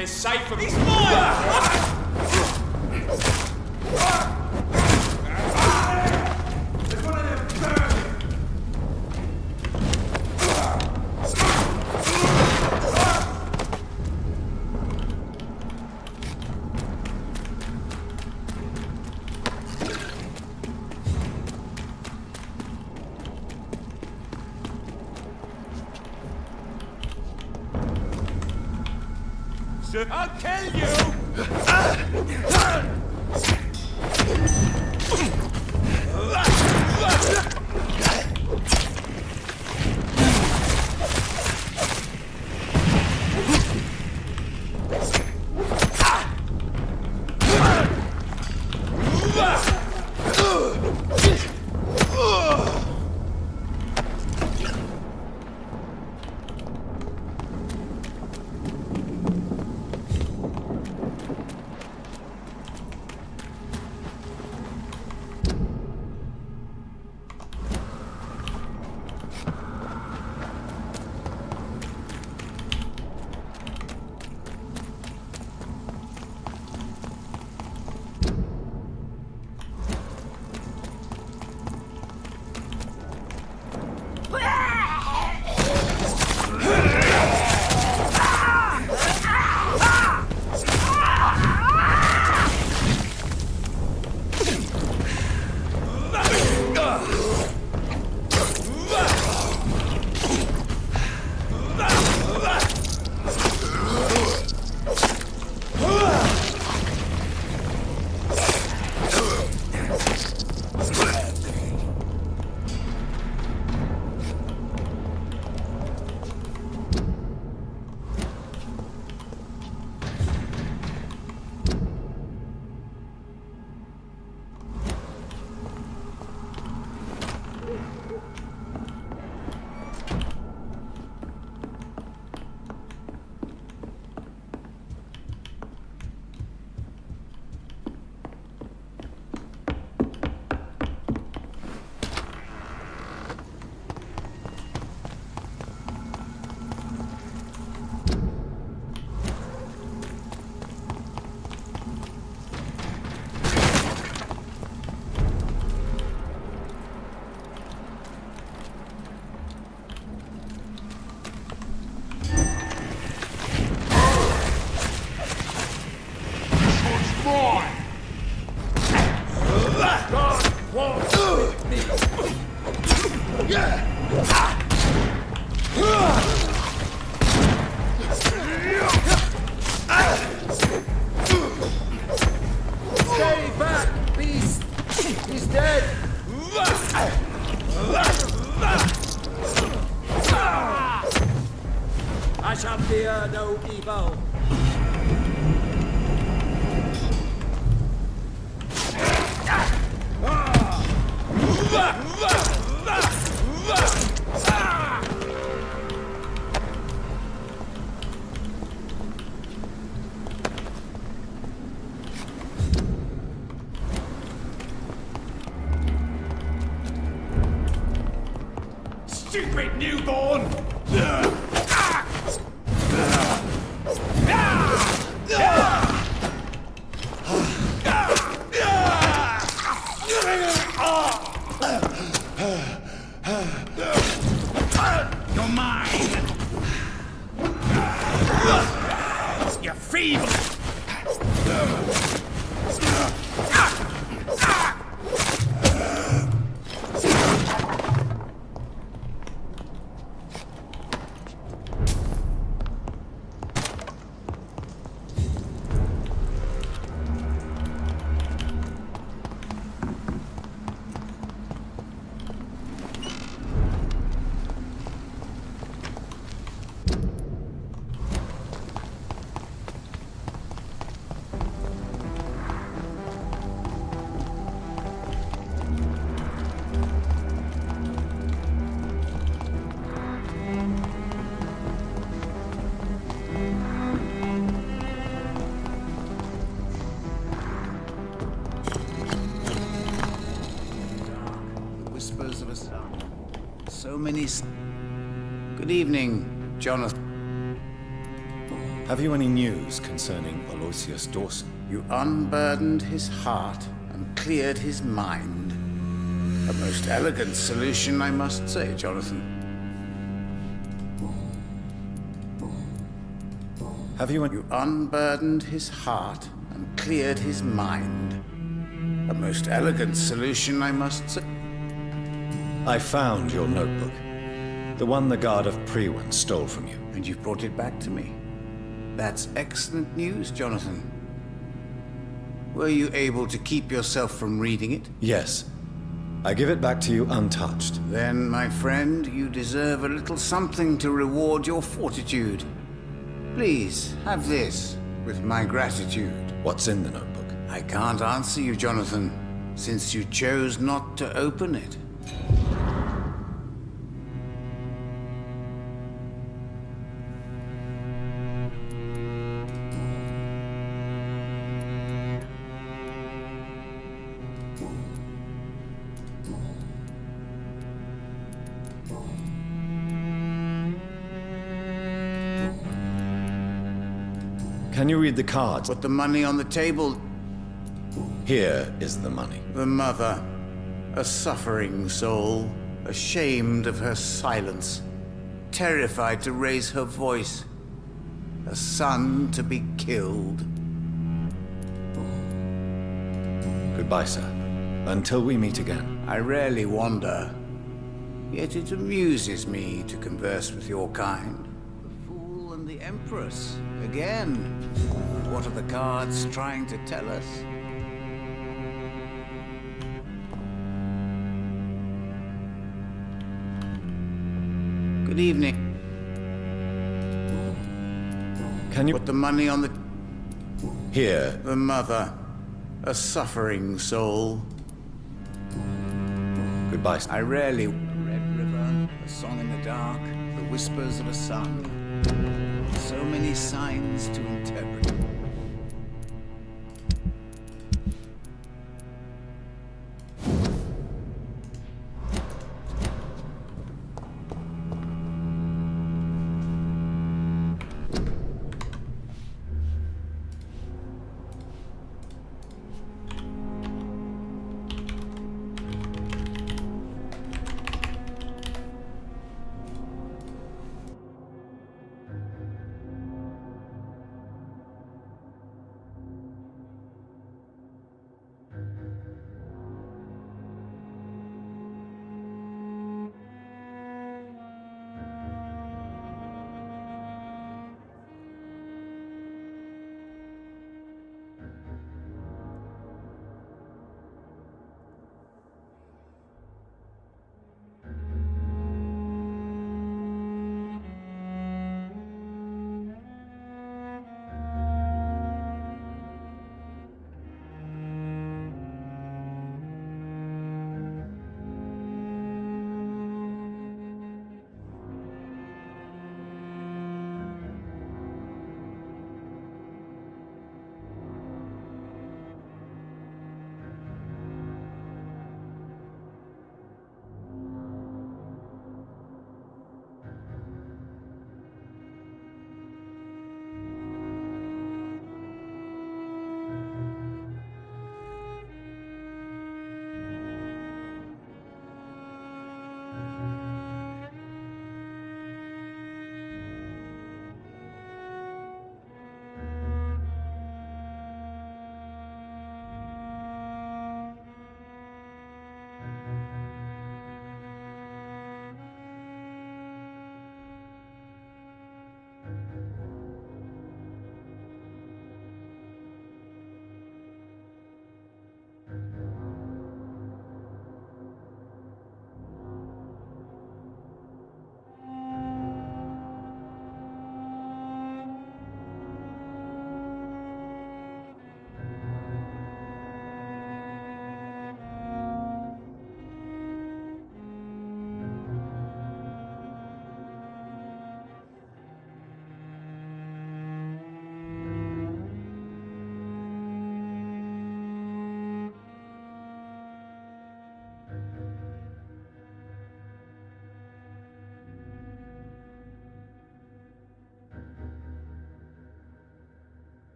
is safe from... He's mine! I'll kill you! Stay back, beast! He's dead! I shall fear no evil. Stupid newborn! You're mine! You're feeble! Whispers of us. So many. Good evening, Jonathan. Have you any news concerning Aloysius Dawson? You unburdened his heart and cleared his mind. A most elegant solution, I must say, Jonathan. Have you... You unburdened his heart and cleared his mind. A most elegant solution, I must say. I found your notebook. The one the guard of Priwen stole from you. And you've brought it back to me. That's excellent news, Jonathan. Were you able to keep yourself from reading it? Yes. I give it back to you untouched. Then, my friend, you deserve a little something to reward your fortitude. Please, have this, with my gratitude. What's in the notebook? I can't answer you, Jonathan, since you chose not to open it. Can you read the cards? Put the money on the table. Here is the money. The mother, a suffering soul, ashamed of her silence, terrified to raise her voice, a son to be killed. Goodbye, sir. Until we meet again. I rarely wander, yet it amuses me to converse with your kind. The fool and the empress, again. What are the cards trying to tell us? Good evening. Can you put the money on the... Here. The mother, a suffering soul. Goodbye, sir. I rarely... The Red River, a song in the dark, the whispers of a son. So many signs to interpret.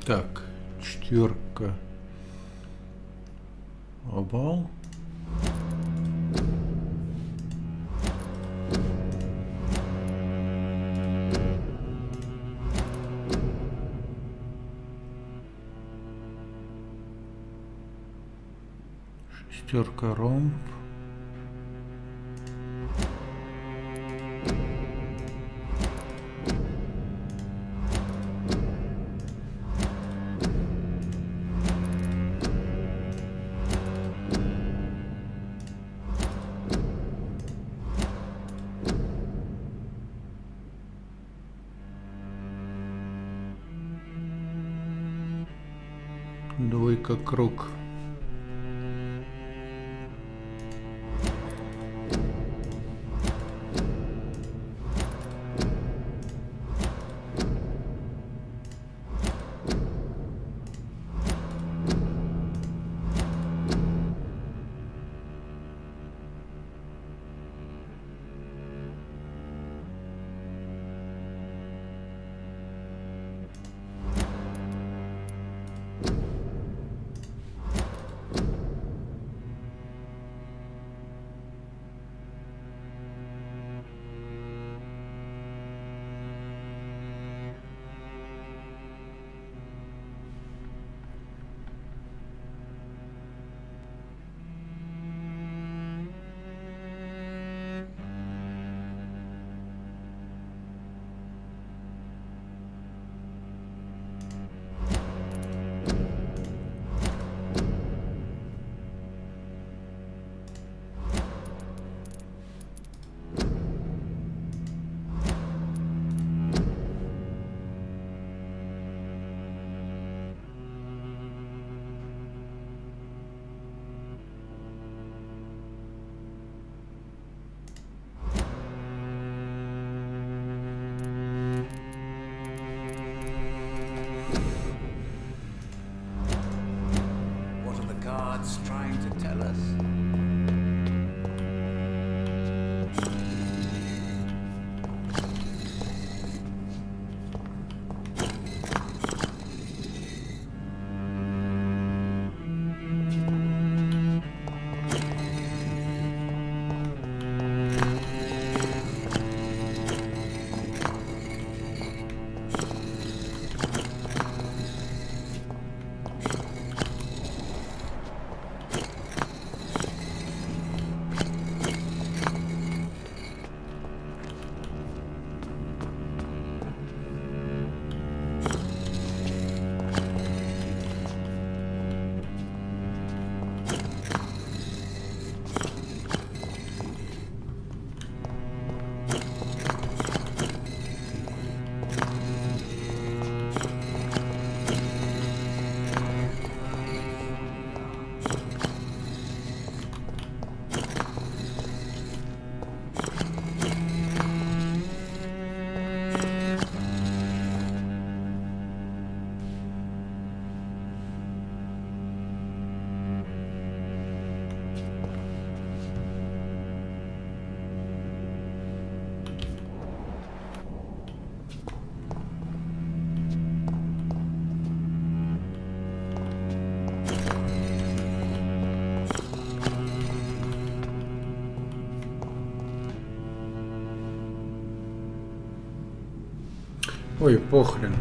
Так, 4. Овал. Шестерка ромб. Двойка круг. Trying to tell us. Ой, похрен.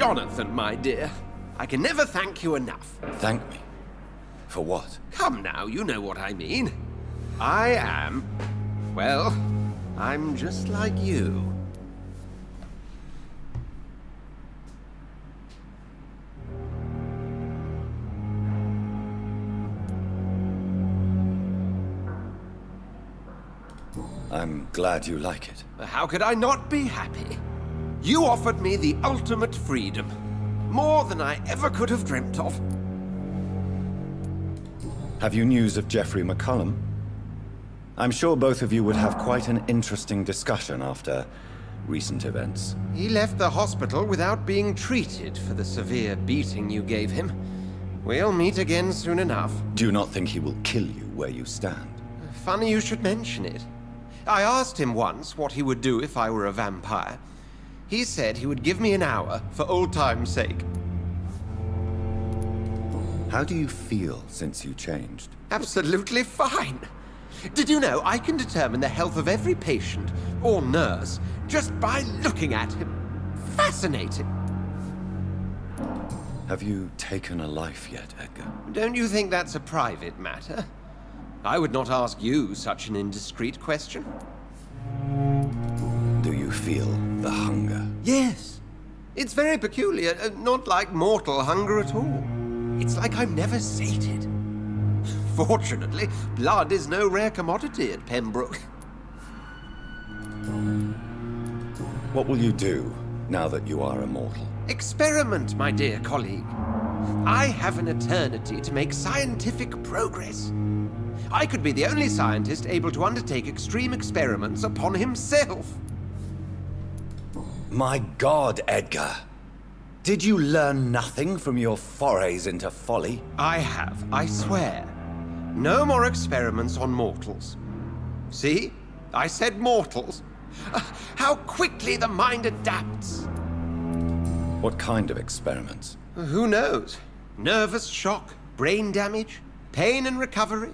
Jonathan, my dear, I can never thank you enough. Thank me? For what? Come now, you know what I mean. I am... well, I'm just like you. I'm glad you like it. How could I not be happy? You offered me the ultimate freedom. More than I ever could have dreamt of. Have you news of Jeffrey McCullum? I'm sure both of you would have quite an interesting discussion after recent events. He left the hospital without being treated for the severe beating you gave him. We'll meet again soon enough. Do you not think he will kill you where you stand? Funny you should mention it. I asked him once what he would do if I were a vampire. He said he would give me an hour for old time's sake. How do you feel since you changed? Absolutely fine. Did you know I can determine the health of every patient or nurse just by looking at him? Fascinating. Have you taken a life yet, Edgar? Don't you think that's a private matter? I would not ask you such an indiscreet question. Do you feel the hunger? Yes. It's very peculiar, not like mortal hunger at all. It's like I'm never sated. Fortunately, blood is no rare commodity at Pembroke. What will you do now that you are immortal? Experiment, my dear colleague. I have an eternity to make scientific progress. I could be the only scientist able to undertake extreme experiments upon himself. My God, Edgar. Did you learn nothing from your forays into folly? I have, I swear. No more experiments on mortals. See? I said mortals. How quickly the mind adapts. What kind of experiments? Who knows? Nervous shock, brain damage, pain and recovery.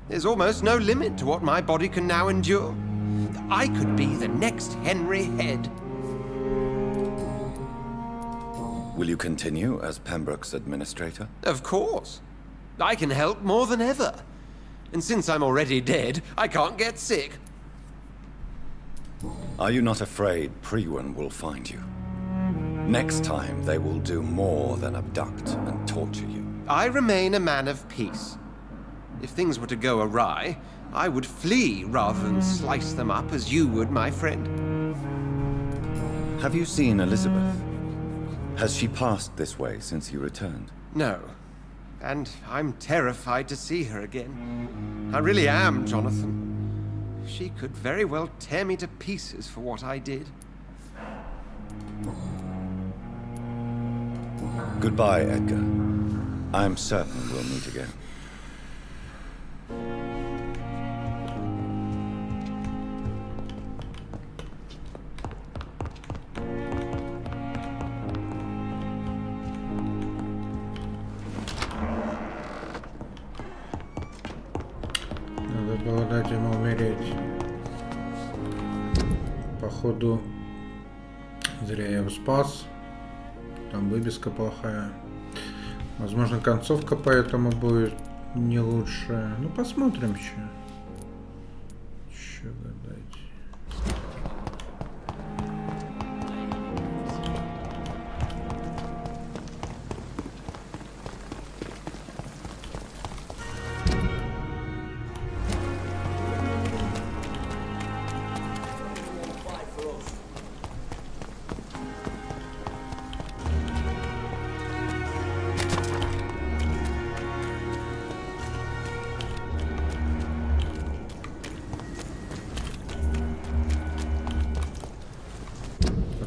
There's almost no limit to what my body can now endure. I could be the next Henry Head. Will you continue as Pembroke's administrator? Of course. I can help more than ever. And since I'm already dead, I can't get sick. Are you not afraid Priwen will find you? Next time, they will do more than abduct and torture you. I remain a man of peace. If things were to go awry, I would flee rather than slice them up as you would, my friend. Have you seen Elizabeth? Has she passed this way since you returned? No. And I'm terrified to see her again. I really am, Jonathan. She could very well tear me to pieces for what I did. Goodbye, Edgar. I am certain we'll meet again. Надо было дать ему умереть. Походу, зря я его спас. Там вывеска плохая. Возможно, концовка поэтому будет не лучше. Ну, посмотрим еще. Еще гадайте.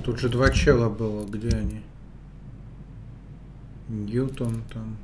Тут же два чела было, где они? Ньютон там.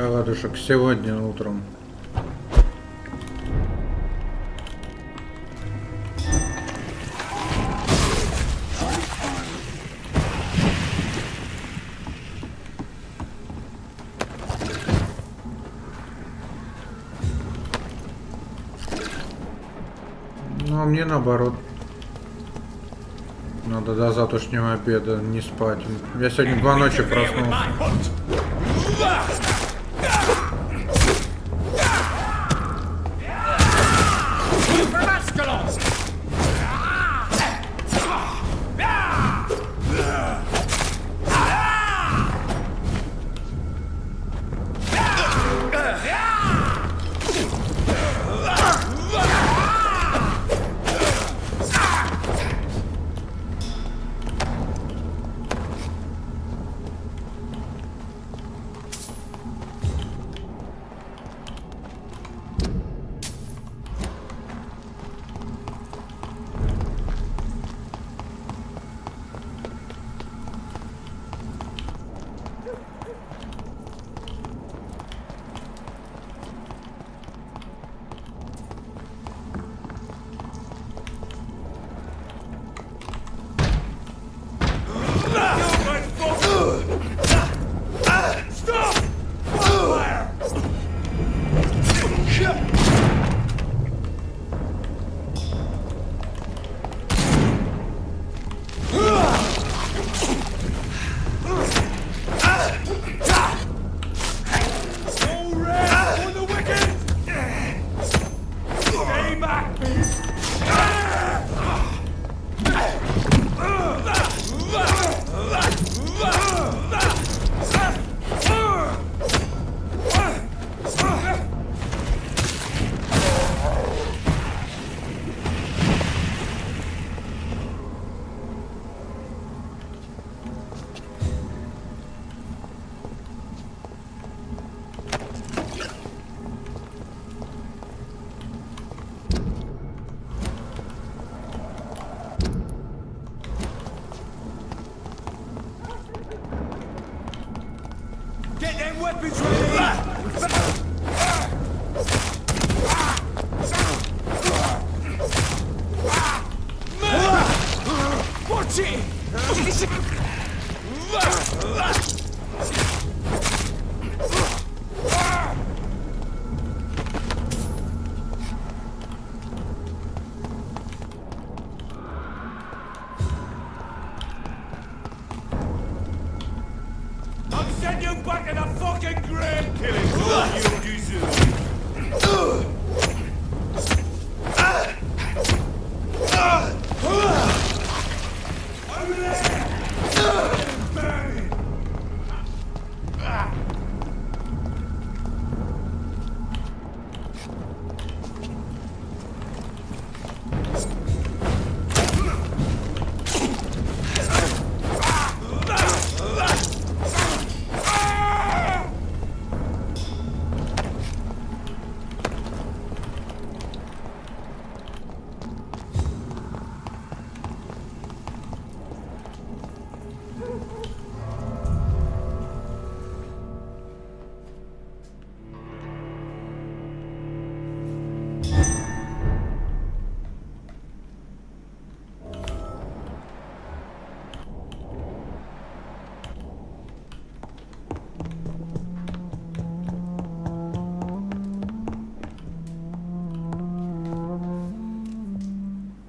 Оладушек сегодня утром. Ну, а мне наоборот. Надо до завтрашнего обеда не спать. Я сегодня 2 ночи проснулся.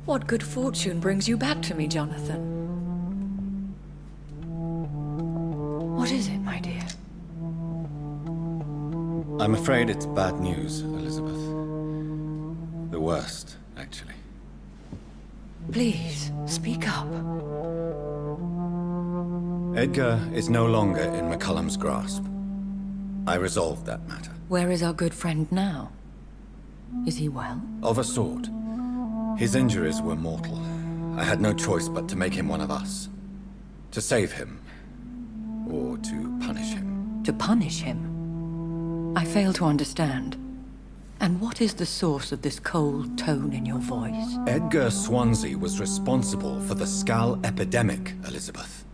What good fortune brings you back to me, Jonathan? What is it, my dear? I'm afraid it's bad news, Elizabeth. The worst, actually. Please, speak up. Edgar is no longer in McCullum's grasp. I resolved that matter. Where is our good friend now? Is he well? Of a sort. His injuries were mortal. I had no choice but to make him one of us. To save him. Or to punish him. To punish him? I fail to understand. And what is the source of this cold tone in your voice? Edgar Swansea was responsible for the Skal epidemic, Elizabeth.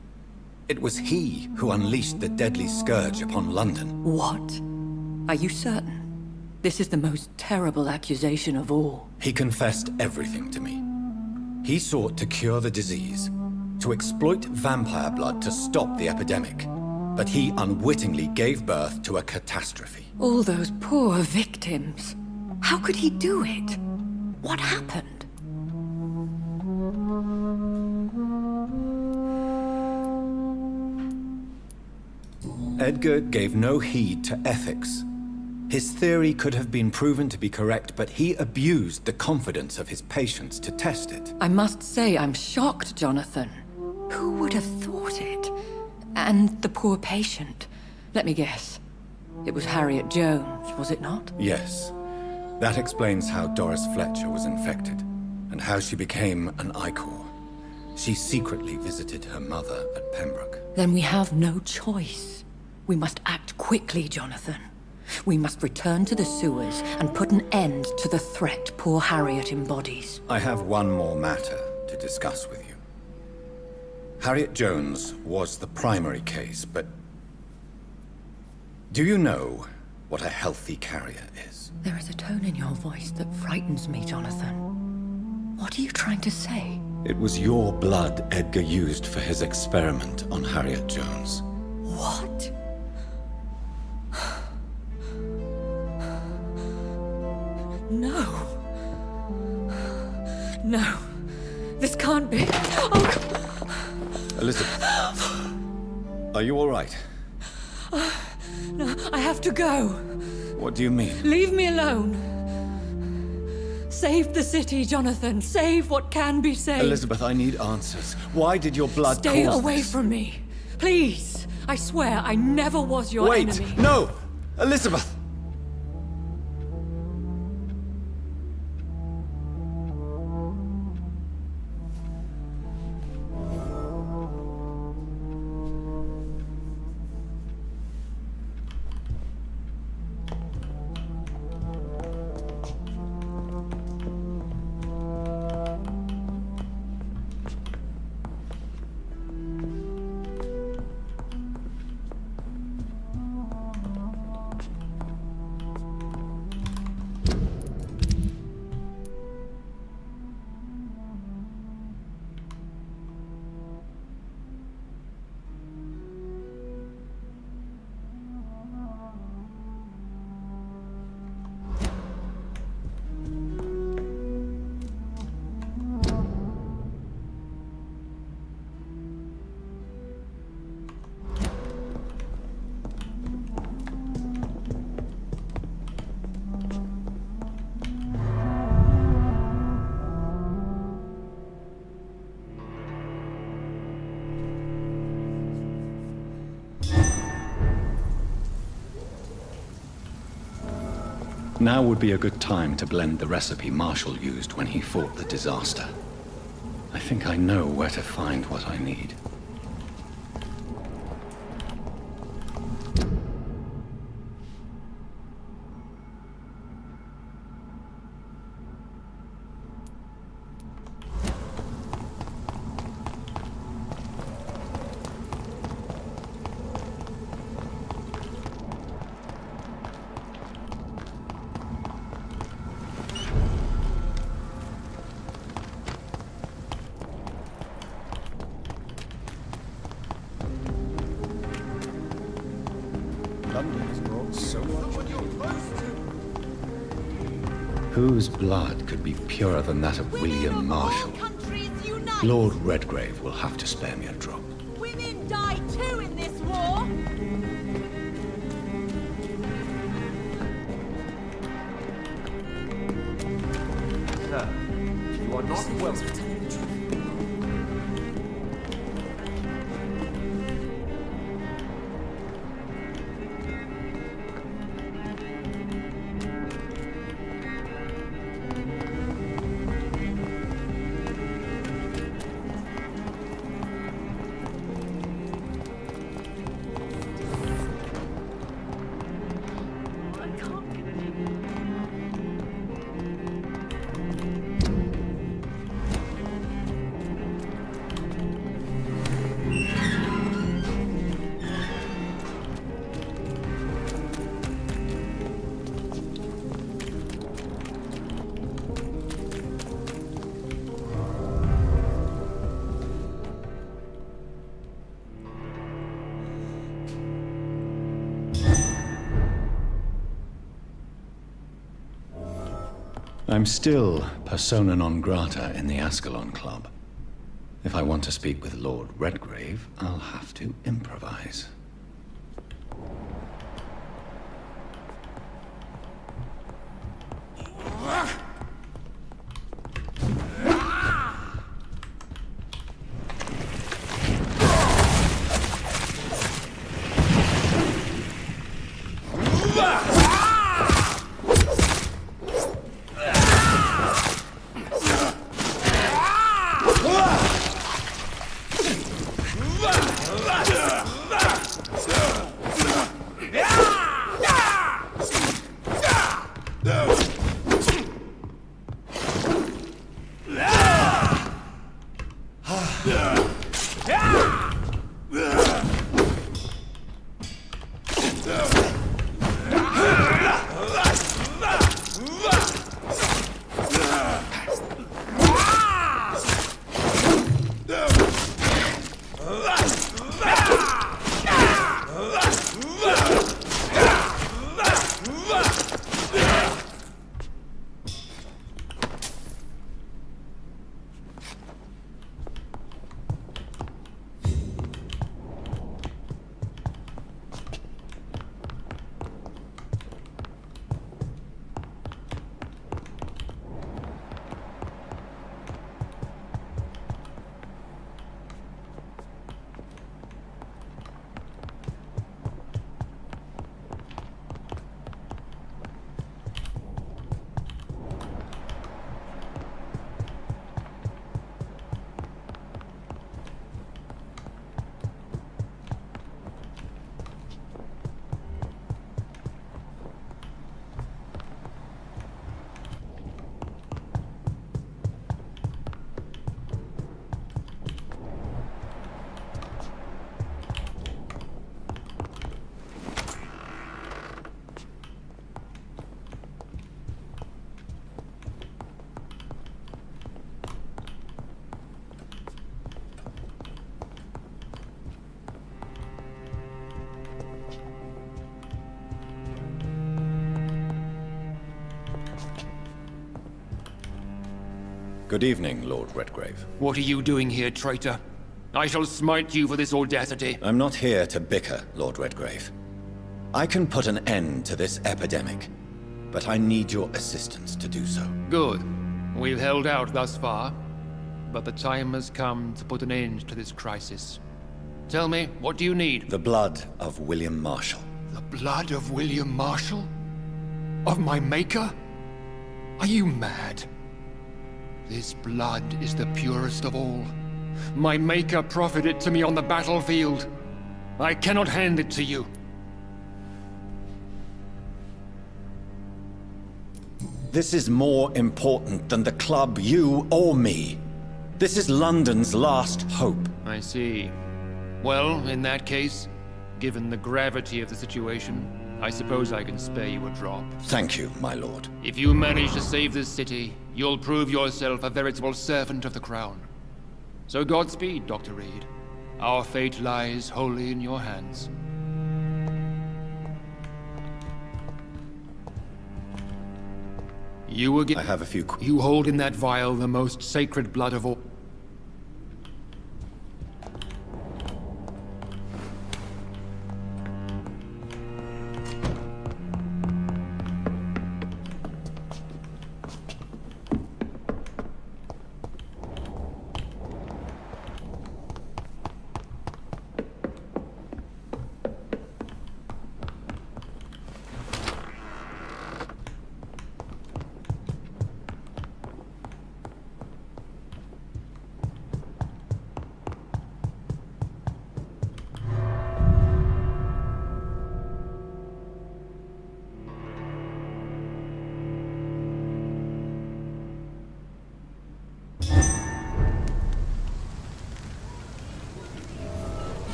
It was he who unleashed the deadly scourge upon London. What? Are you certain? This is the most terrible accusation of all. He confessed everything to me. He sought to cure the disease, to exploit vampire blood to stop the epidemic. But he unwittingly gave birth to a catastrophe. All those poor victims. How could he do it? What happened? Edgar gave no heed to ethics. His theory could have been proven to be correct, but he abused the confidence of his patients to test it. I must say I'm shocked, Jonathan. Who would have thought it? And the poor patient. Let me guess. It was Harriet Jones, was it not? Yes. That explains how Doris Fletcher was infected, and how she became an Icor. She secretly visited her mother at Pembroke. Then we have no choice. We must act quickly, Jonathan. We must return to the sewers and put an end to the threat poor Harriet embodies. I have one more matter to discuss with you. Harriet Jones was the primary case, but do you know what a healthy carrier is? There is a tone in your voice that frightens me, Jonathan. What are you trying to say? It was your blood Edgar used for his experiment on Harriet Jones. What? No. No. This can't be. Oh. Elizabeth, are you all right? No, I have to go. What do you mean? Leave me alone. Save the city, Jonathan. Save what can be saved. Elizabeth, I need answers. Why did your blood Stay cause away this? from me. Please. I swear I never was your Wait! enemy. No! Elizabeth! Now would be a good time to blend the recipe Marshall used when he fought the disaster. I think I know where to find what I need. Whose blood could be purer than that of William Marshall? Lord Redgrave will have to spare me a drop. Women die too in this war! Sir, you are not welcome. I'm still persona non grata in the Ascalon Club. If I want to speak with Lord Redgrave, I'll have to improvise. Good evening, Lord Redgrave. What are you doing here, traitor? I shall smite you for this audacity. I'm not here to bicker, Lord Redgrave. I can put an end to this epidemic, but I need your assistance to do so. Good. We've held out thus far, but the time has come to put an end to this crisis. Tell me, what do you need? The blood of William Marshall. The blood of William Marshall? Of my maker? Are you mad? This blood is the purest of all. My maker proffered it to me on the battlefield. I cannot hand it to you. This is more important than the club, you or me. This is London's last hope. I see. Well, in that case, given the gravity of the situation, I suppose I can spare you a drop. Thank you, my lord. If you manage to save this city, you'll prove yourself a veritable servant of the crown. So Godspeed, Dr. Reed. Our fate lies wholly in your hands. You again. I have a few. You hold in that vial the most sacred blood of all.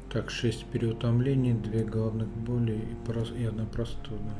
Так, 6 переутомлений, 2 головных боли и 1 простуда.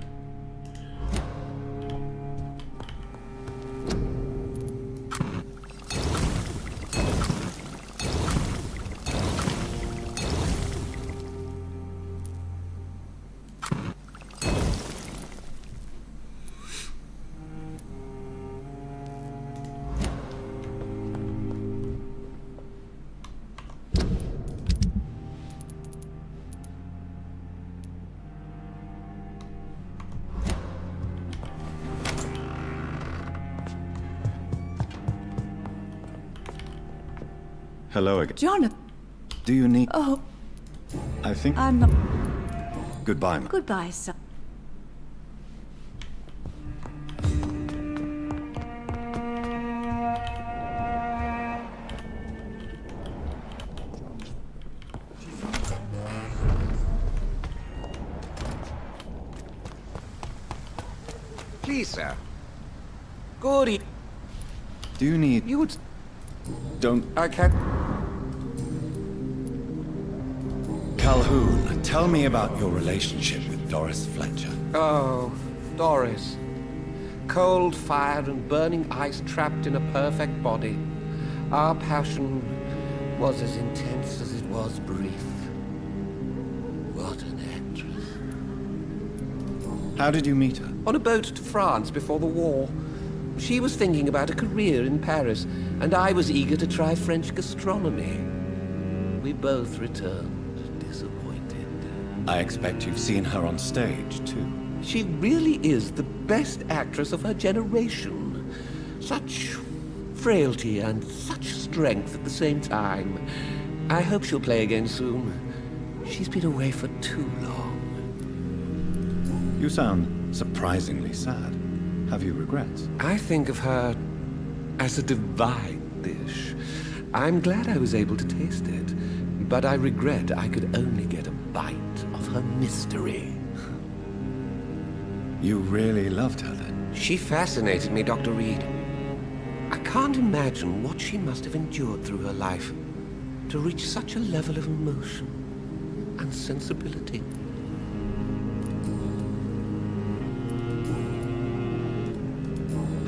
Hello again. Jonathan. Do you need... Oh, I think... I'm not... Goodbye, ma. Goodbye, son. Please, sir. Good evening. Do you need... You would... Don't... I can't... Calhoun, tell me about your relationship with Doris Fletcher. Oh, Doris. Cold fire and burning ice trapped in a perfect body. Our passion was as intense as it was brief. What an actress. How did you meet her? On a boat to France before the war. She was thinking about a career in Paris, and I was eager to try French gastronomy. We both returned disappointed. I expect you've seen her on stage, too. She really is the best actress of her generation. Such frailty and such strength at the same time. I hope she'll play again soon. She's been away for too long. You sound surprisingly sad. Have you regrets? I think of her as a divine dish. I'm glad I was able to taste it, but I regret I could only get a bite of her mystery. You really loved her then? She fascinated me, Dr. Reed. I can't imagine what she must have endured through her life to reach such a level of emotion and sensibility.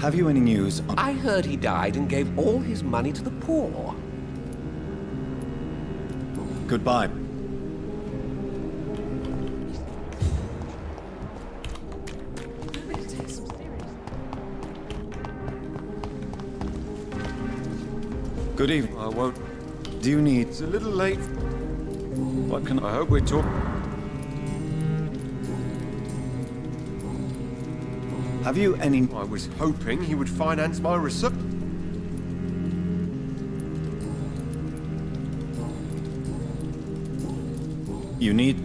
Have you any news on... I heard he died and gave all his money to the poor. Goodbye. Good evening. I won't. Do you need... It's a little late. What can I hope we talk... Have you any... I was hoping he would finance my research. You need...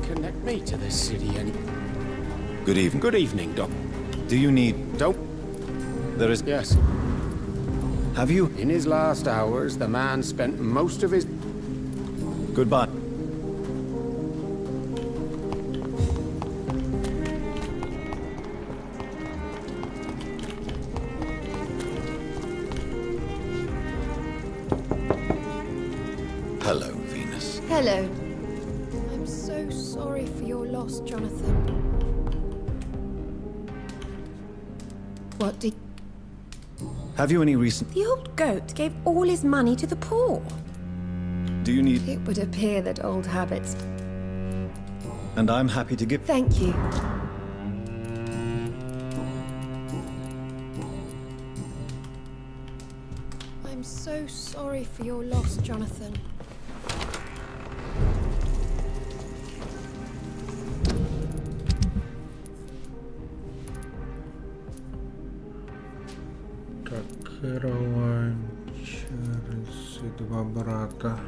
Connect me to this city any... Good evening. Good evening, Doc. Do you need... Don't... There is... Yes. Have you... In his last hours, the man spent most of his... Goodbye. Hello, Venus. Hello. I'm so sorry for your loss, Jonathan. What did... Have you any recent... The old goat gave all his money to the poor. Do you need... It would appear that old habits... And I'm happy to give... Thank you. I'm so sorry for your loss, Jonathan. Так, Кэролайн, Чарльз и 2 брата.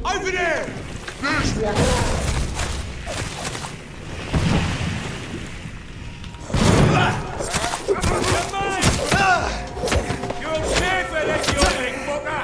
Over there! You'll pay for this, you big fucker!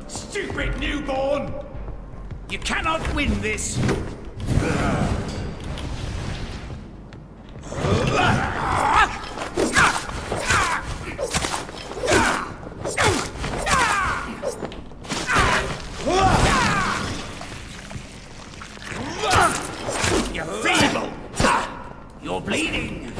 Stupid newborn! You cannot win this! You're feeble! You're bleeding!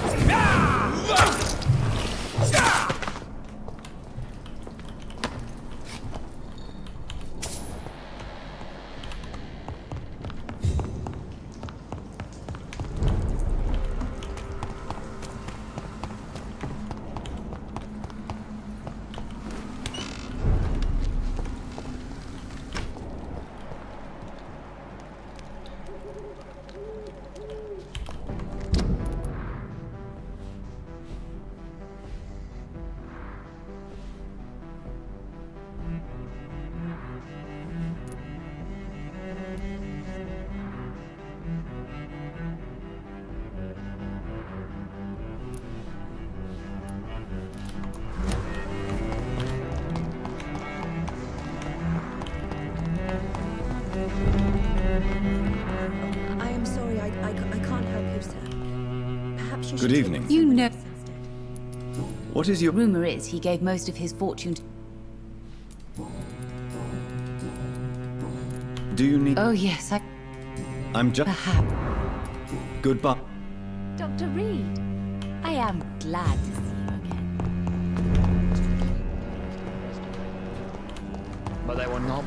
I am sorry, I can't help you, sir. Perhaps you should... Good evening. You know. What is your... Rumor is he gave most of his fortune to... Do you need... Oh, yes, I'm just... Perhaps. Goodbye. Dr. Reed, I am glad to see you again. But they were not.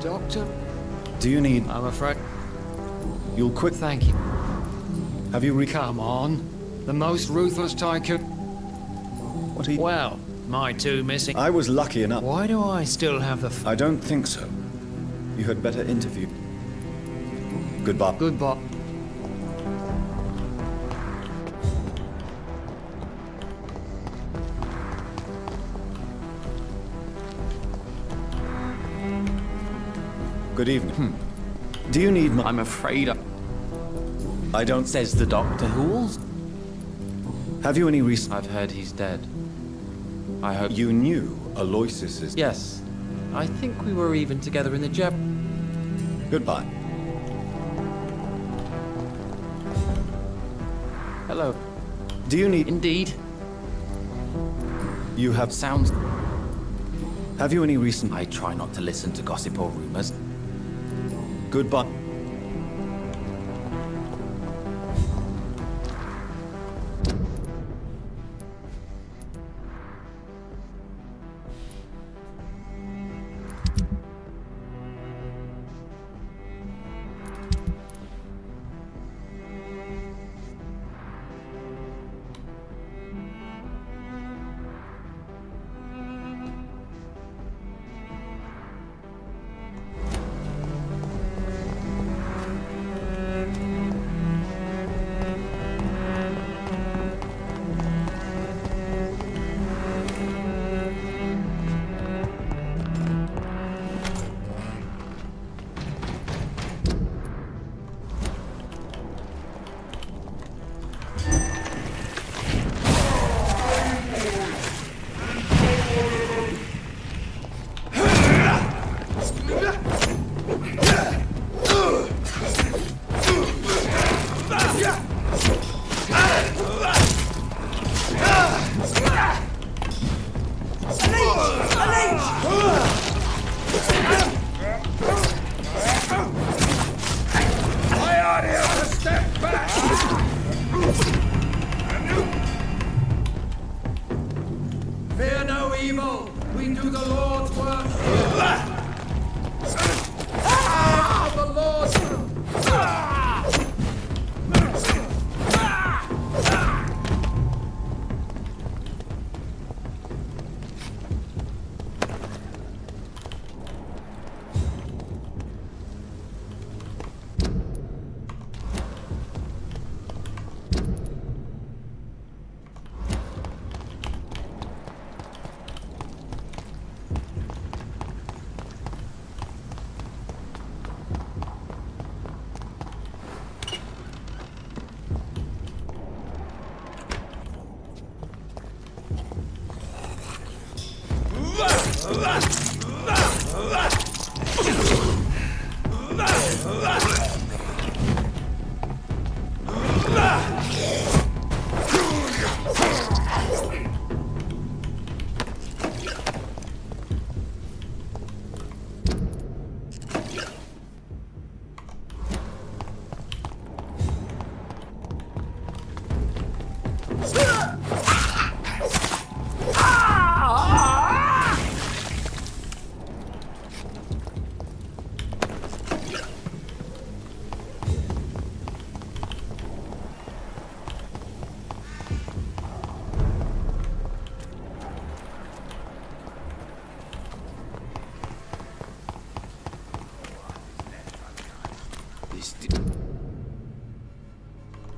Doctor? Do you need... I'm afraid... You'll quit... Thank you. Have you Come on. The most ruthless tycoon... What are you... Well, my two missing... I was lucky enough... Why do I still have the... I don't think so. You had better interview... Goodbye. Goodbye. Good evening. Do you need my... I'm afraid I don't... Says the doctor. Who's? Have you any reason... I've heard he's dead. I hope... You knew Aloysius is... Yes. I think we were even together in the jab... Goodbye. Hello. Do you need... Indeed. You have... Sounds... Have you any recent... I try not to listen to gossip or rumors. Goodbye. Fear no evil. We do the Lord's work. The Lord's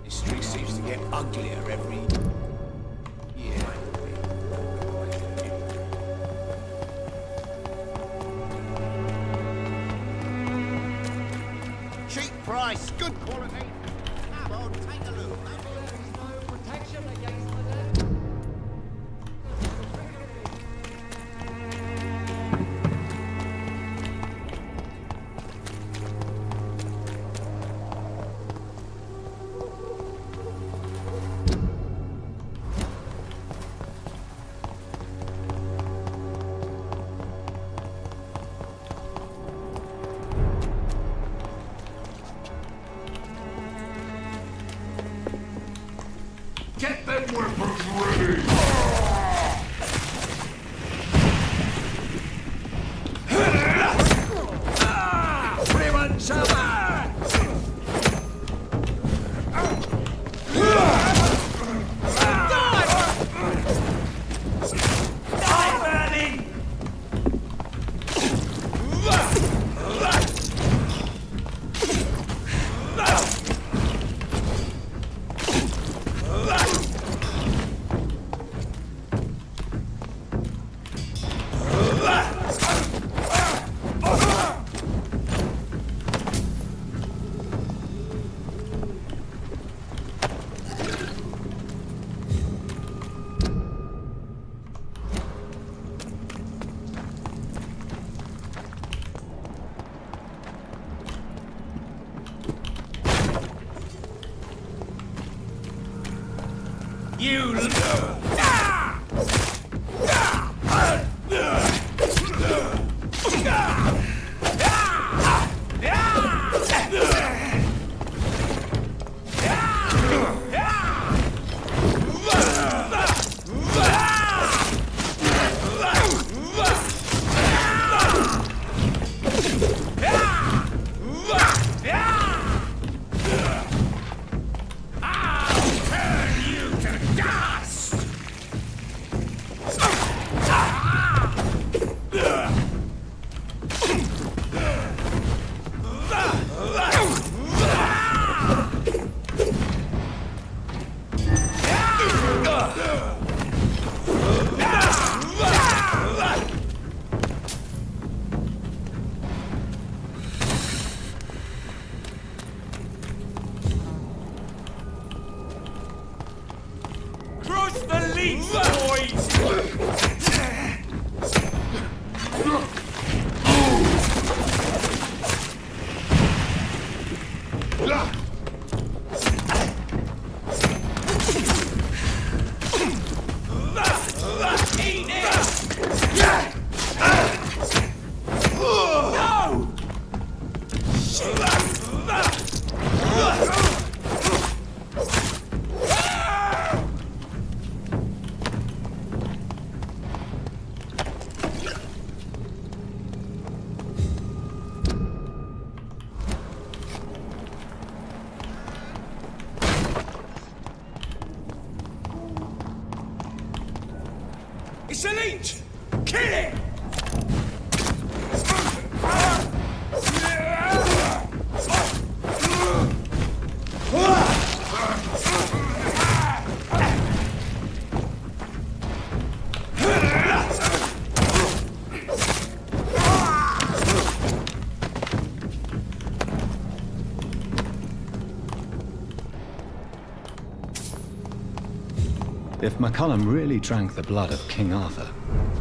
This street seems to get uglier every year. Cheap price, good quality. Come on, take a look. Protection against the dead. Get them weapons ready! It's a leech! Kill it! If McCullum really drank the blood of King Arthur,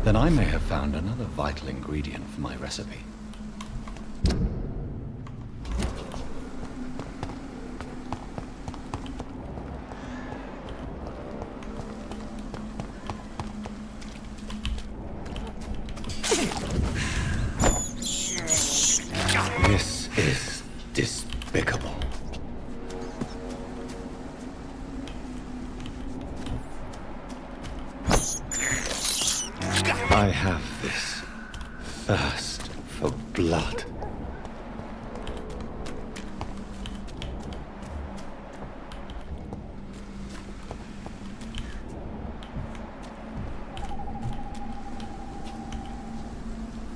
then I may have found another vital ingredient for my recipe. This is despicable. I have this thirst for blood.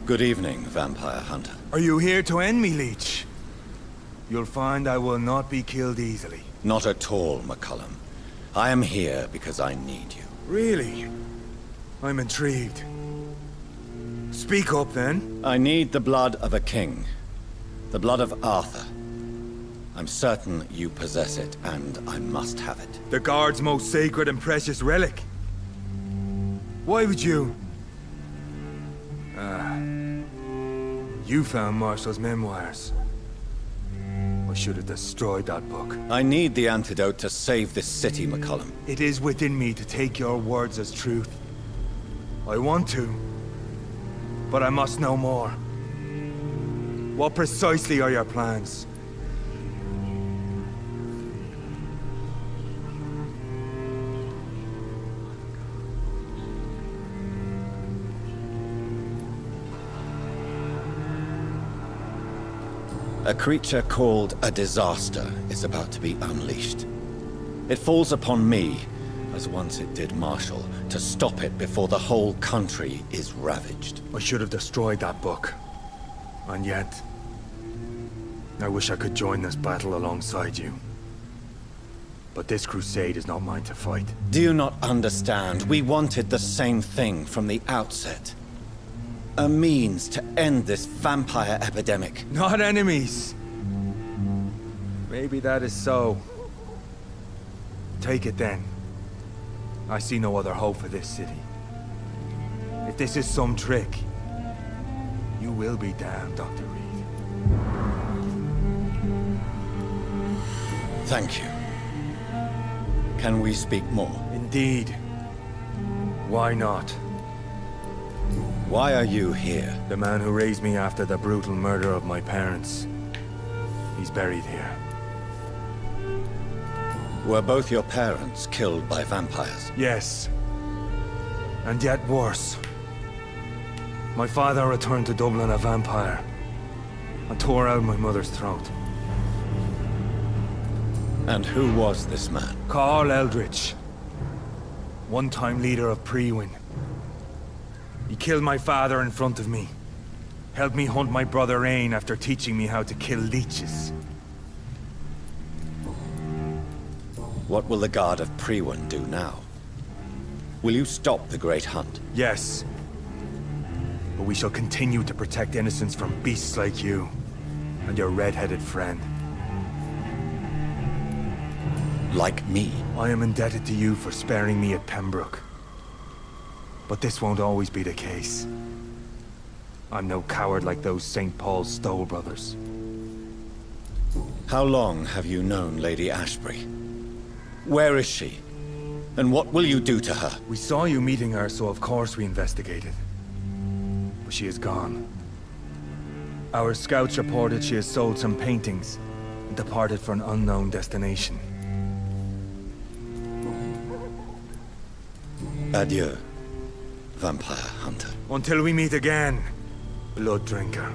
Good evening, vampire hunter. Are you here to end me, Leech? You'll find I will not be killed easily. Not at all, McCullum. I am here because I need you. Really? I'm intrigued. Speak up, then. I need the blood of a king. The blood of Arthur. I'm certain you possess it, and I must have it. The Guard's most sacred and precious relic. Why would you... You found Marshall's memoirs. I should have destroyed that book. I need the antidote to save this city, McCullum. It is within me to take your words as truth. I want to, but I must know more. What precisely are your plans? A creature called a disaster is about to be unleashed. It falls upon me, as once it did Marshall, to stop it before the whole country is ravaged. I should have destroyed that book. And yet, I wish I could join this battle alongside you. But this crusade is not mine to fight. Do you not understand? We wanted the same thing from the outset. A means to end this vampire epidemic. Not enemies. Maybe that is so. Take it then. I see no other hope for this city. If this is some trick, you will be damned, Dr. Reed. Thank you, Can we speak more? Indeed. Why not? Why are you here? The man who raised me after the brutal murder of my parents. He's buried here. Were both your parents killed by vampires? Yes. And yet worse. My father returned to Dublin a vampire and tore out my mother's throat. And who was this man? Carl Eldritch. One-time leader of Priwen. He killed my father in front of me. Helped me hunt my brother Ain after teaching me how to kill leeches. What will the Guard of Priwen do now? Will you stop the Great Hunt? Yes. But we shall continue to protect innocents from beasts like you and your red-headed friend. Like me? I am indebted to you for sparing me at Pembroke. But this won't always be the case. I'm no coward like those St. Paul's Stoll brothers. How long have you known Lady Ashbury? Where is she? And what will you do to her? We saw you meeting her, so of course we investigated. But she is gone. Our scouts reported she has sold some paintings and departed for an unknown destination. Adieu, vampire hunter. Until we meet again, blood drinker.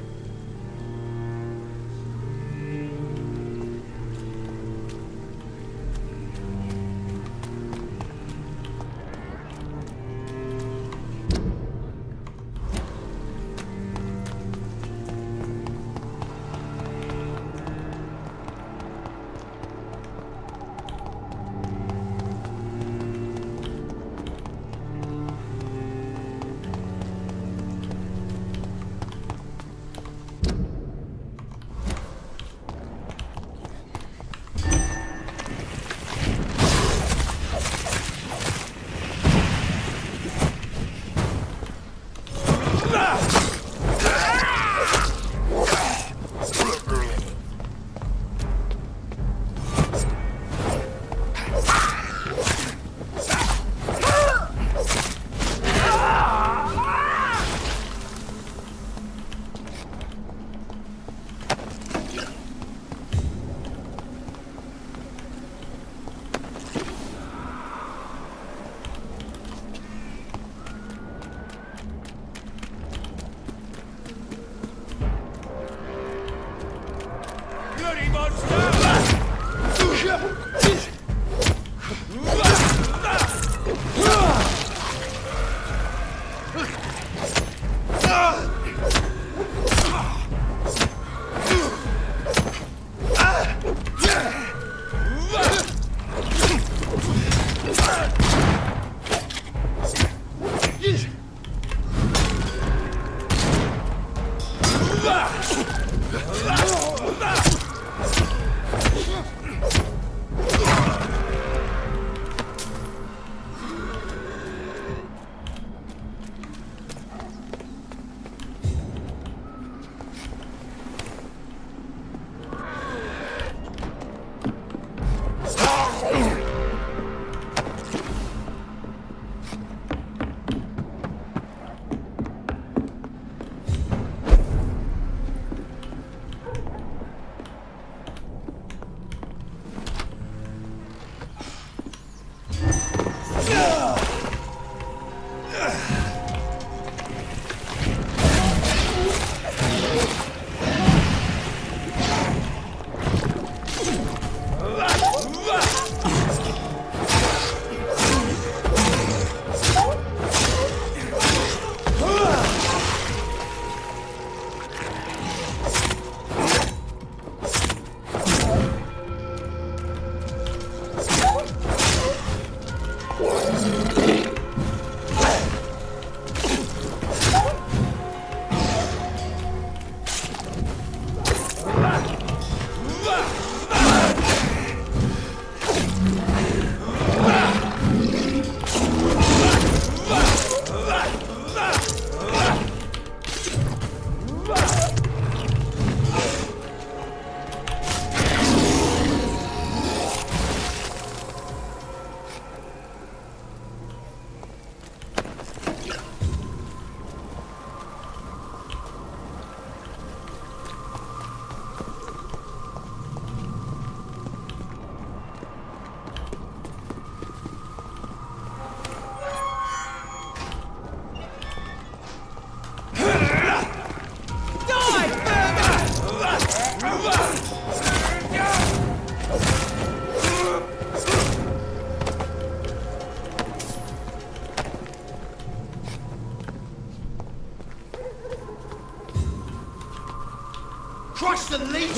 Crush the leech!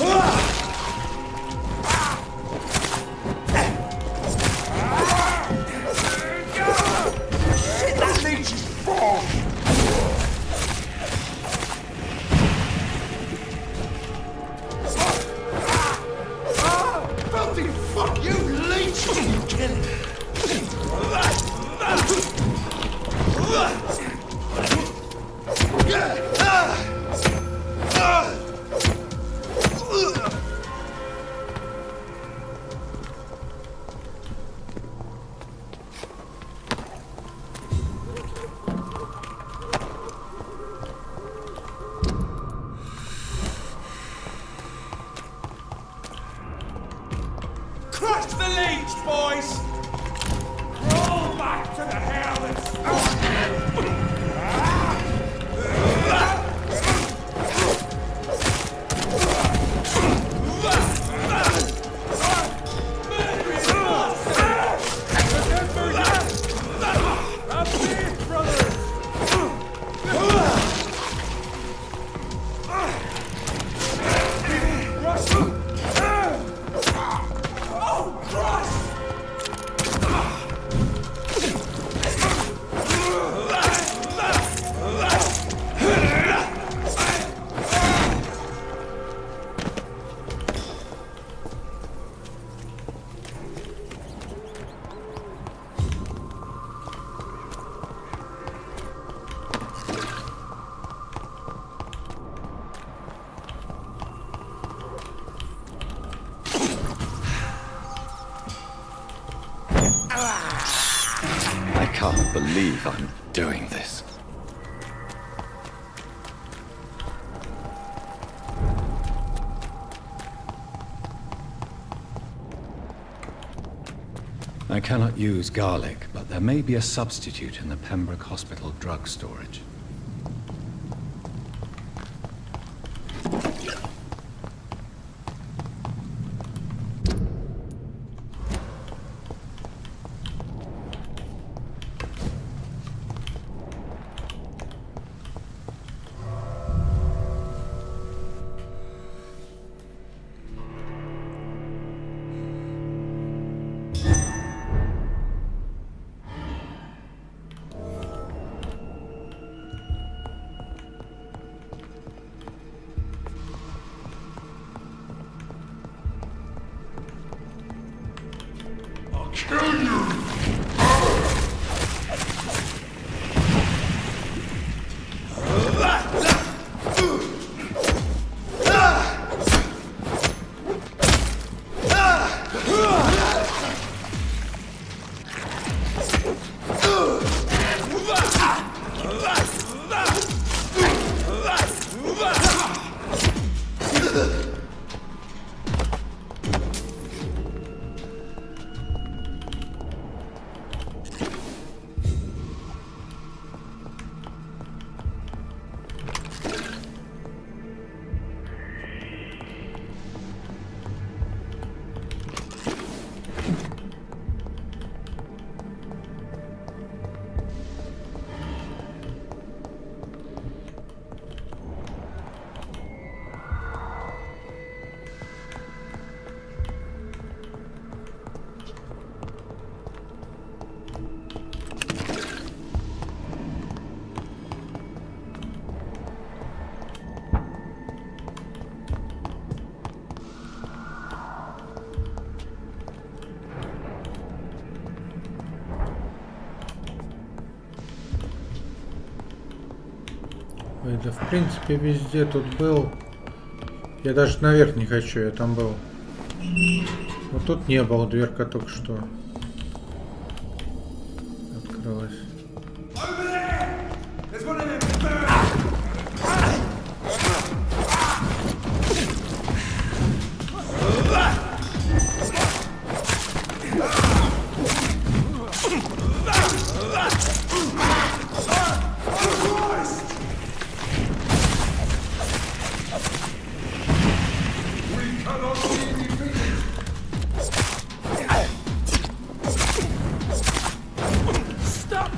Shit, that leech is full! Filthy fuck, you leech! You kill it! Crush the leech, boys! Roll back to the hell that's... I can't believe I'm doing this. I cannot use garlic, but there may be a substitute in the Pembroke Hospital drug storage. Ой, да в принципе везде тут был. Я даже наверх не хочу, я там был. Вот тут не было, дверка только что открылась. Stop!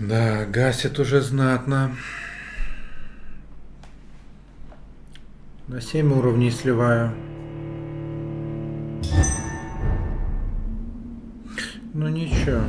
Да, гасит уже знатно. На 7 уровней сливаю. Ну ничего.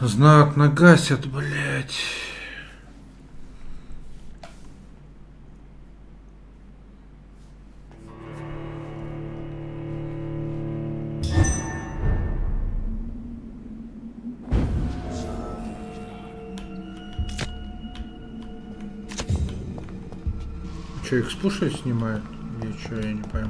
Знатно гасят, блять. Че, их с пушей снимают? Или что, я не пойму.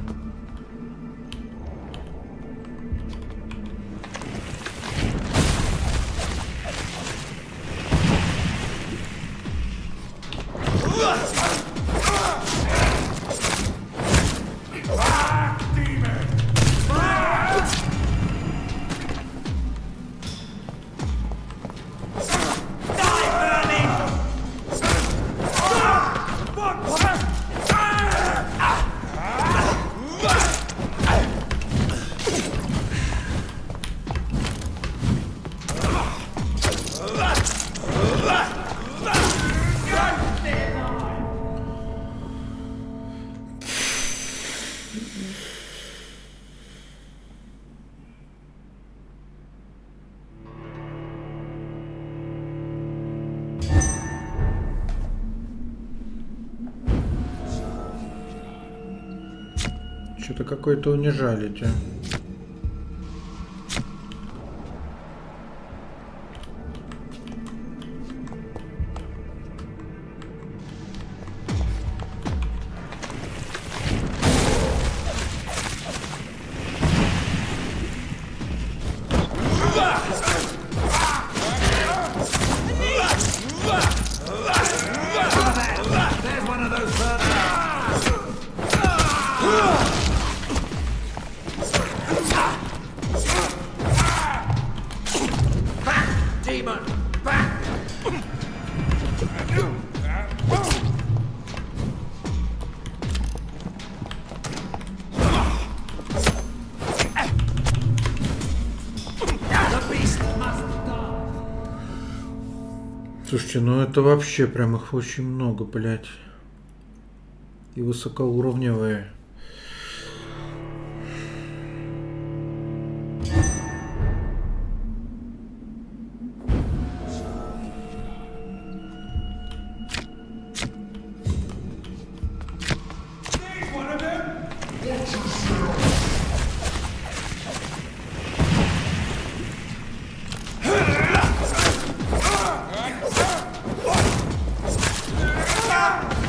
Что-то какой-то унижали тебя. Слушайте, ну это вообще прям их очень много, блядь. И высокоуровневые.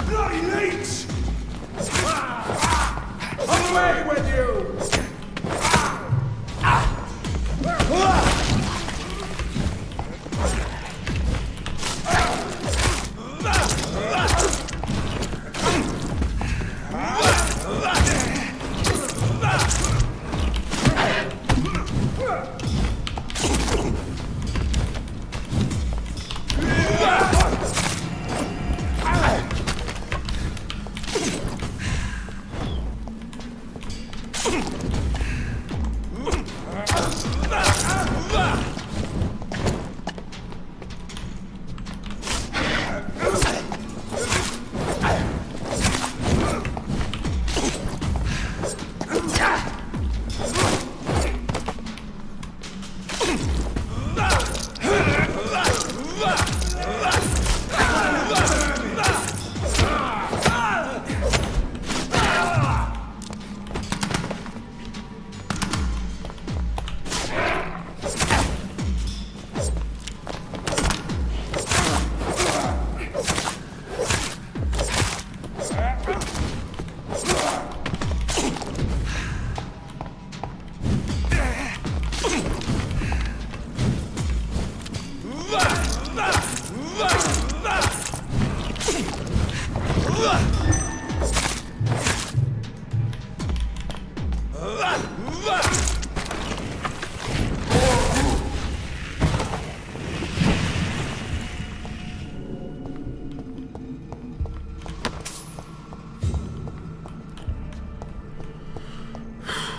Bloody leech!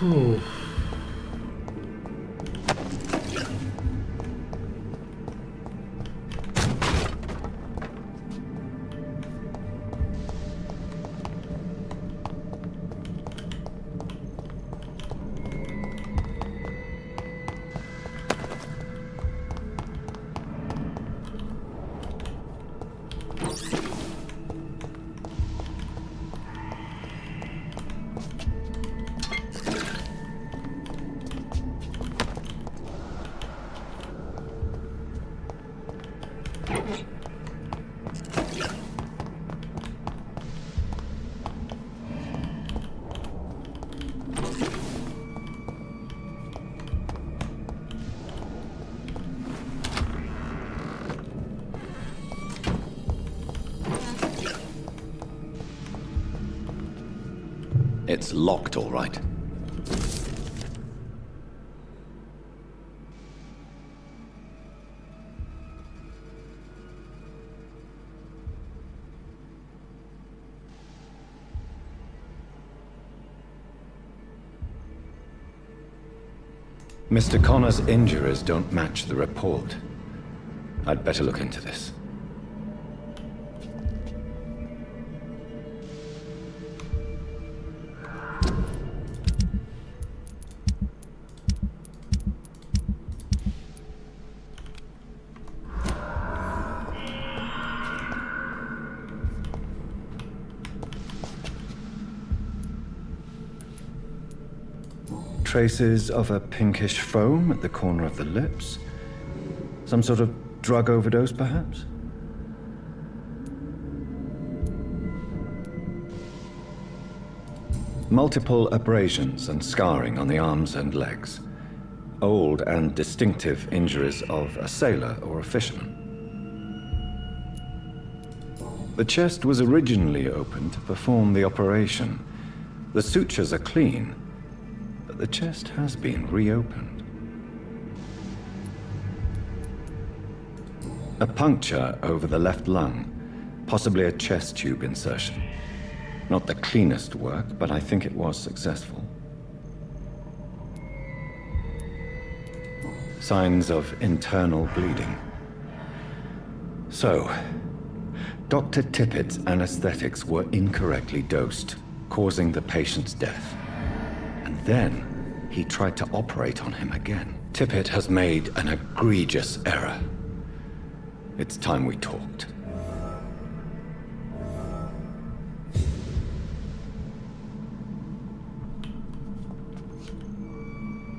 Фу. It's locked, all right. Mr. Connor's injuries don't match the report. I'd better look into this. Traces of a pinkish foam at the corner of the lips. Some sort of drug overdose, perhaps? Multiple abrasions and scarring on the arms and legs. Old and distinctive injuries of a sailor or a fisherman. The chest was originally opened to perform the operation. The sutures are clean, but the chest has been reopened. A puncture over the left lung, possibly a chest tube insertion. Not the cleanest work, but I think it was successful. Signs of internal bleeding. So, Dr. Tippett's anesthetics were incorrectly dosed, causing the patient's death. And then, he tried to operate on him again. Tippett has made an egregious error. It's time we talked.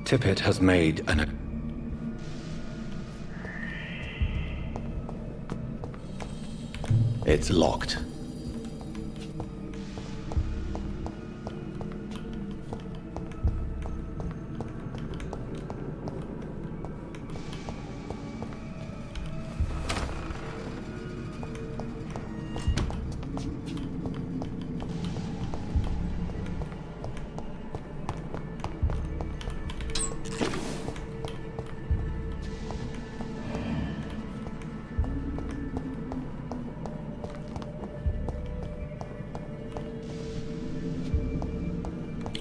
Tippett has made an... It's locked.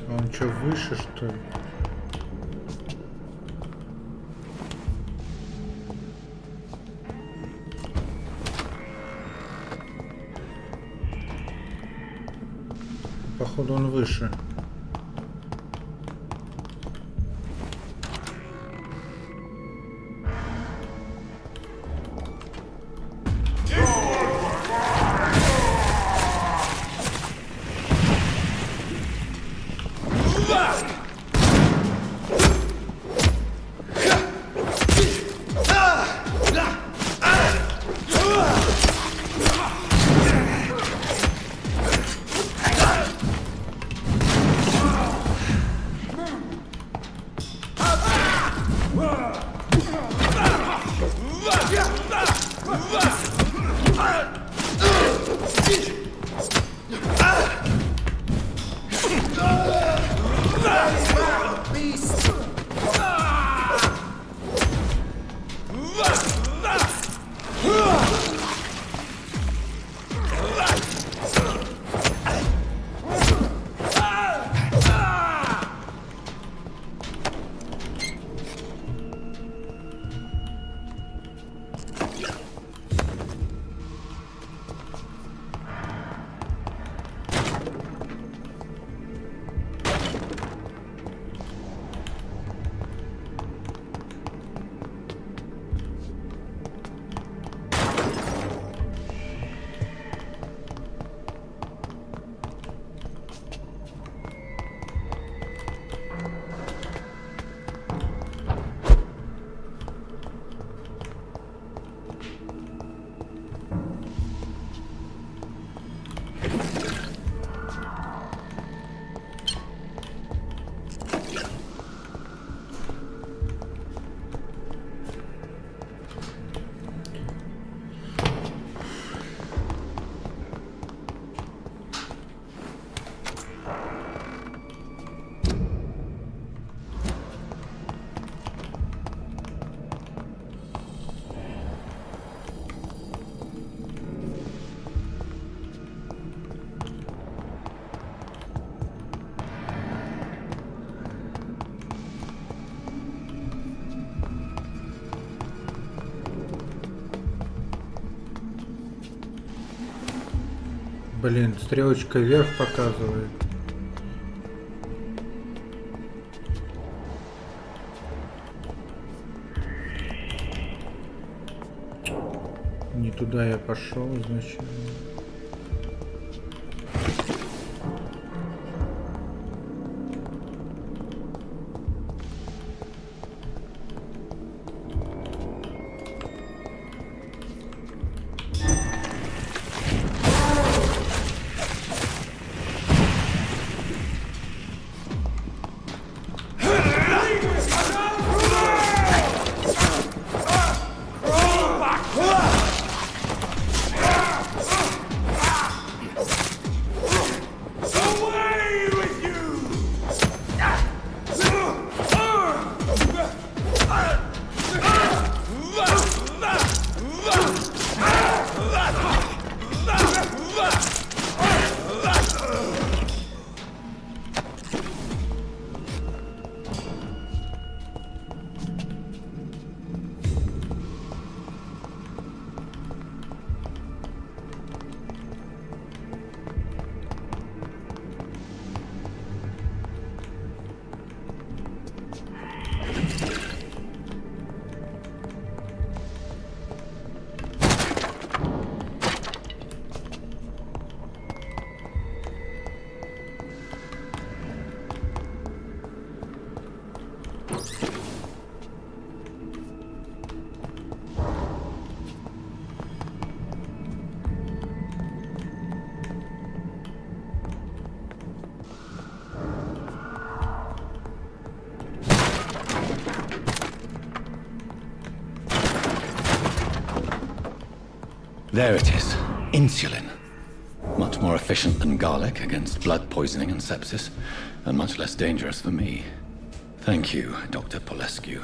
Он что, выше, что ли? Походу он выше. Блин, стрелочка вверх показывает. Не туда я пошел, значит. There it is. Insulin. Much more efficient than garlic against blood poisoning and sepsis, and much less dangerous for me. Thank you, Dr. Polescu.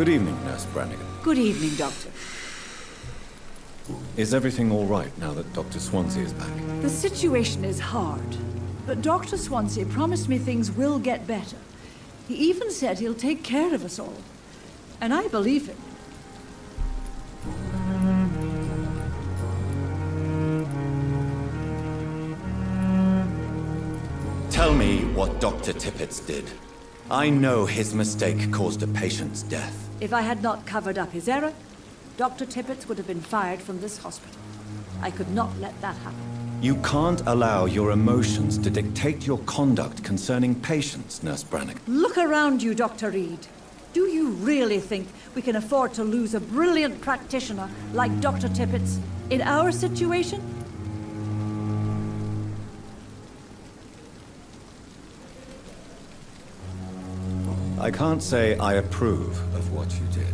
Good evening, Nurse Brannigan. Good evening, Doctor. Is everything all right now that Dr. Swansea is back? The situation is hard, but Dr. Swansea promised me things will get better. He even said he'll take care of us all. And I believe him. Tell me what Dr. Tippett did. I know his mistake caused a patient's death. If I had not covered up his error, Dr. Tippett would have been fired from this hospital. I could not let that happen. You can't allow your emotions to dictate your conduct concerning patients, Nurse Brannigan. Look around you, Dr. Reed. Do you really think we can afford to lose a brilliant practitioner like Dr. Tippett in our situation? I can't say I approve of what you did.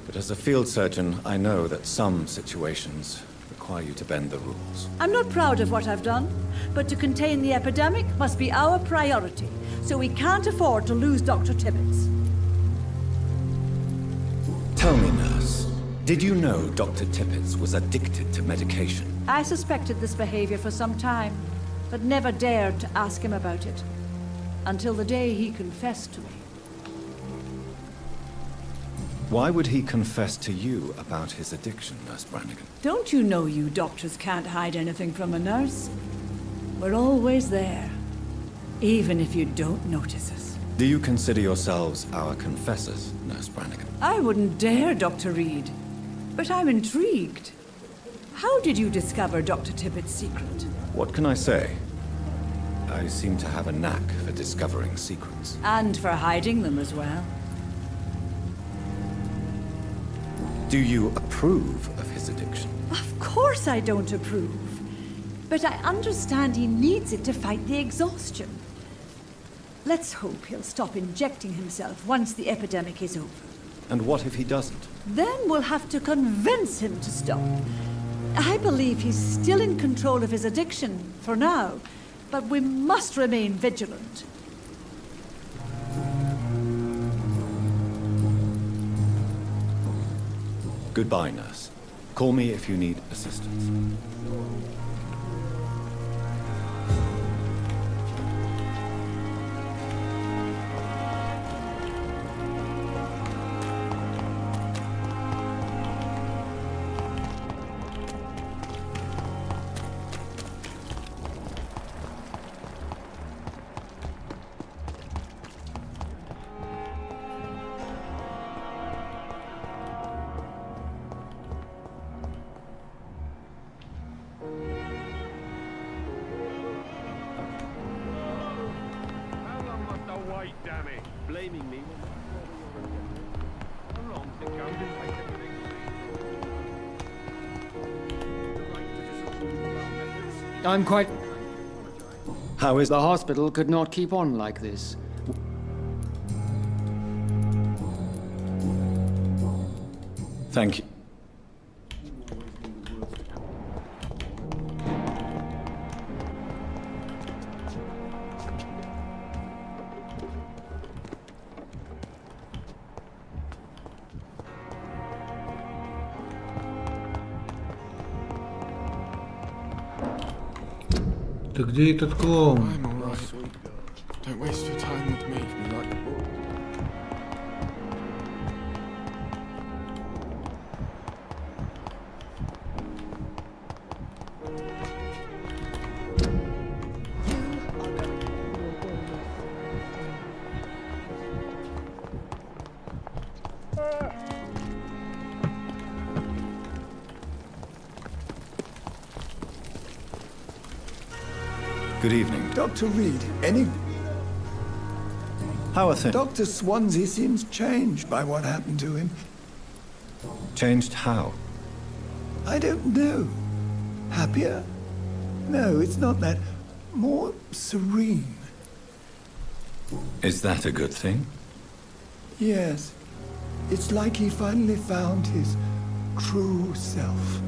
But as a field surgeon, I know that some situations require you to bend the rules. I'm not proud of what I've done, but to contain the epidemic must be our priority, so we can't afford to lose Dr. Tippett. Tell me, nurse, did you know Dr. Tippett was addicted to medication? I suspected this behavior for some time, but never dared to ask him about it. Until the day he confessed to me. Why would he confess to you about his addiction, Nurse Brannigan? Don't you know you doctors can't hide anything from a nurse? We're always there, even if you don't notice us. Do you consider yourselves our confessors, Nurse Brannigan? I wouldn't dare, Dr. Reed. But I'm intrigued. How did you discover Dr. Tippett's secret? What can I say? I seem to have a knack for discovering secrets. And for hiding them as well. Do you approve of his addiction? Of course I don't approve. But I understand he needs it to fight the exhaustion. Let's hope he'll stop injecting himself once the epidemic is over. And what if he doesn't? Then we'll have to convince him to stop. I believe he's still in control of his addiction, for now. But we must remain vigilant. Goodbye, nurse. Call me if you need assistance. Blaming me. How long to go to take everything? I'm quite... How is... The hospital could not keep on like this. Thank you. Ты где этот клоун? I'm all right. Don't waste your time with me. Be like a book. Good evening. Dr. Reed, any... How are things? Dr. Swansea seems changed by what happened to him. Changed how? I don't know. Happier? No, it's not that. More serene. Is that a good thing? Yes. It's like he finally found his true self.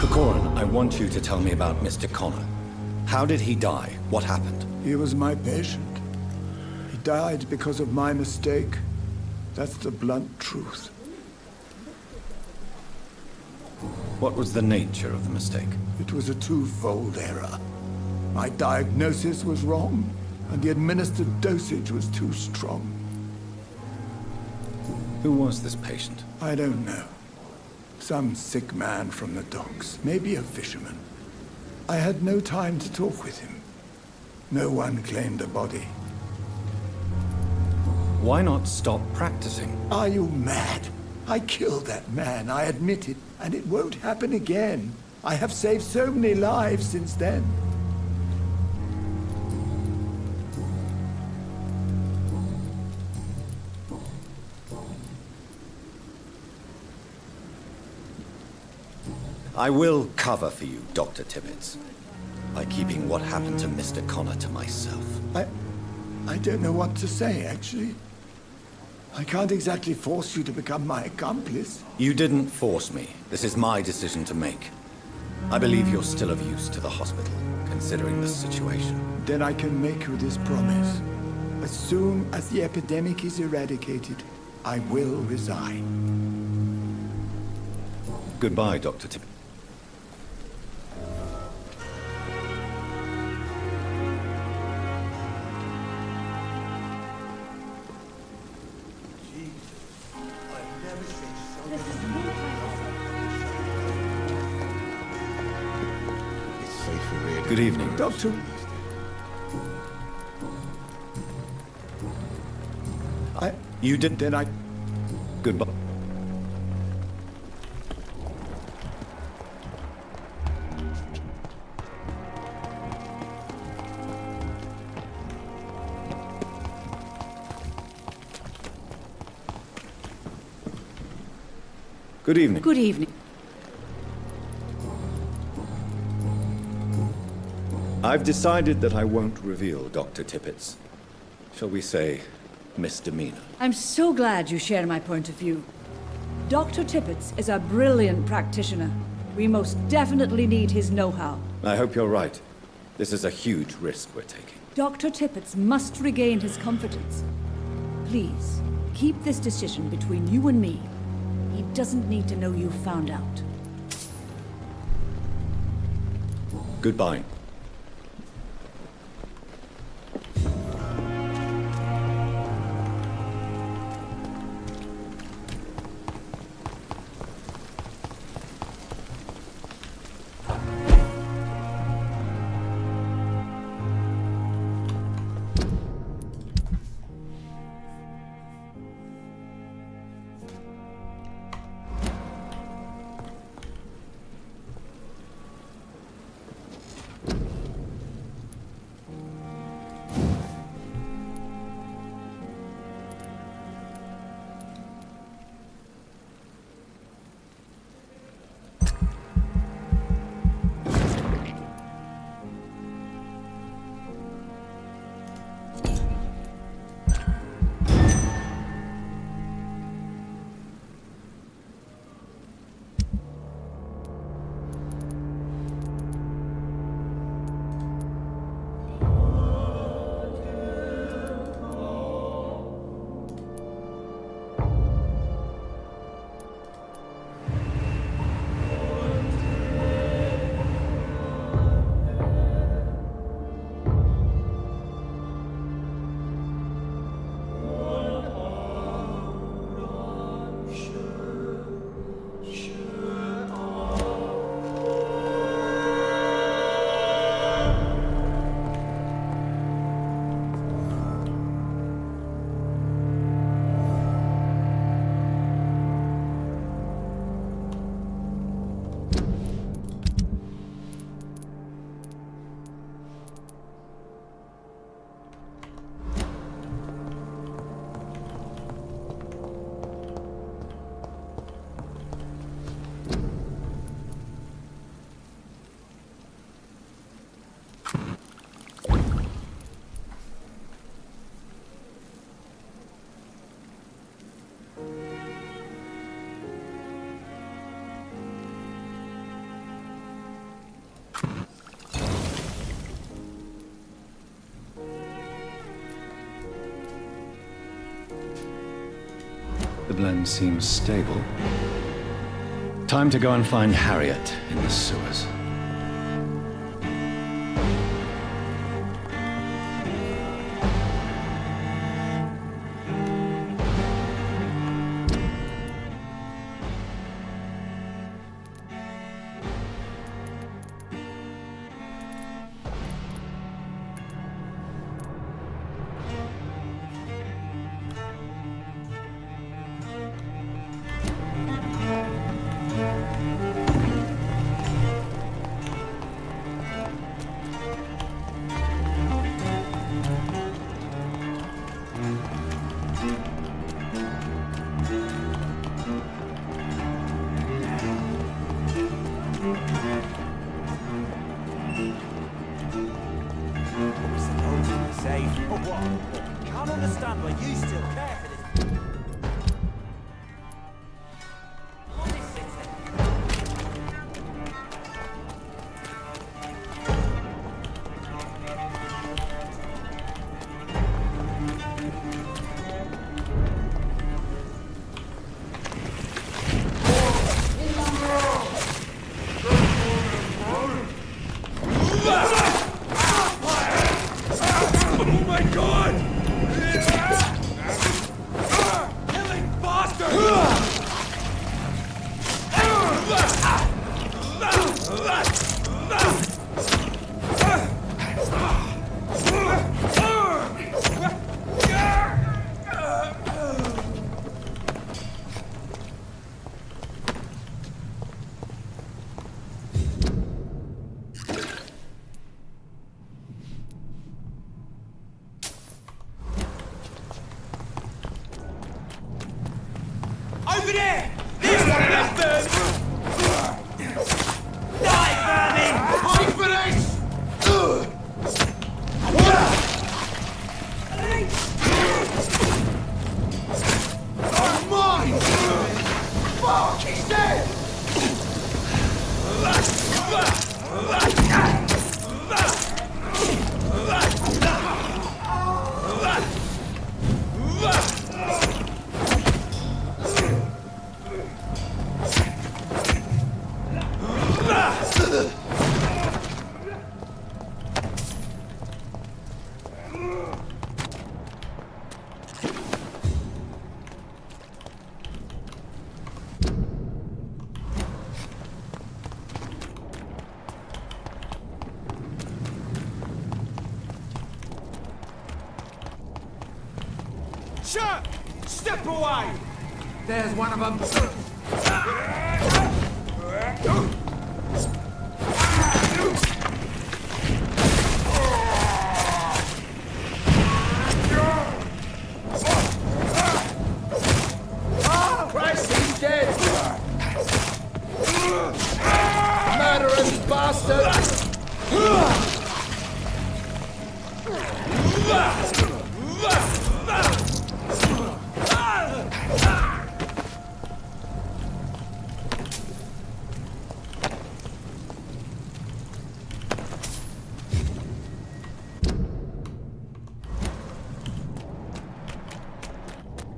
Kokoran, I want you to tell me about Mr. Connor. How did he die? What happened? He was my patient. He died because of my mistake. That's the blunt truth. What was the nature of the mistake? It was a twofold error. My diagnosis was wrong, and the administered dosage was too strong. Who was this patient? I don't know. Some sick man from the docks, maybe a fisherman. I had no time to talk with him. No one claimed a body. Why not stop practicing? Are you mad? I killed that man, I admit it, and it won't happen again. I have saved so many lives since then. I will cover for you, Dr. Tibbets, by keeping what happened to Mr. Connor to myself. I don't know what to say, actually. I can't exactly force you to become my accomplice. You didn't force me. This is my decision to make. I believe you're still of use to the hospital, considering the situation. Then I can make you this promise. As soon as the epidemic is eradicated, I will resign. Goodbye, Dr. Tibbets. Good evening. Doctor. You did. Then I. Goodbye. Good evening. Good evening. I've decided that I won't reveal Dr. Tippets. Shall we say, misdemeanor. I'm so glad you share my point of view. Dr. Tippets is a brilliant practitioner. We most definitely need his know-how. I hope you're right. This is a huge risk we're taking. Dr. Tippets must regain his confidence. Please, keep this decision between you and me. He doesn't need to know you found out. Goodbye. The blend seems stable. Time to go and find Harriet in the sewers. Over there! There's one of them birds! Die, vermin! Wait for this! Oh, mine! Fuck, he's dead! Sure! Step away! There's one of them. Oh, Christ, he's dead! Murderous bastard!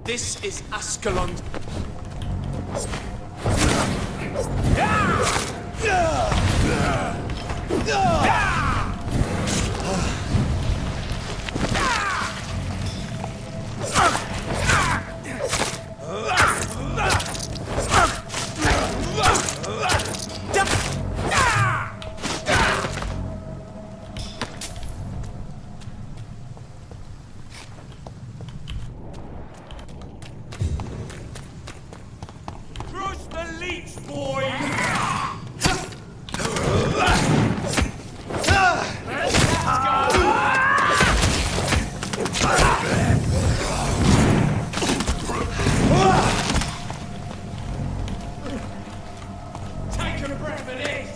This is Ascalon. Crush the leech, boys! Take a breath of this!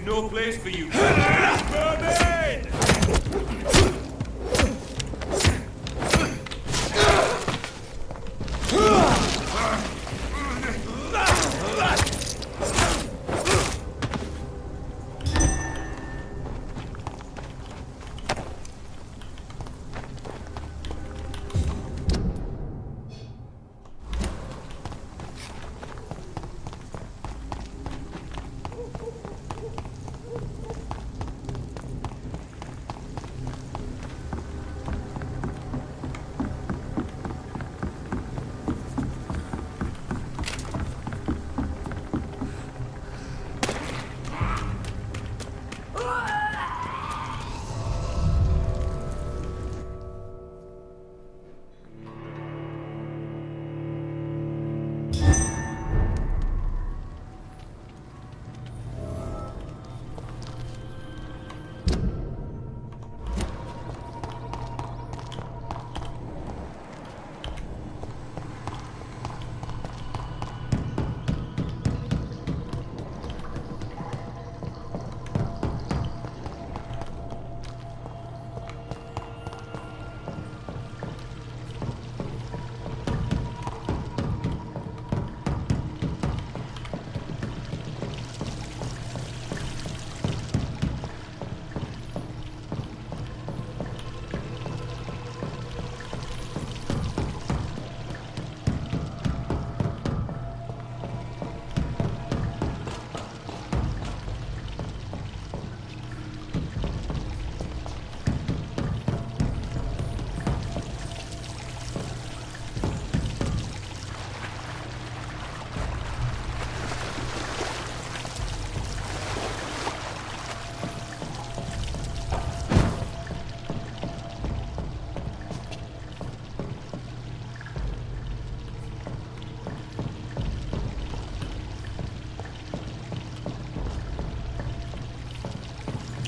no place for you. Mermaid!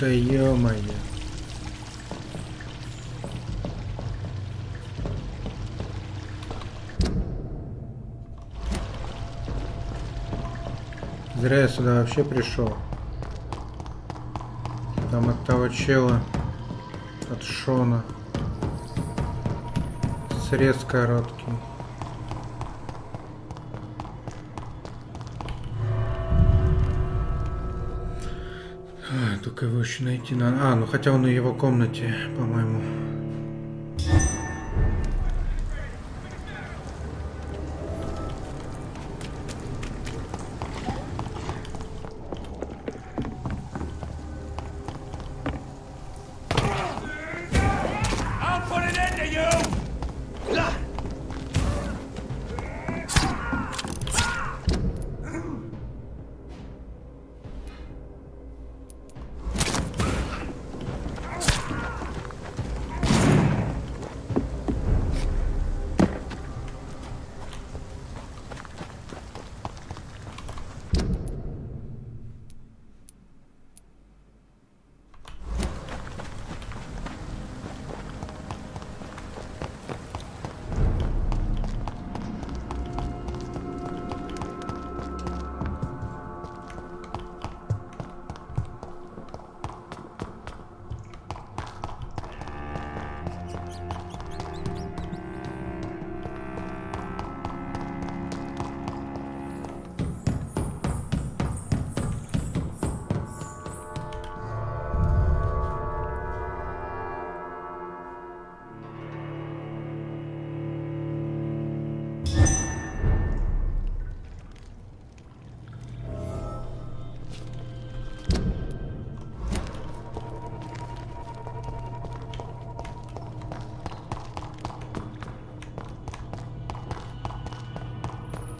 Да ё-моё. Зря я сюда вообще пришел. Там от того чела, от Шона, срез короткий. Только его еще найти надо. А, ну хотя он в его комнате, по-моему.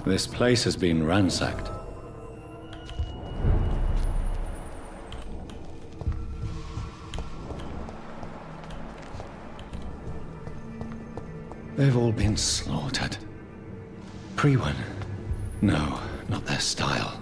This place has been ransacked. They've all been slaughtered. Priwen? No, not their style.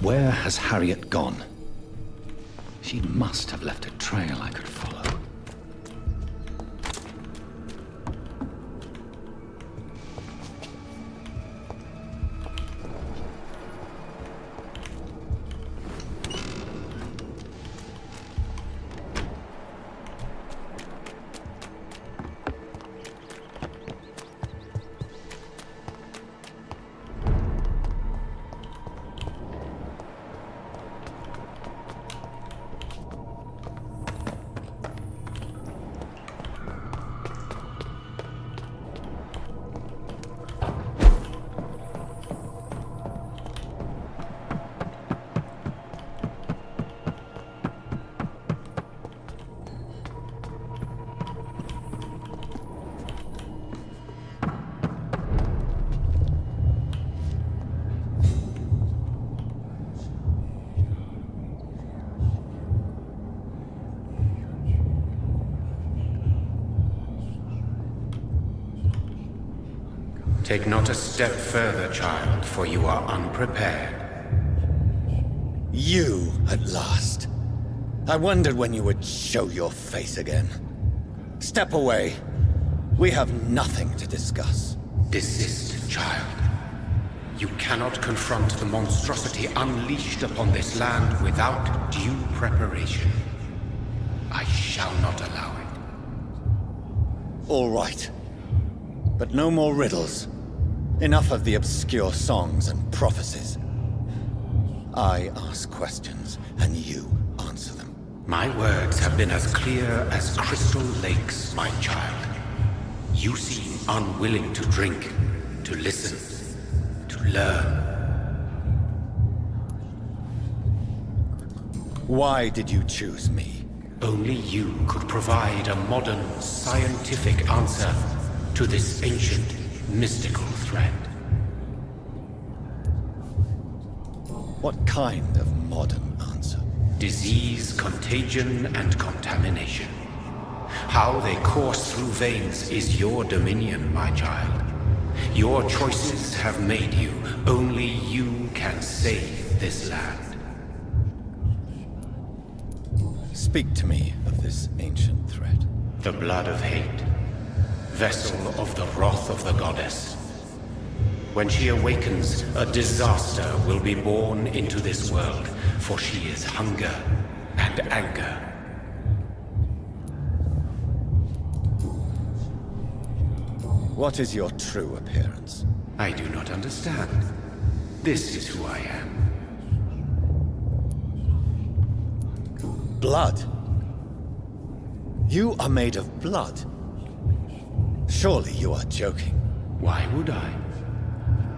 Where has Harriet gone? She must have left a trail I could follow. Take not a step further, child, for you are unprepared. You, at last. I wondered when you would show your face again. Step away. We have nothing to discuss. Desist, child. You cannot confront the monstrosity unleashed upon this land without due preparation. I shall not allow it. All right. But no more riddles. Enough of the obscure songs and prophecies. I ask questions, and you answer them. My words have been as clear as crystal lakes, my child. You seem unwilling to drink, to listen, to learn. Why did you choose me? Only you could provide a modern, scientific answer to this ancient, mystical threat. What kind of modern answer? Disease, contagion, and contamination. How they course through veins is your dominion, my child. Your choices have made you. Only you can save this land. Speak to me of this ancient threat. The blood of hate. Vessel of the wrath of the goddess. When she awakens, a disaster will be born into this world, for she is hunger and anger. What is your true appearance? I do not understand. This is who I am. Blood? You are made of blood. Surely you are joking. Why would I?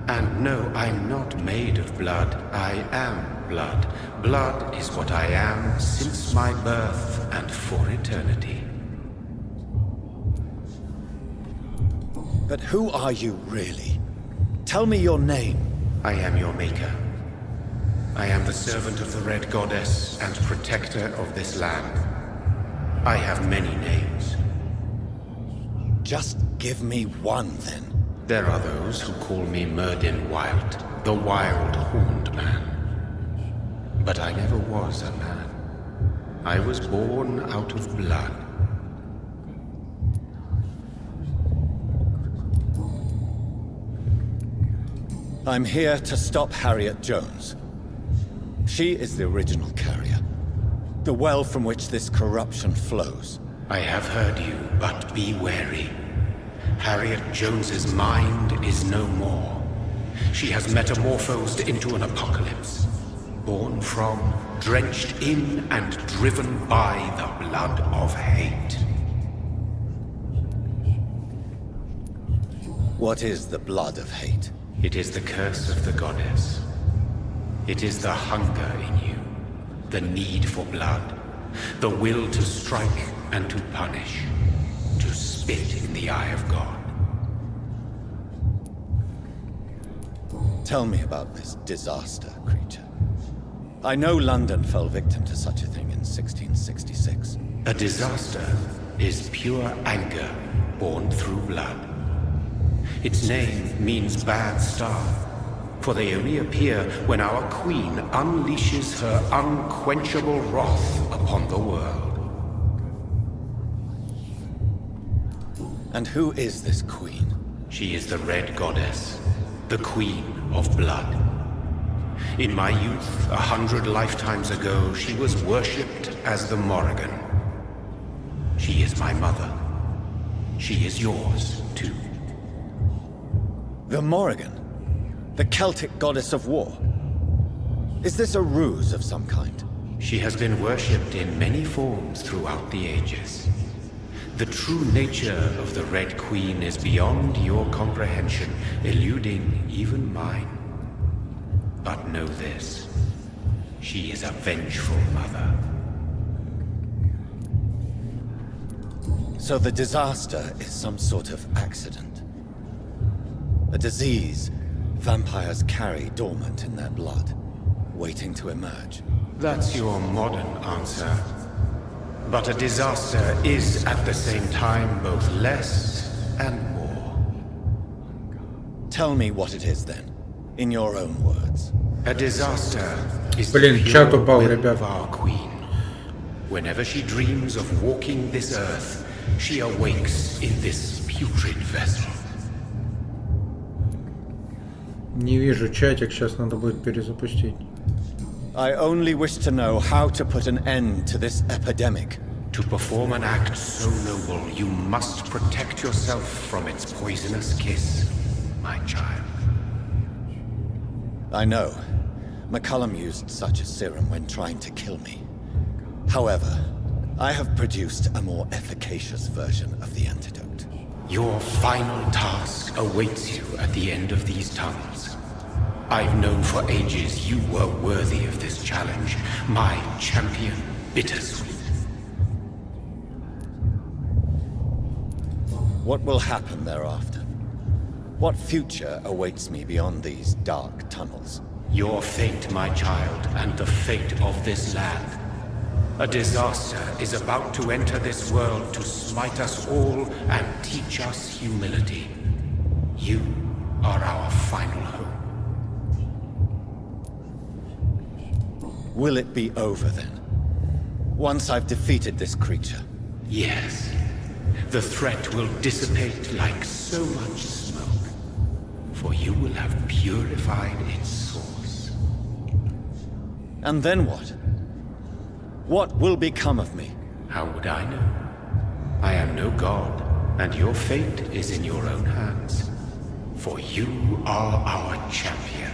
And no, I'm not made of blood. I am blood. Blood is what I am since my birth and for eternity. But who are you really? Tell me your name. I am your maker. I am the servant of the Red Goddess and protector of this land. I have many names. Just give me one, then. There are those who call me Myrddin Wyllt, the Wild Horned Man. But I never was a man. I was born out of blood. I'm here to stop Harriet Jones. She is the original carrier. The well from which this corruption flows. I have heard you, but be wary. Harriet Jones's mind is no more. She has metamorphosed into an apocalypse. Born from, drenched in, and driven by the blood of hate. What is the blood of hate? It is the curse of the goddess. It is the hunger in you, the need for blood, the will to strike and to punish, to spit in the eye of God. Tell me about this disaster, creature. I know London fell victim to such a thing in 1666. A disaster is pure anger born through blood. Its name means bad star, For they only appear when our queen unleashes her unquenchable wrath upon the world. And who is this queen? She is the Red Goddess, the Queen of Blood. In my youth, 100 lifetimes ago, she was worshipped as the Morrigan. She is my mother. She is yours, too. The Morrigan? The Celtic goddess of war? Is this a ruse of some kind? She has been worshipped in many forms throughout the ages. The true nature of the Red Queen is beyond your comprehension, eluding even mine. But know this, she is a vengeful mother. So the disaster is some sort of accident. A disease vampires carry dormant in their blood, waiting to emerge. That's your modern answer. But a disaster is at the same time both less and more. Tell me what it is then, in your own words. A disaster is Блин, the чат pure упал, will ребят. of our queen. Whenever she dreams of walking this earth, she awakes in this putrid vessel. Не вижу чатик, сейчас надо будет перезапустить. I only wish to know how to put an end to this epidemic. To perform an act so noble, you must protect yourself from its poisonous kiss, my child. I know. McCullum used such a serum when trying to kill me. However, I have produced a more efficacious version of the antidote. Your final task awaits you at the end of these tunnels. I've known for ages you were worthy of this challenge, my champion, Bittersweet. What will happen thereafter? What future awaits me beyond these dark tunnels? Your fate, my child, and the fate of this land. A disaster is about to enter this world to smite us all and teach us humility. You are our final hope. Will it be over then? Once I've defeated this creature? Yes. The threat will dissipate like so much smoke, for you will have purified its source. And then what? What will become of me? How would I know? I am no god, and your fate is in your own hands. For you are our champion.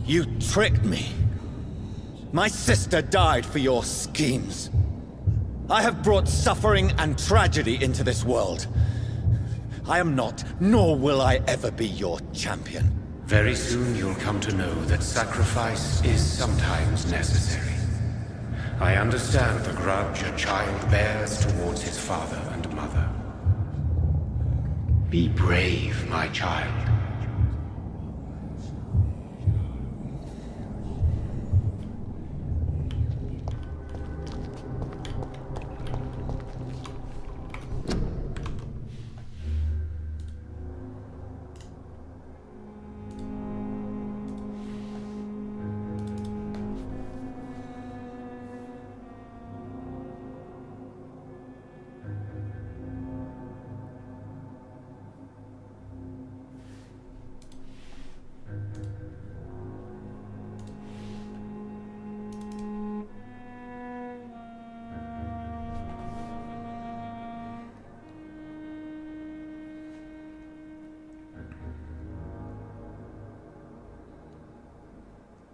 You tricked me. My sister died for your schemes. I have brought suffering and tragedy into this world. I am not, nor will I ever be your champion. Very soon you'll come to know that sacrifice is sometimes necessary. I understand the grudge a child bears towards his father and mother. Be brave, my child.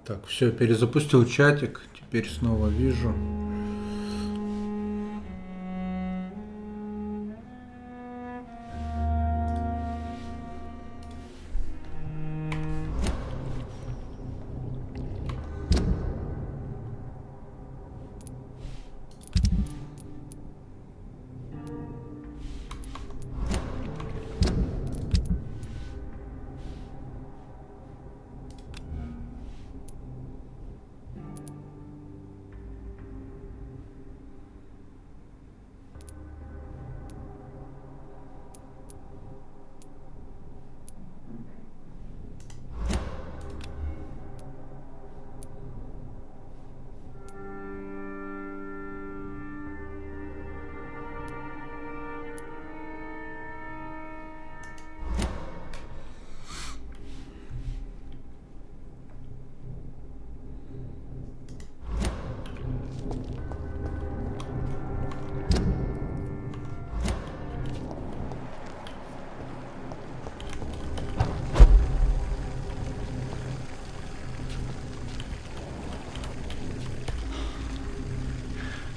Так, все, перезапустил чатик, теперь снова вижу.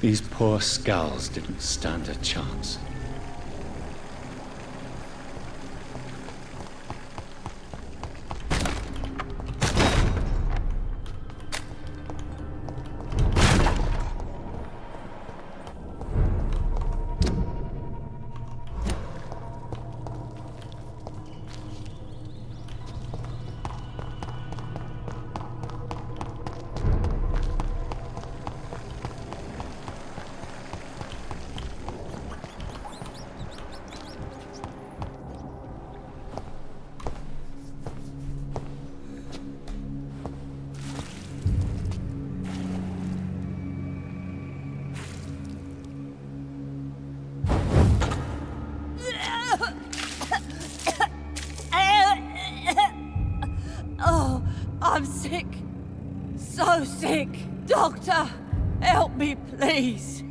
These poor skulls didn't stand a chance. Oh, I'm sick. So sick. Doctor, help me, please.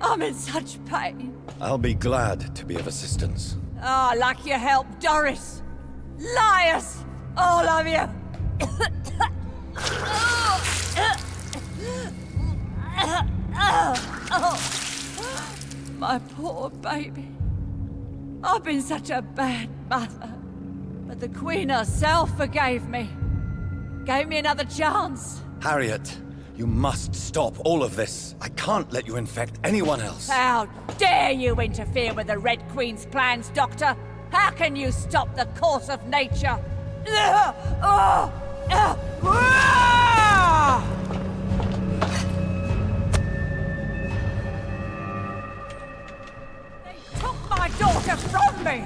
I'm in such pain. I'll be glad to be of assistance. Ah, like your help, Doris. Liars! All of you! My poor baby. I've been such a bad mother. But the Queen herself forgave me. Gave me another chance. Harriet, you must stop all of this. I can't let you infect anyone else. How dare you interfere with the Red Queen's plans, Doctor? How can you stop the course of nature? They took my daughter from me!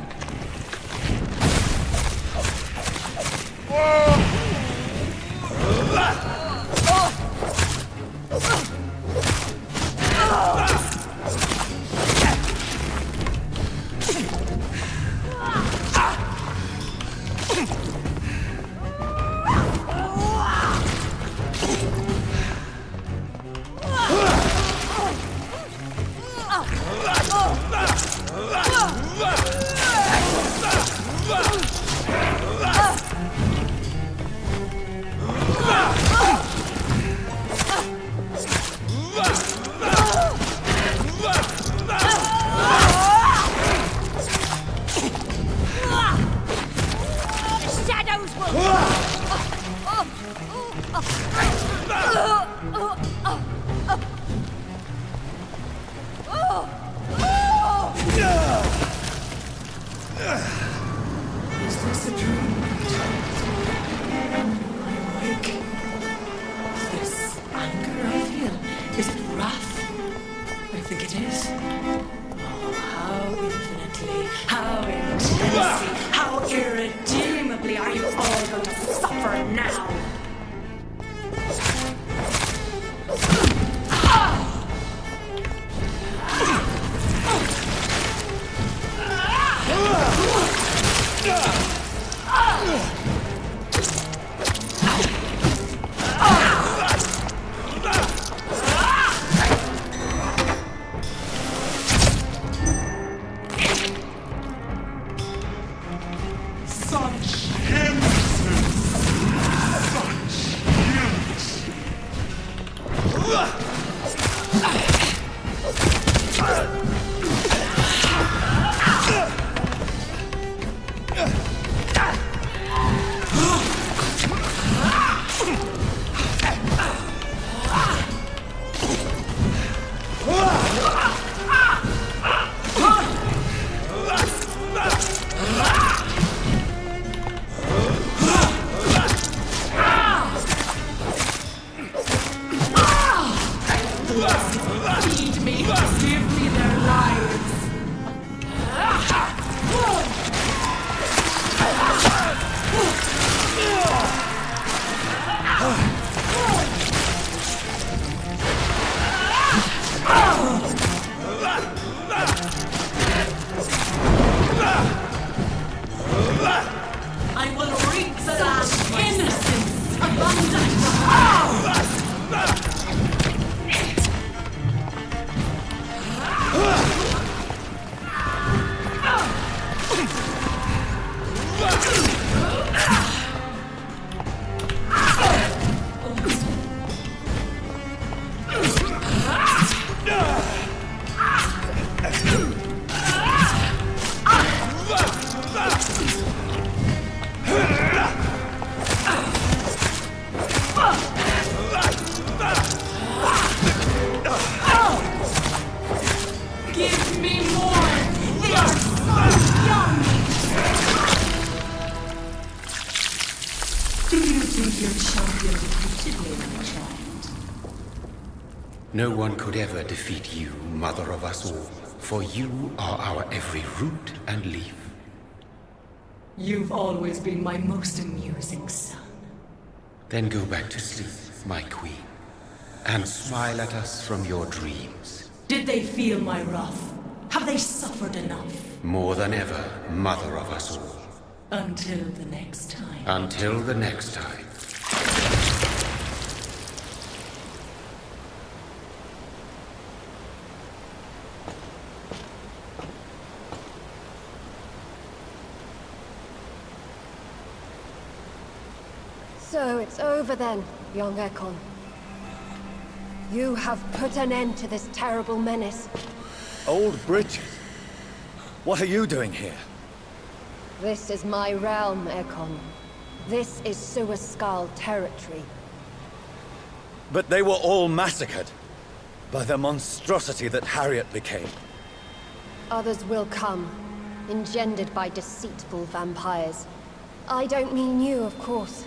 Is this a dream? Awake. This anger I feel, is it wrath? I think it is. Oh, how infinitely, how intensely, how irredeemably are you all going to suffer now? champion defeated me, my child. No one could ever defeat you, mother of us all, for you are our every root and leaf. You've always been my most amusing son. Then go back to sleep, my queen, and smile at us from your dreams. Did they feel my wrath? Have they suffered enough? More than ever, mother of us all. Until the next time. Until the next time. So it's over then, young Ekon. You have put an end to this terrible menace. Old Bridget, what are you doing here? This is my realm, Ekon. This is Suaskal territory. But they were all massacred by the monstrosity that Harriet became. Others will come, engendered by deceitful vampires. I don't mean you, of course.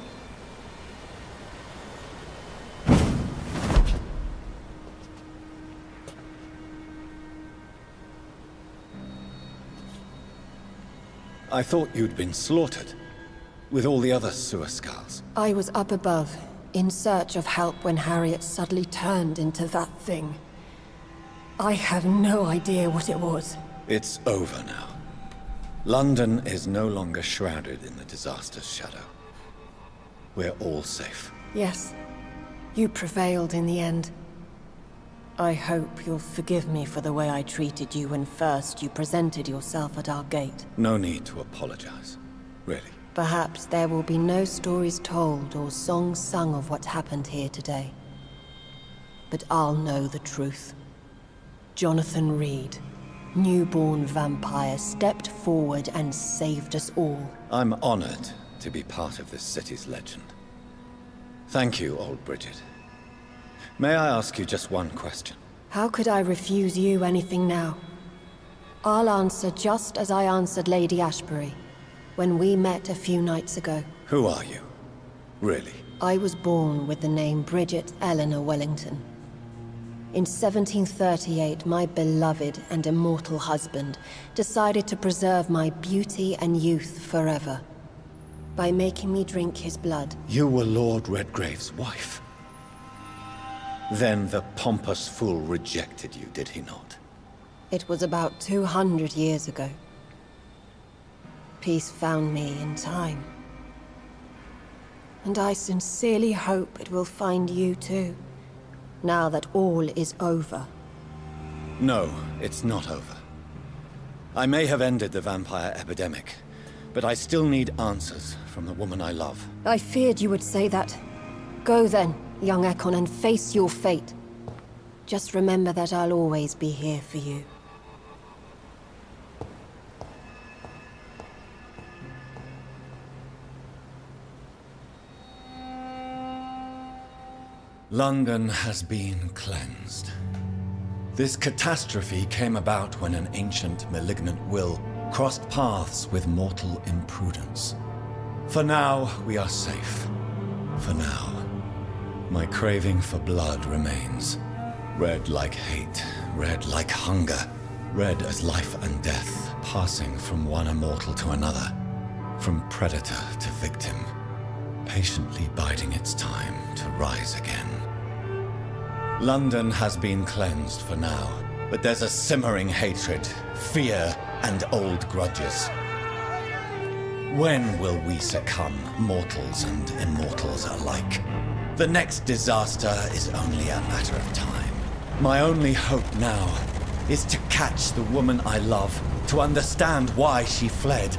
I thought you'd been slaughtered, with all the other Suaskals. I was up above, in search of help when Harriet suddenly turned into that thing. I have no idea what it was. It's over now. London is no longer shrouded in the disaster's shadow. We're all safe. Yes, you prevailed in the end. I hope you'll forgive me for the way I treated you when first you presented yourself at our gate. No need to apologize, really. Perhaps there will be no stories told or songs sung of what happened here today. But I'll know the truth. Jonathan Reed, newborn vampire, stepped forward and saved us all. I'm honored to be part of this city's legend. Thank you, old Bridget. May I ask you just one question? How could I refuse you anything now? I'll answer just as I answered Lady Ashbury when we met a few nights ago. Who are you? Really? I was born with the name Bridget Eleanor Wellington. In 1738, my beloved and immortal husband decided to preserve my beauty and youth forever by making me drink his blood. You were Lord Redgrave's wife. Then the pompous fool rejected you, did he not? It was about 200 years ago. Peace found me in time. And I sincerely hope it will find you too, now that all is over. No, it's not over. I may have ended the vampire epidemic, but I still need answers from the woman I love. I feared you would say that. Go then, young Ekon, and face your fate. Just remember that I'll always be here for you. London has been cleansed. This catastrophe came about when an ancient malignant will crossed paths with mortal imprudence. For now, we are safe. For now. My craving for blood remains. Red like hate, red like hunger, red as life and death, passing from one immortal to another, from predator to victim, patiently biding its time to rise again. London has been cleansed for now, but there's a simmering hatred, fear, and old grudges. When will we succumb, mortals and immortals alike? The next disaster is only a matter of time. My only hope now is to catch the woman I love, to understand why she fled,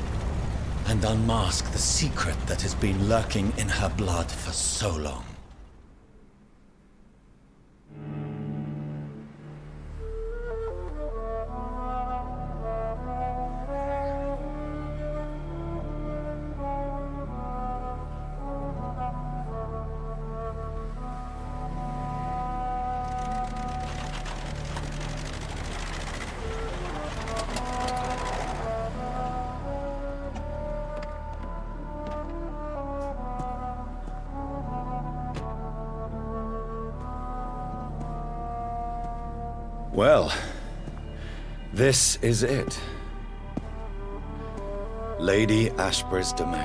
and unmask the secret that has been lurking in her blood for so long. Well, this is it. Lady Ashbury's domain.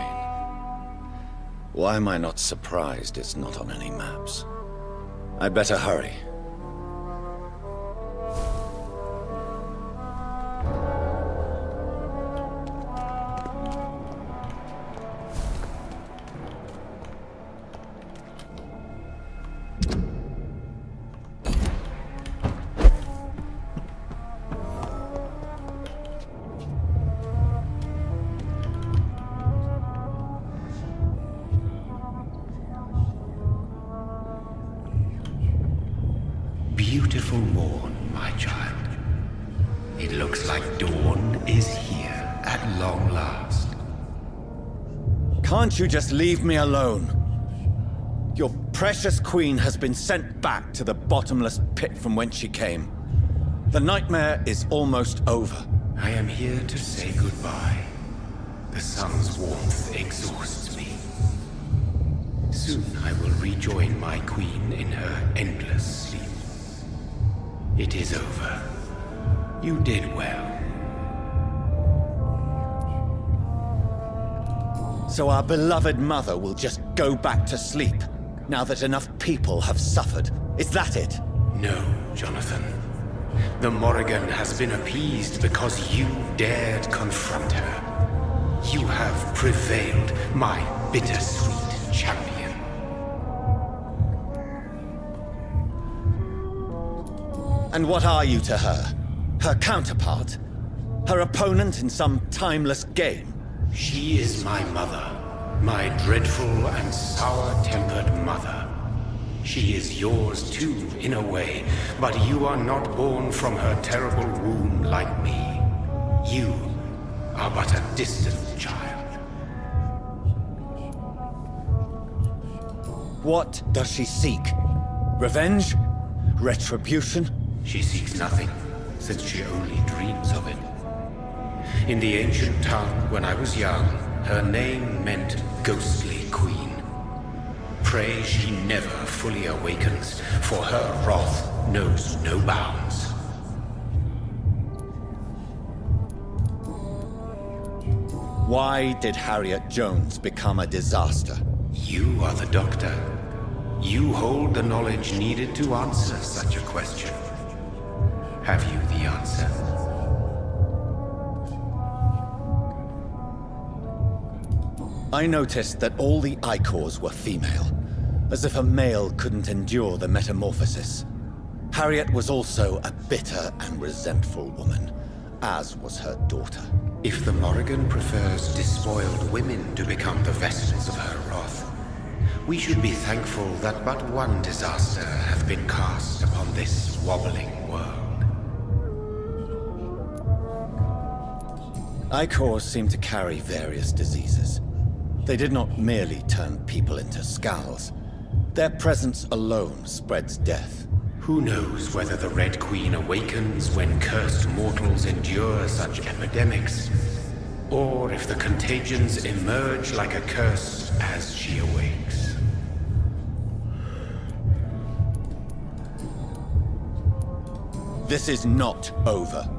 Why am I not surprised it's not on any maps? I'd better hurry. Beautiful morn, my child. It looks like dawn is here at long last. Can't you just leave me alone? Your precious queen has been sent back to the bottomless pit from whence she came. The nightmare is almost over. I am here to say goodbye. The sun's warmth exhausts me. Soon I will rejoin my queen in her endless sleep. It is over. You did well. So our beloved mother will just go back to sleep, now that enough people have suffered. Is that it? No, Jonathan. The Morrigan has been appeased because you dared confront her. You have prevailed, my bittersweet champion. And what are you to her? Her counterpart? Her opponent in some timeless game? She is my mother. My dreadful and sour-tempered mother. She is yours too, in a way, but you are not born from her terrible womb like me. You are but a distant child. What does she seek? Revenge? Retribution? She seeks nothing, since she only dreams of it. In the ancient tongue, when I was young, her name meant Ghostly Queen. Pray she never fully awakens, for her wrath knows no bounds. Why did Harriet Jones become a disaster? You are the doctor. You hold the knowledge needed to answer such a question. Have you the answer? I noticed that all the Icors were female, as if a male couldn't endure the metamorphosis. Harriet was also a bitter and resentful woman, as was her daughter. If the Morrigan prefers despoiled women to become the vessels of her wrath, we should be thankful that but one disaster hath been cast upon this wobbling world. Icors seem to carry various diseases. They did not merely turn people into skulls. Their presence alone spreads death. Who knows whether the Red Queen awakens when cursed mortals endure such epidemics, or if the contagions emerge like a curse as she awakes. This is not over.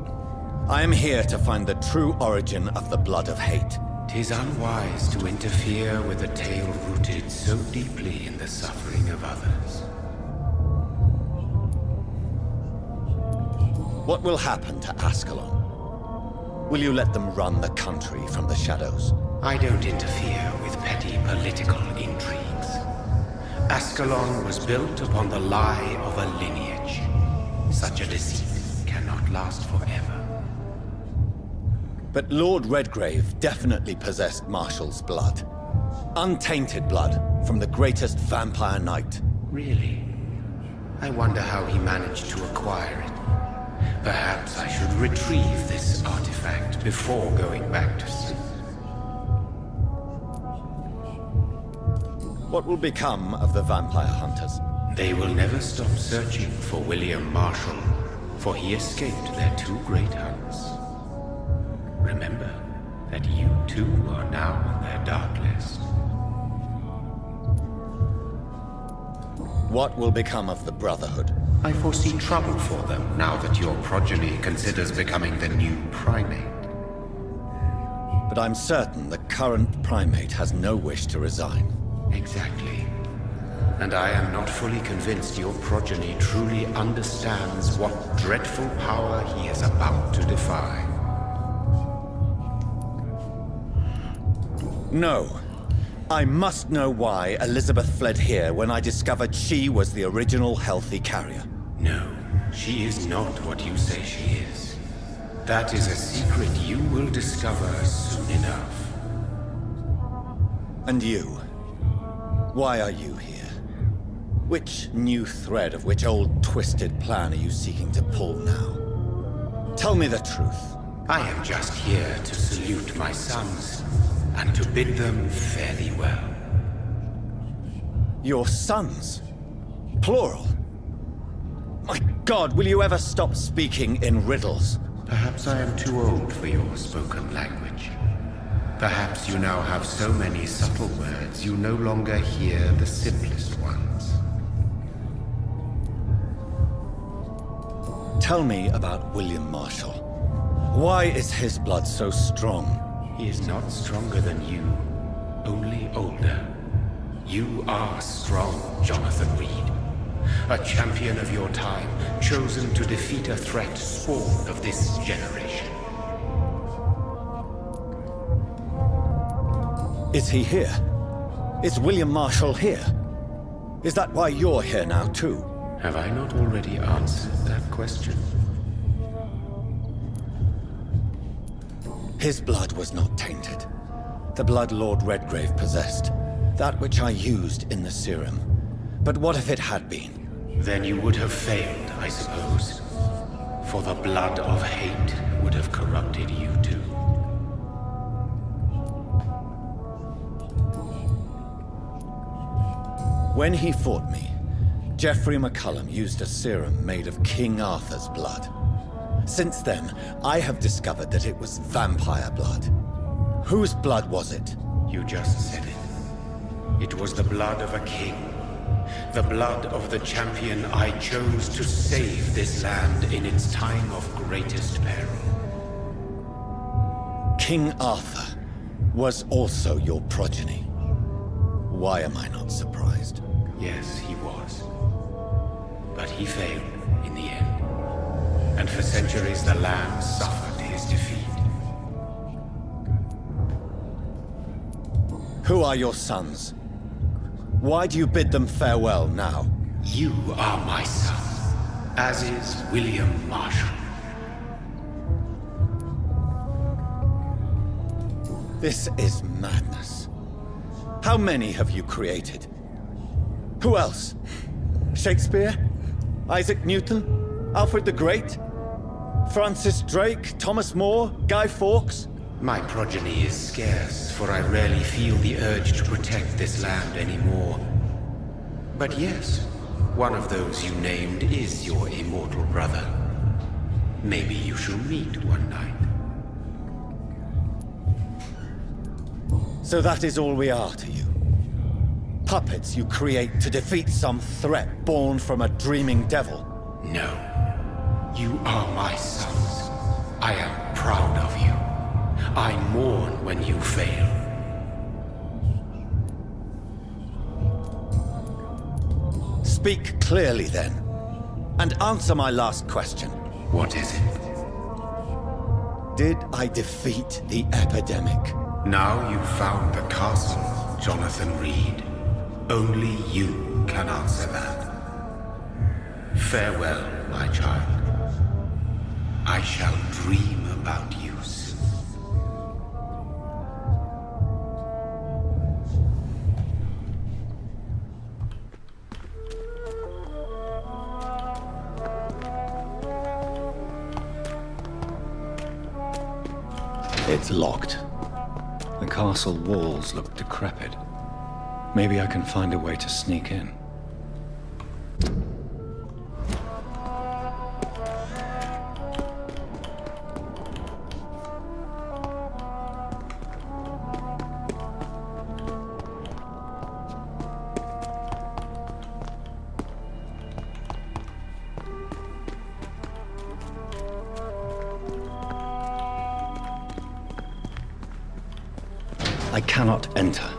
I am here to find the true origin of the blood of hate. 'Tis unwise to interfere with a tale rooted so deeply in the suffering of others. What will happen to Ascalon? Will you let them run the country from the shadows? I don't interfere with petty political intrigues. Ascalon was built upon the lie of a lineage. Such a deceit cannot last forever. But Lord Redgrave definitely possessed Marshall's blood. Untainted blood from the greatest vampire knight. Really? I wonder how he managed to acquire it. Perhaps I should retrieve this artifact before going back to sleep. What will become of the vampire hunters? They will never stop searching for William Marshall, for he escaped their two great hunts. Remember that you too are now on their dark list. What will become of the Brotherhood? I foresee trouble for them now that your progeny considers becoming the new primate. But I'm certain the current primate has no wish to resign. Exactly. And I am not fully convinced your progeny truly understands what dreadful power he is about to defy. No. I must know why Elizabeth fled here when I discovered she was the original healthy carrier. No, she is not what you say she is. That is a secret you will discover soon enough. And you? Why are you here? Which new thread of which old twisted plan are you seeking to pull now? Tell me the truth. I am just here to salute my sons, and to bid them fare thee well. Your sons? Plural? My God, will you ever stop speaking in riddles? Perhaps I am too old for your spoken language. Perhaps you now have so many subtle words you no longer hear the simplest ones. Tell me about William Marshall. Why is his blood so strong? He is not stronger than you, only older. You are strong, Jonathan Reed. A champion of your time, chosen to defeat a threat spawned of this generation. Is he here? Is William Marshall here? Is that why you're here now, too? Have I not already answered that question? His blood was not tainted. The blood Lord Redgrave possessed. That which I used in the serum. But what if it had been? Then you would have failed, I suppose. For the blood of hate would have corrupted you too. When he fought me, Geoffrey McCullum used a serum made of King Arthur's blood. Since then, I have discovered that it was vampire blood. Whose blood was it? You just said it. It was the blood of a king. The blood of the champion I chose to save this land in its time of greatest peril. King Arthur was also your progeny. Why am I not surprised? Yes, he was. But he failed in the end. And for centuries the land suffered his defeat. Who are your sons? Why do you bid them farewell now? You are my son, as is William Marshall. This is madness. How many have you created? Who else? Shakespeare? Isaac Newton? Alfred the Great? Francis Drake? Thomas More? Guy Fawkes? My progeny is scarce, for I rarely feel the urge to protect this land anymore. But yes, one of those you named is your immortal brother. Maybe you shall meet one night. So that is all we are to you? Puppets you create to defeat some threat born from a dreaming devil? No. You are my sons. I am proud of you. I mourn when you fail. Speak clearly then, and answer my last question. What is it? Did I defeat the epidemic? Now you've found the castle, Jonathan Reed. Only you can answer that. Farewell, my child. I shall dream about you soon. It's locked. The castle walls look decrepit. Maybe I can find a way to sneak in. I cannot enter.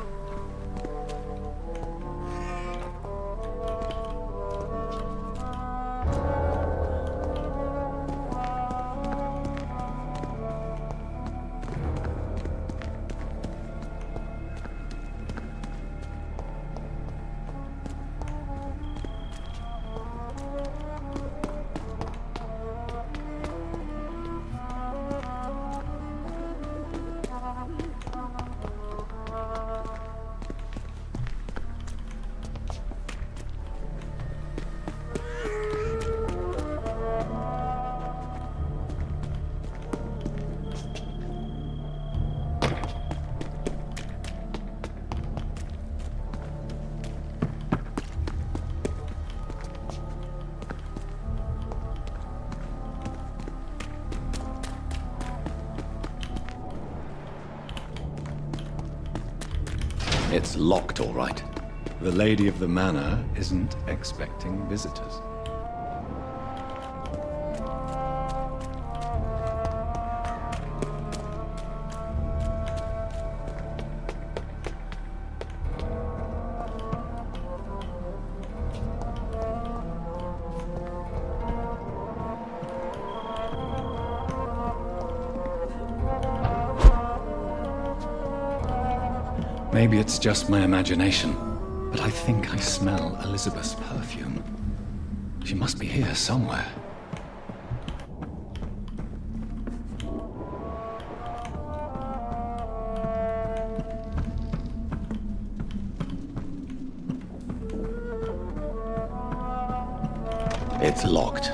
It's locked, all right. The lady of the manor isn't expecting visitors. Maybe it's just my imagination, but I think I smell Elizabeth's perfume. She must be here somewhere. It's locked.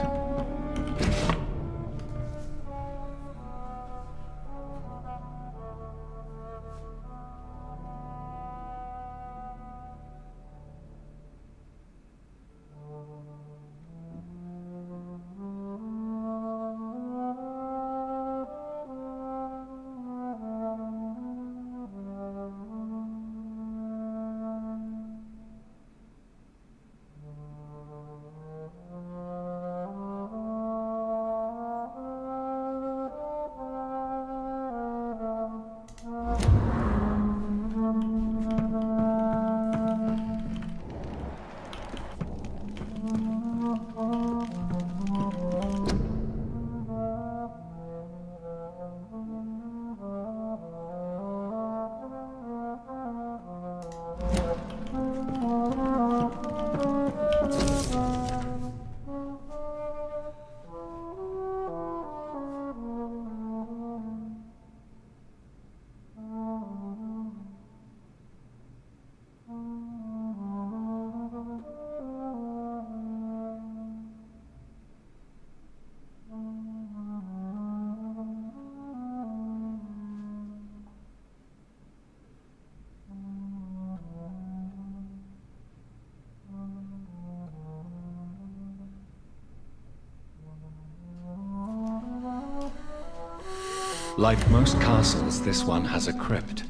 Like most castles, this one has a crypt,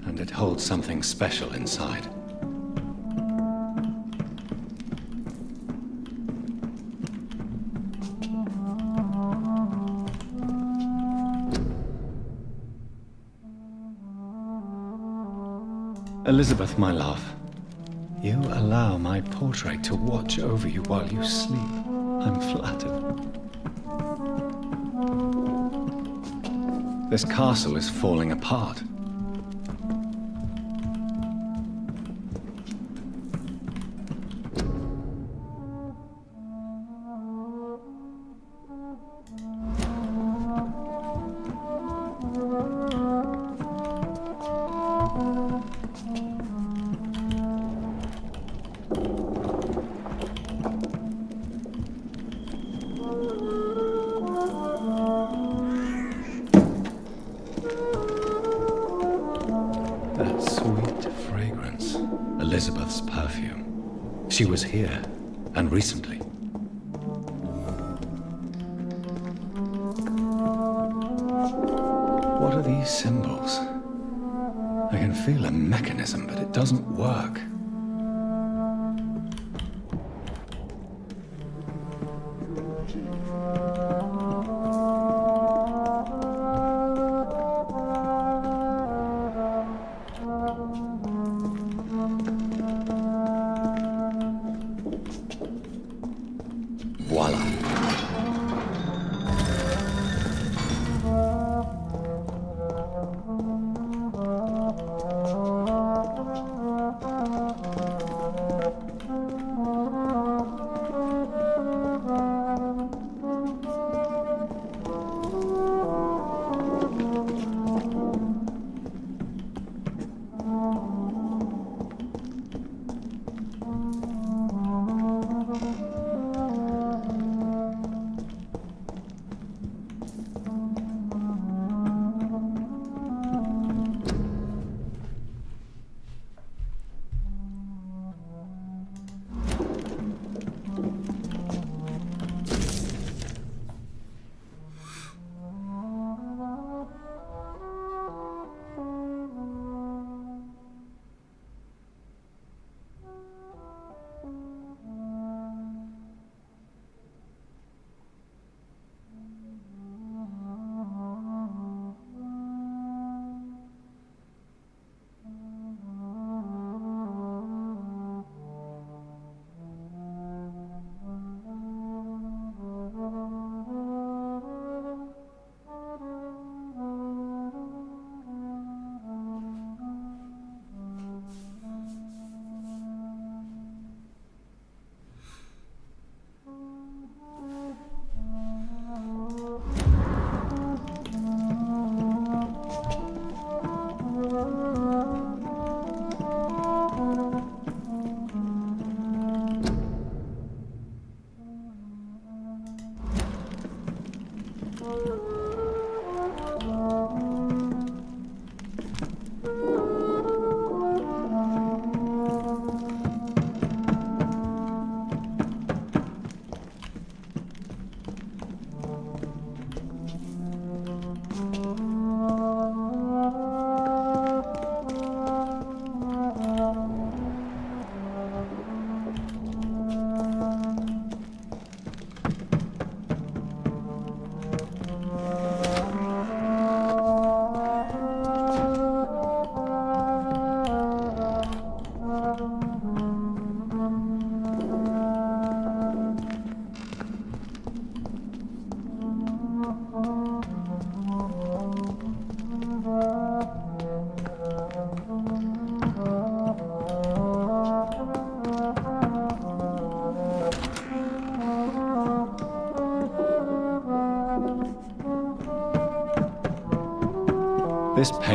and it holds something special inside. Elizabeth, my love, you allow my portrait to watch over you while you sleep. I'm flattered. This castle is falling apart. Elizabeth's perfume. She was here, and recently. What are these symbols? I can feel a mechanism, but it doesn't work.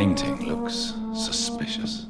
painting looks suspicious.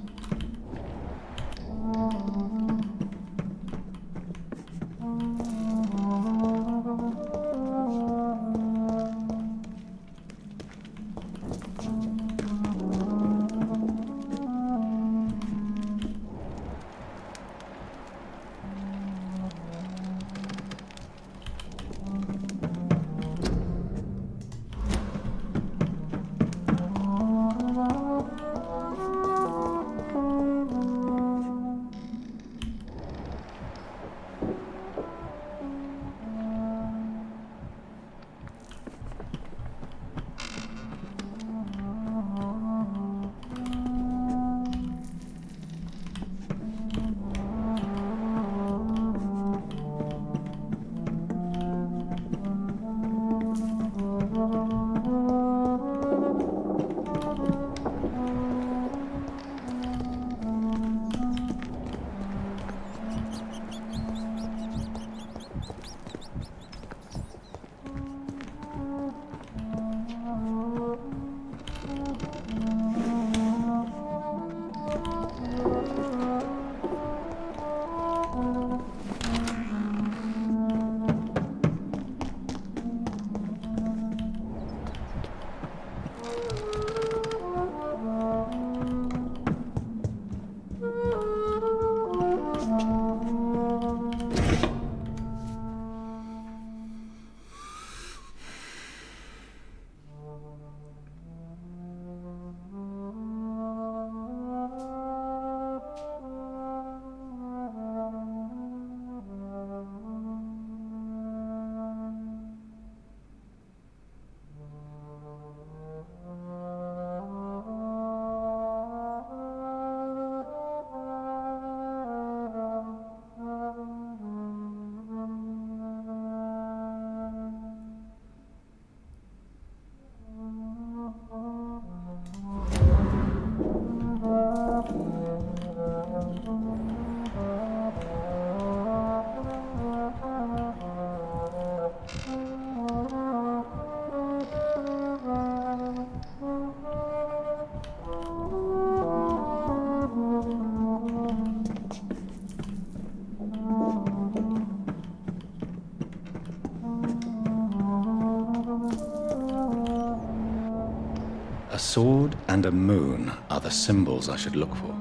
A sword and a moon are the symbols I should look for.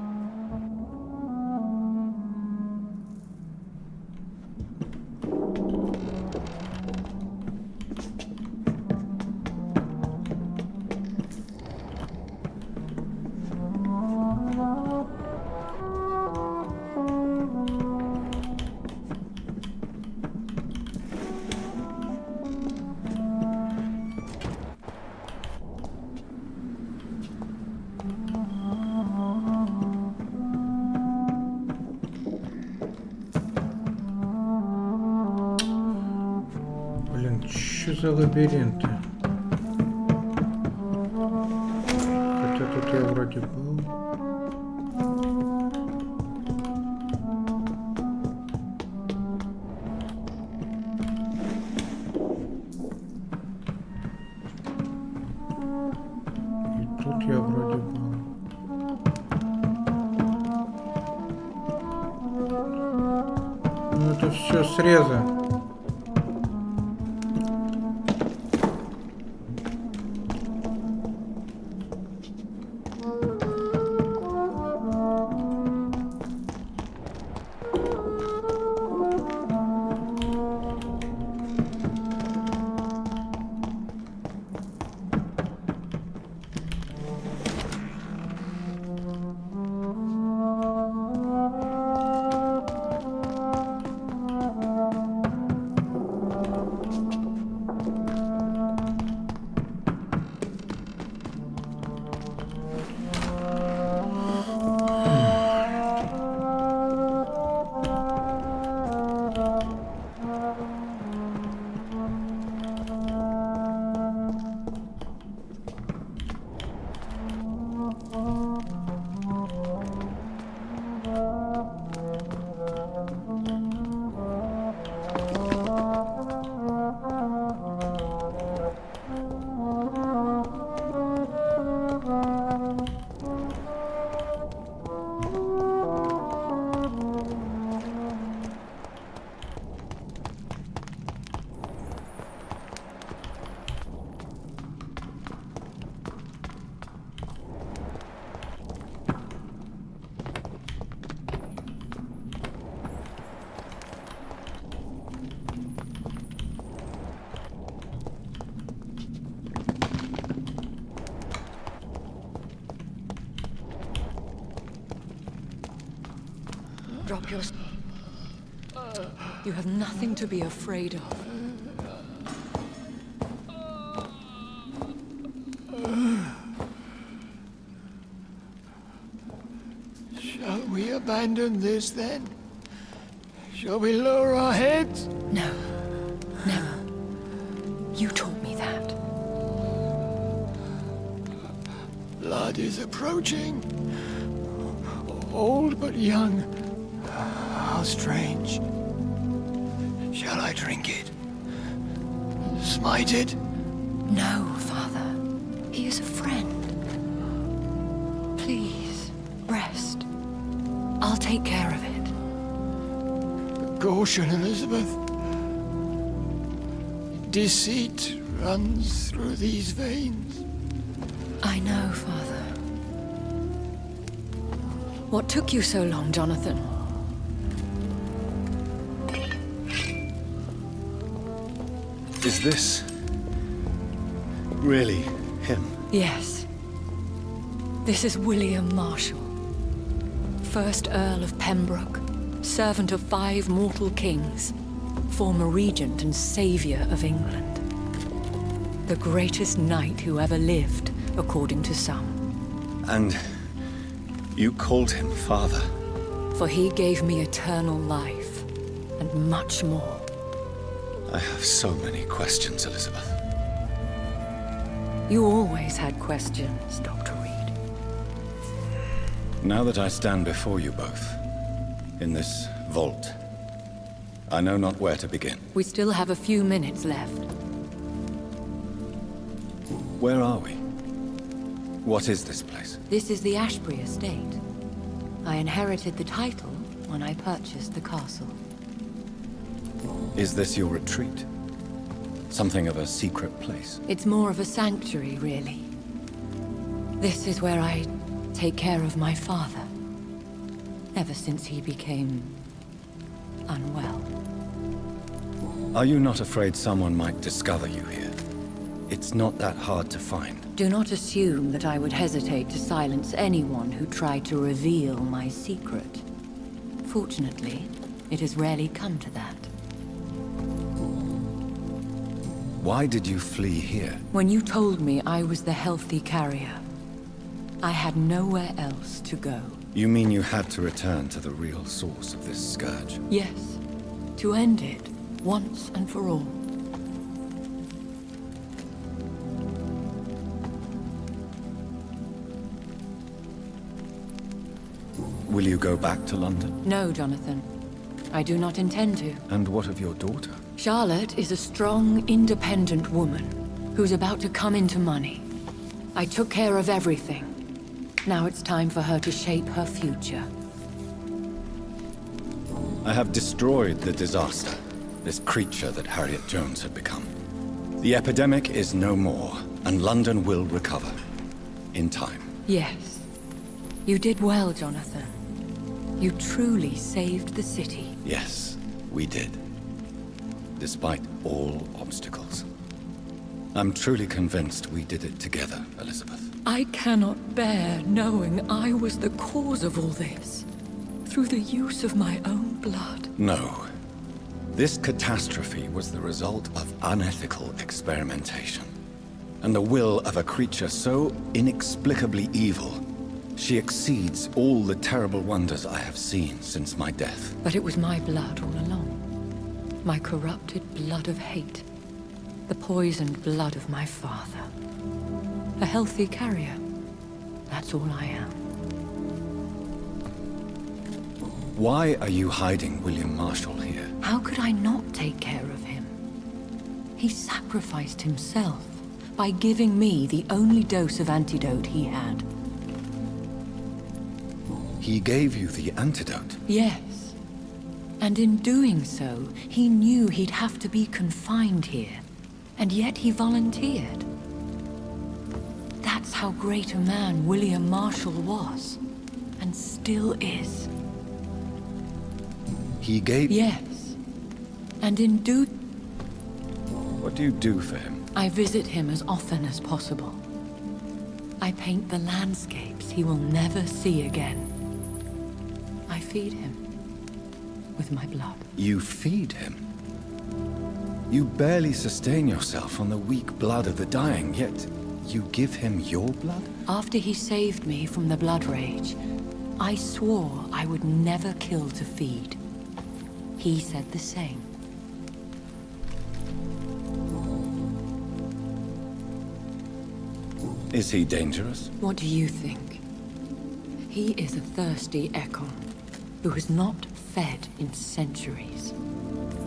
Что за лабиринты? Хотя тут я вроде был. И тут я вроде был. Ну это все срезы. Drop your... You have nothing to be afraid of. Shall we abandon this then? Shall we lower our heads? No. Never. You taught me that. Blood is approaching. Old but young. How strange. Shall I drink it? Smite it? No, Father. He is a friend. Please, rest. I'll take care of it. Caution, Elizabeth. Deceit runs through these veins. I know, Father. What took you so long, Jonathan? Is this really him? Yes. This is William Marshall, 1st Earl of Pembroke, servant of 5 mortal kings, former regent and saviour of England. The greatest knight who ever lived, according to some. And you called him father? For he gave me eternal life, and much more. I have so many questions, Elizabeth. You always had questions, Dr. Reed. Now that I stand before you both, in this vault, I know not where to begin. We still have a few minutes left. Where are we? What is this place? This is the Ashbury estate. I inherited the title when I purchased the castle. Is this your retreat? Something of a secret place? It's more of a sanctuary, really. This is where I take care of my father. Ever since he became unwell. Are you not afraid someone might discover you here? It's not that hard to find. Do not assume that I would hesitate to silence anyone who tried to reveal my secret. Fortunately, it has rarely come to that. Why did you flee here? When you told me I was the healthy carrier, I had nowhere else to go. You mean you had to return to the real source of this scourge? Yes, to end it once and for all. Will you go back to London? No, Jonathan. I do not intend to. And what of your daughter? Charlotte is a strong, independent woman who's about to come into money. I took care of everything. Now it's time for her to shape her future. I have destroyed the disaster, this creature that Harriet Jones had become. The epidemic is no more, and London will recover. In time. Yes. You did well, Jonathan. You truly saved the city. Yes, we did. Despite all obstacles. I'm truly convinced we did it together, Elizabeth. I cannot bear knowing I was the cause of all this. Through the use of my own blood. No. This catastrophe was the result of unethical experimentation. And the will of a creature so inexplicably evil, she exceeds all the terrible wonders I have seen since my death. But it was my blood all along. My corrupted blood of hate. The poisoned blood of my father. A healthy carrier. That's all I am. Why are you hiding William Marshall here? How could I not take care of him? He sacrificed himself by giving me the only dose of antidote he had. He gave you the antidote? Yes. And in doing so, he knew he'd have to be confined here. And yet he volunteered. That's how great a man William Marshall was. And still is. He gave... Yes. And in do... What do you do for him? I visit him as often as possible. I paint the landscapes he will never see again. I feed him. with my blood. You feed him? You barely sustain yourself on the weak blood of the dying, yet you give him your blood? After he saved me from the blood rage, I swore I would never kill to feed. He said the same. Is he dangerous? What do you think? He is a thirsty Ekon, who has not fed in centuries.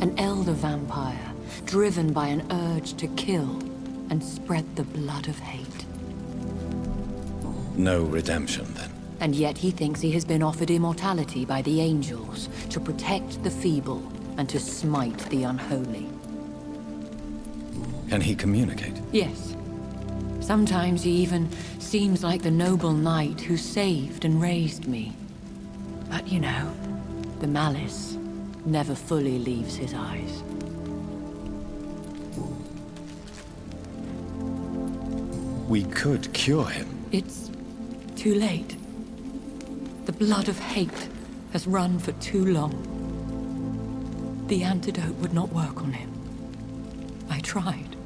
An elder vampire, driven by an urge to kill and spread the blood of hate. No redemption, then? And yet he thinks he has been offered immortality by the angels to protect the feeble and to smite the unholy. Can he communicate? Yes. Sometimes he even seems like the noble knight who saved and raised me. But you know, the malice never fully leaves his eyes. We could cure him. It's too late. The blood of hate has run for too long. The antidote would not work on him. I tried.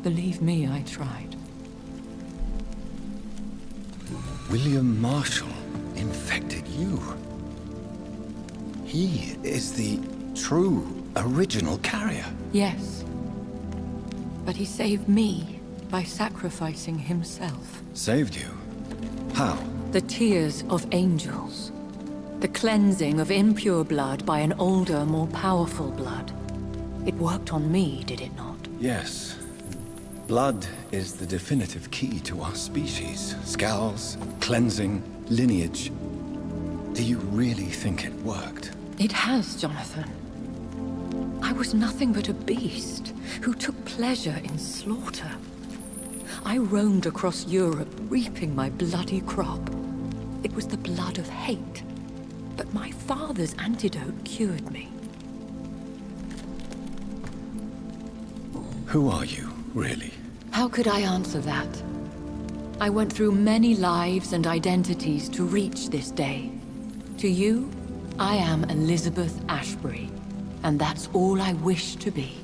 Believe me, I tried. William Marshall infected you. He is the true, original carrier. Yes. But he saved me by sacrificing himself. Saved you? How? The tears of angels. The cleansing of impure blood by an older, more powerful blood. It worked on me, did it not? Yes. Blood is the definitive key to our species. Scowls, cleansing, lineage. Do you really think it worked? It has, Jonathan. I was nothing but a beast who took pleasure in slaughter. I roamed across Europe, reaping my bloody crop. It was the blood of hate. But my father's antidote cured me. Who are you, really? How could I answer that? I went through many lives and identities to reach this day. To you, I am Elizabeth Ashbury, and that's all I wish to be.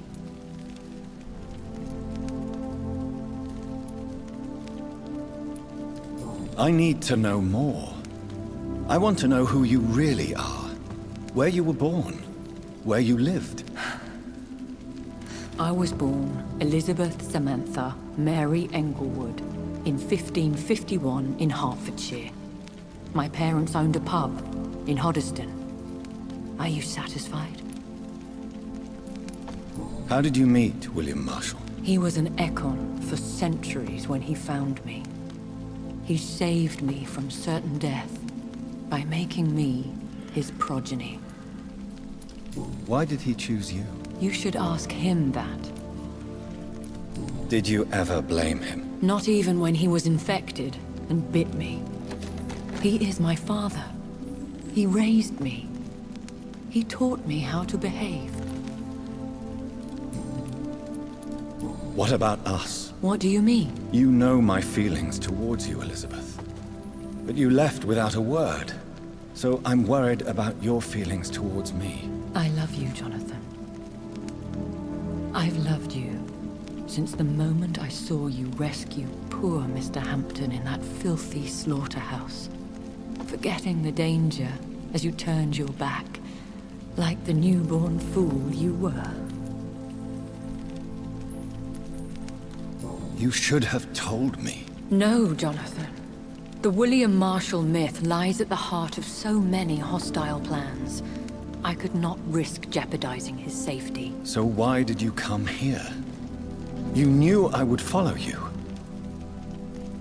I need to know more. I want to know who you really are. Where you were born. Where you lived. I was born Elizabeth Samantha Mary Englewood in 1551 in Hertfordshire. My parents owned a pub in Hoddesdon. Are you satisfied? How did you meet William Marshall? He was an Ekon for centuries when he found me. He saved me from certain death by making me his progeny. Why did he choose you? You should ask him that. Did you ever blame him? Not even when he was infected and bit me. He is my father. He raised me. He taught me how to behave. What about us? What do you mean? You know my feelings towards you, Elizabeth. But you left without a word. So I'm worried about your feelings towards me. I love you, Jonathan. I've loved you since the moment I saw you rescue poor Mr. Hampton in that filthy slaughterhouse, forgetting the danger as you turned your back, like the newborn fool you were. You should have told me. No, Jonathan. The William Marshall myth lies at the heart of so many hostile plans. I could not risk jeopardizing his safety. So why did you come here? You knew I would follow you.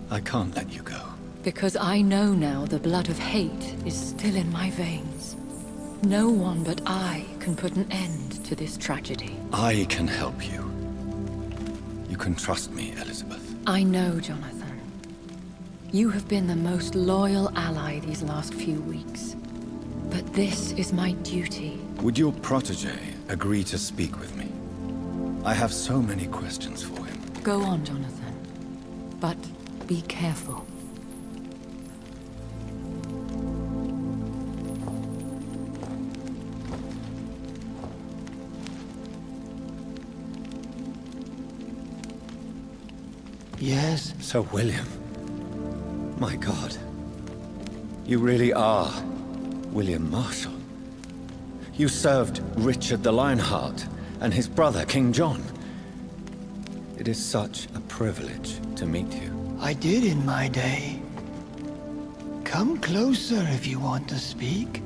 I can't let you go. Because I know now the blood of hate is still in my veins. No one but I can put an end to this tragedy. I can help you. You can trust me, Elizabeth. I know, Jonathan. You have been the most loyal ally these last few weeks. But this is my duty. Would your protege agree to speak with me? I have so many questions for him. Go on, Jonathan. But be careful. Yes? Sir William. My God. You really are William Marshall. You served Richard the Lionheart and his brother, King John. It is such a privilege to meet you. I did in my day. Come closer if you want to speak.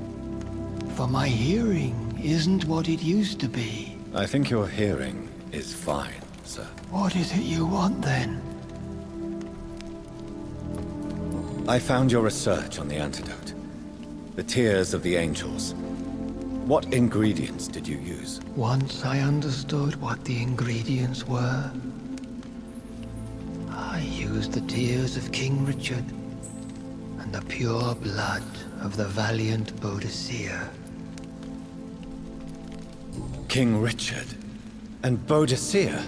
For my hearing isn't what it used to be. I think your hearing is fine, sir. What is it you want then? I found your research on the antidote. The tears of the angels. What ingredients did you use? Once I understood what the ingredients were, I used the tears of King Richard and the pure blood of the valiant Boadicea. King Richard and Boadicea?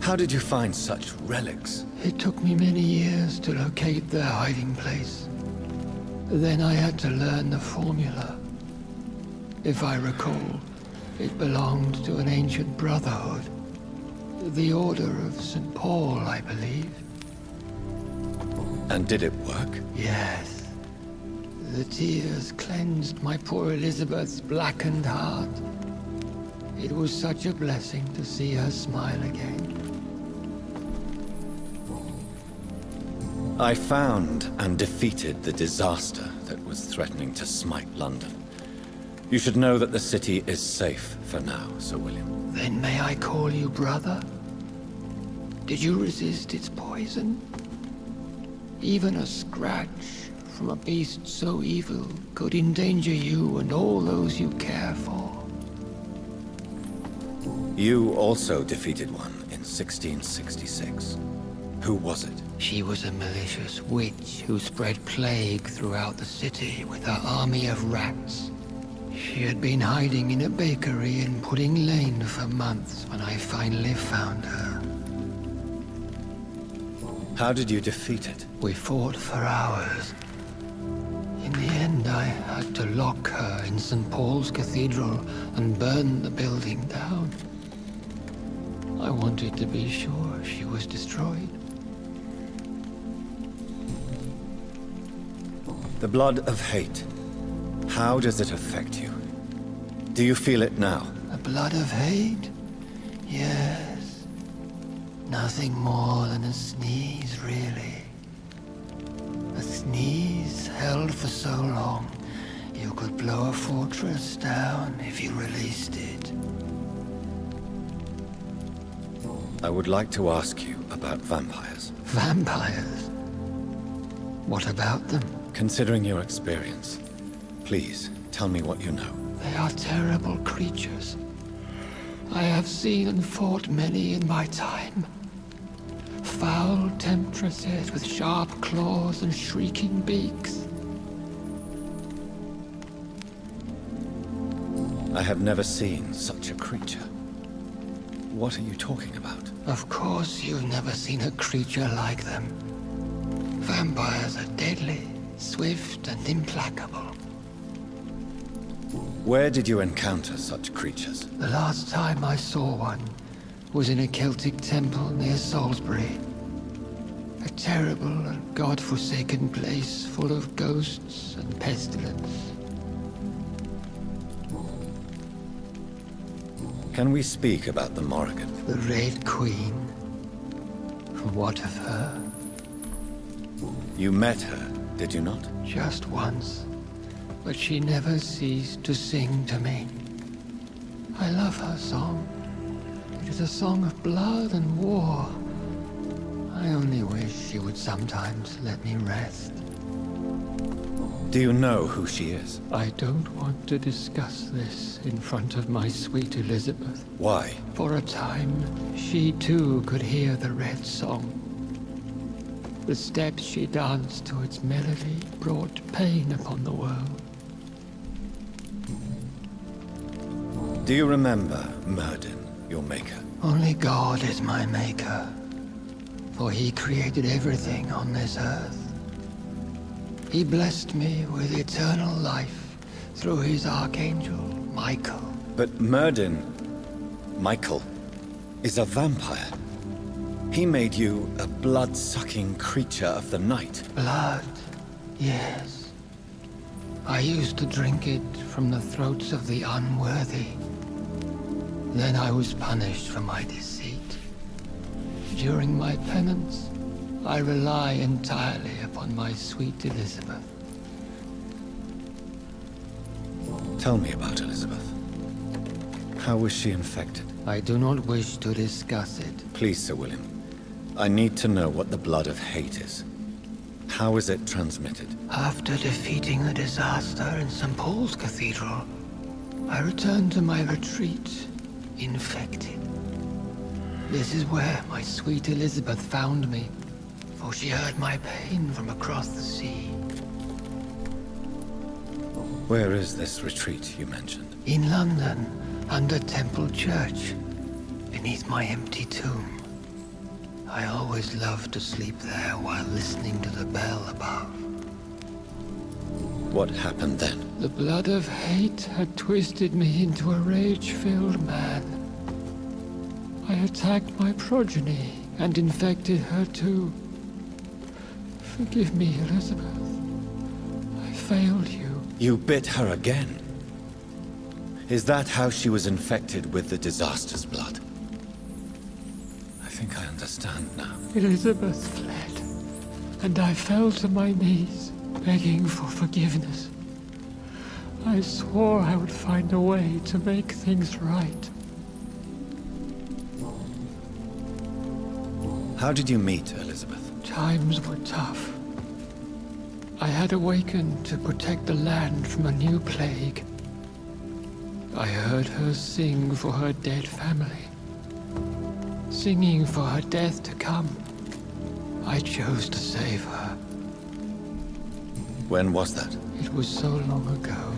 How did you find such relics? It took me many years to locate their hiding place. Then I had to learn the formula. If I recall, it belonged to an ancient brotherhood. The Order of St. Paul, I believe. And did it work? Yes. The tears cleansed my poor Elizabeth's blackened heart. It was such a blessing to see her smile again. I found and defeated the disaster that was threatening to smite London. You should know that the city is safe for now, Sir William. Then may I call you brother? Did you resist its poison? Even a scratch from a beast so evil could endanger you and all those you care for. You also defeated one in 1666. Who was it? She was a malicious witch who spread plague throughout the city with her army of rats. She had been hiding in a bakery in Pudding Lane for months when I finally found her. How did you defeat it? We fought for hours. In the end, I had to lock her in St. Paul's Cathedral and burn the building down. I wanted to be sure she was destroyed. The blood of hate. How does it affect you? Do you feel it now? The blood of hate? Yes. Nothing more than a sneeze, really. A sneeze held for so long, you could blow a fortress down if you released it. I would like to ask you about vampires. Vampires? What about them? Considering your experience, please tell me what you know. They are terrible creatures. I have seen and fought many in my time. Foul temptresses with sharp claws and shrieking beaks. I have never seen such a creature. What are you talking about? Of course you've never seen a creature like them. Vampires are deadly, swift and implacable. Where did you encounter such creatures? The last time I saw one was in a Celtic temple near Salisbury. A terrible and god-forsaken place full of ghosts and pestilence. Can we speak about the Morrigan? The Red Queen. What of her? You met her, did you not? Just once. But she never ceased to sing to me. I love her song. It is a song of blood and war. I only wish she would sometimes let me rest. Do you know who she is? I don't want to discuss this in front of my sweet Elizabeth. Why? For a time, she too could hear the Red Song. The steps she danced to its melody brought pain upon the world. Do you remember Myrddin, your maker? Only God is my maker, for he created everything on this earth. He blessed me with eternal life through his archangel, Michael. But Myrddin, Michael, is a vampire. He made you a blood-sucking creature of the night. Blood, yes. I used to drink it from the throats of the unworthy. Then I was punished for my deceit. During my penance, I rely entirely upon my sweet Elizabeth. Tell me about Elizabeth. How was she infected? I do not wish to discuss it. Please, Sir William. I need to know what the blood of hate is. How is it transmitted? After defeating the disaster in St. Paul's Cathedral, I returned to my retreat, infected. This is where my sweet Elizabeth found me, for she heard my pain from across the sea. Where is this retreat you mentioned? In London, under Temple Church, beneath my empty tomb. I always loved to sleep there while listening to the bell above. What happened then? The blood of hate had twisted me into a rage-filled man. I attacked my progeny and infected her too. Forgive me, Elizabeth. I failed you. You bit her again? Is that how she was infected with the disaster's blood? I think I understand now. Elizabeth fled, and I fell to my knees, begging for forgiveness. I swore I would find a way to make things right. How did you meet Elizabeth? Times were tough. I had awakened to protect the land from a new plague. I heard her sing for her dead family. Singing for her death to come. I chose to save her. When was that? It was so long ago.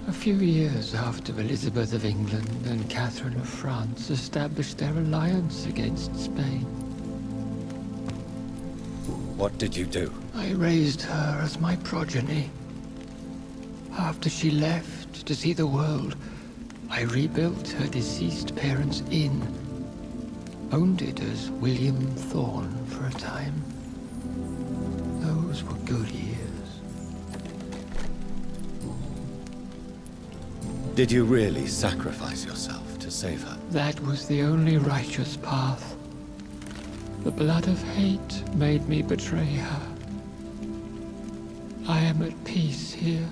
A few years after Elizabeth of England and Catherine of France established their alliance against Spain. What did you do? I raised her as my progeny. After she left to see the world, I rebuilt her deceased parents' inn. Owned it as William Thorne for a time. Those were good years. Did you really sacrifice yourself to save her? That was the only righteous path. The blood of hate made me betray her. I am at peace here.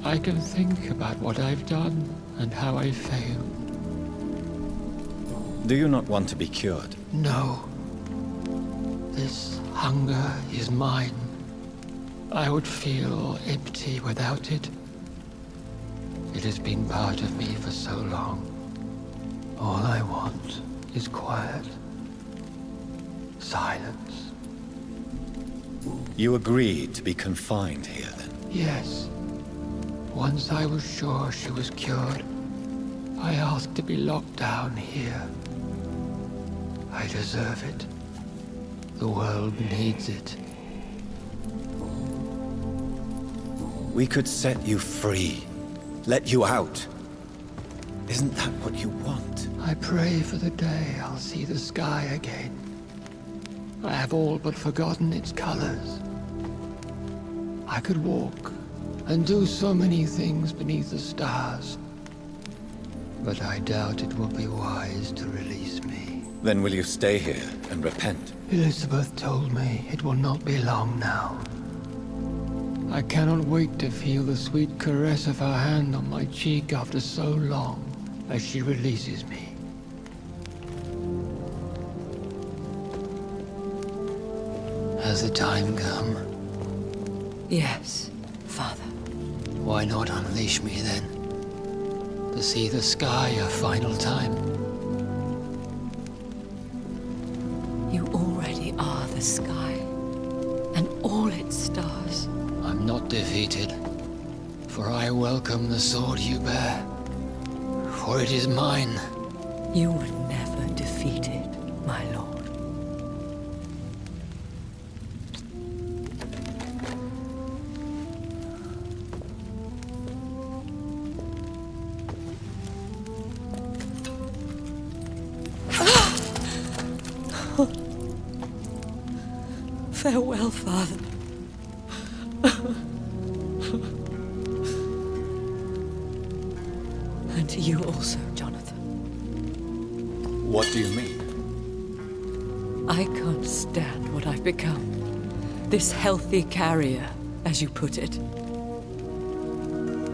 I can think about what I've done and how I failed. Do you not want to be cured? No. This hunger is mine. I would feel empty without it. It has been part of me for so long. All I want is quiet. Silence. You agreed to be confined here, then? Yes. Once I was sure she was cured, I asked to be locked down here. I deserve it. The world needs it. We could set you free. Let you out. Isn't that what you want? I pray for the day I'll see the sky again. I have all but forgotten its colors. I could walk and do so many things beneath the stars. But I doubt it will be wise to release me. Then will you stay here and repent? Elizabeth told me it will not be long now. I cannot wait to feel the sweet caress of her hand on my cheek after so long as she releases me. Has the time come? Yes, Father. Why not unleash me then? To see the sky a final time? You already are the sky, and all its stars. I'm not defeated, for I welcome the sword you bear, for it is mine. You were never defeated, my lord. Farewell, Father. And to you also, Jonathan. What do you mean? I can't stand what I've become. This healthy carrier, as you put it.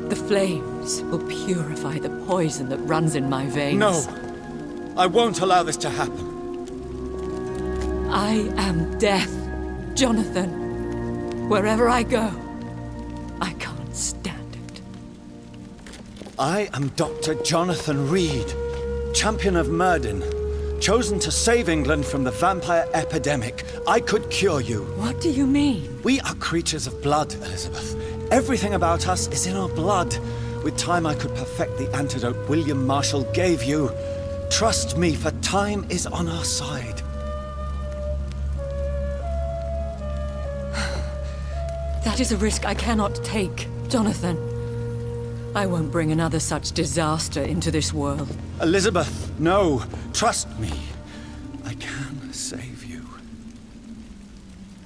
The flames will purify the poison that runs in my veins. No! I won't allow this to happen. I am death, Jonathan. Wherever I go, I can't stand it. I am Dr. Jonathan Reed, champion of Myrddin, chosen to save England from the vampire epidemic. I could cure you. What do you mean? We are creatures of blood, Elizabeth. Everything about us is in our blood. With time, I could perfect the antidote William Marshall gave you. Trust me, for time is on our side. That is a risk I cannot take, Jonathan. I won't bring another such disaster into this world. Elizabeth, no. Trust me. I can save you.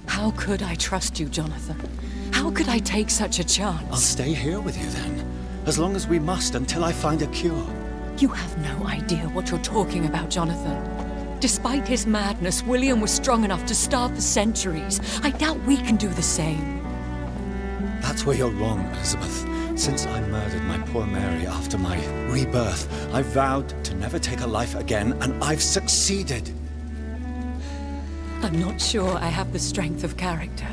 How could I trust you, Jonathan? How could I take such a chance? I'll stay here with you then. As long as we must, until I find a cure. You have no idea what you're talking about, Jonathan. Despite his madness, William was strong enough to starve for centuries. I doubt we can do the same. That's where you're wrong, Elizabeth. Since I murdered my poor Mary after my rebirth, I vowed to never take a life again, and I've succeeded. I'm not sure I have the strength of character.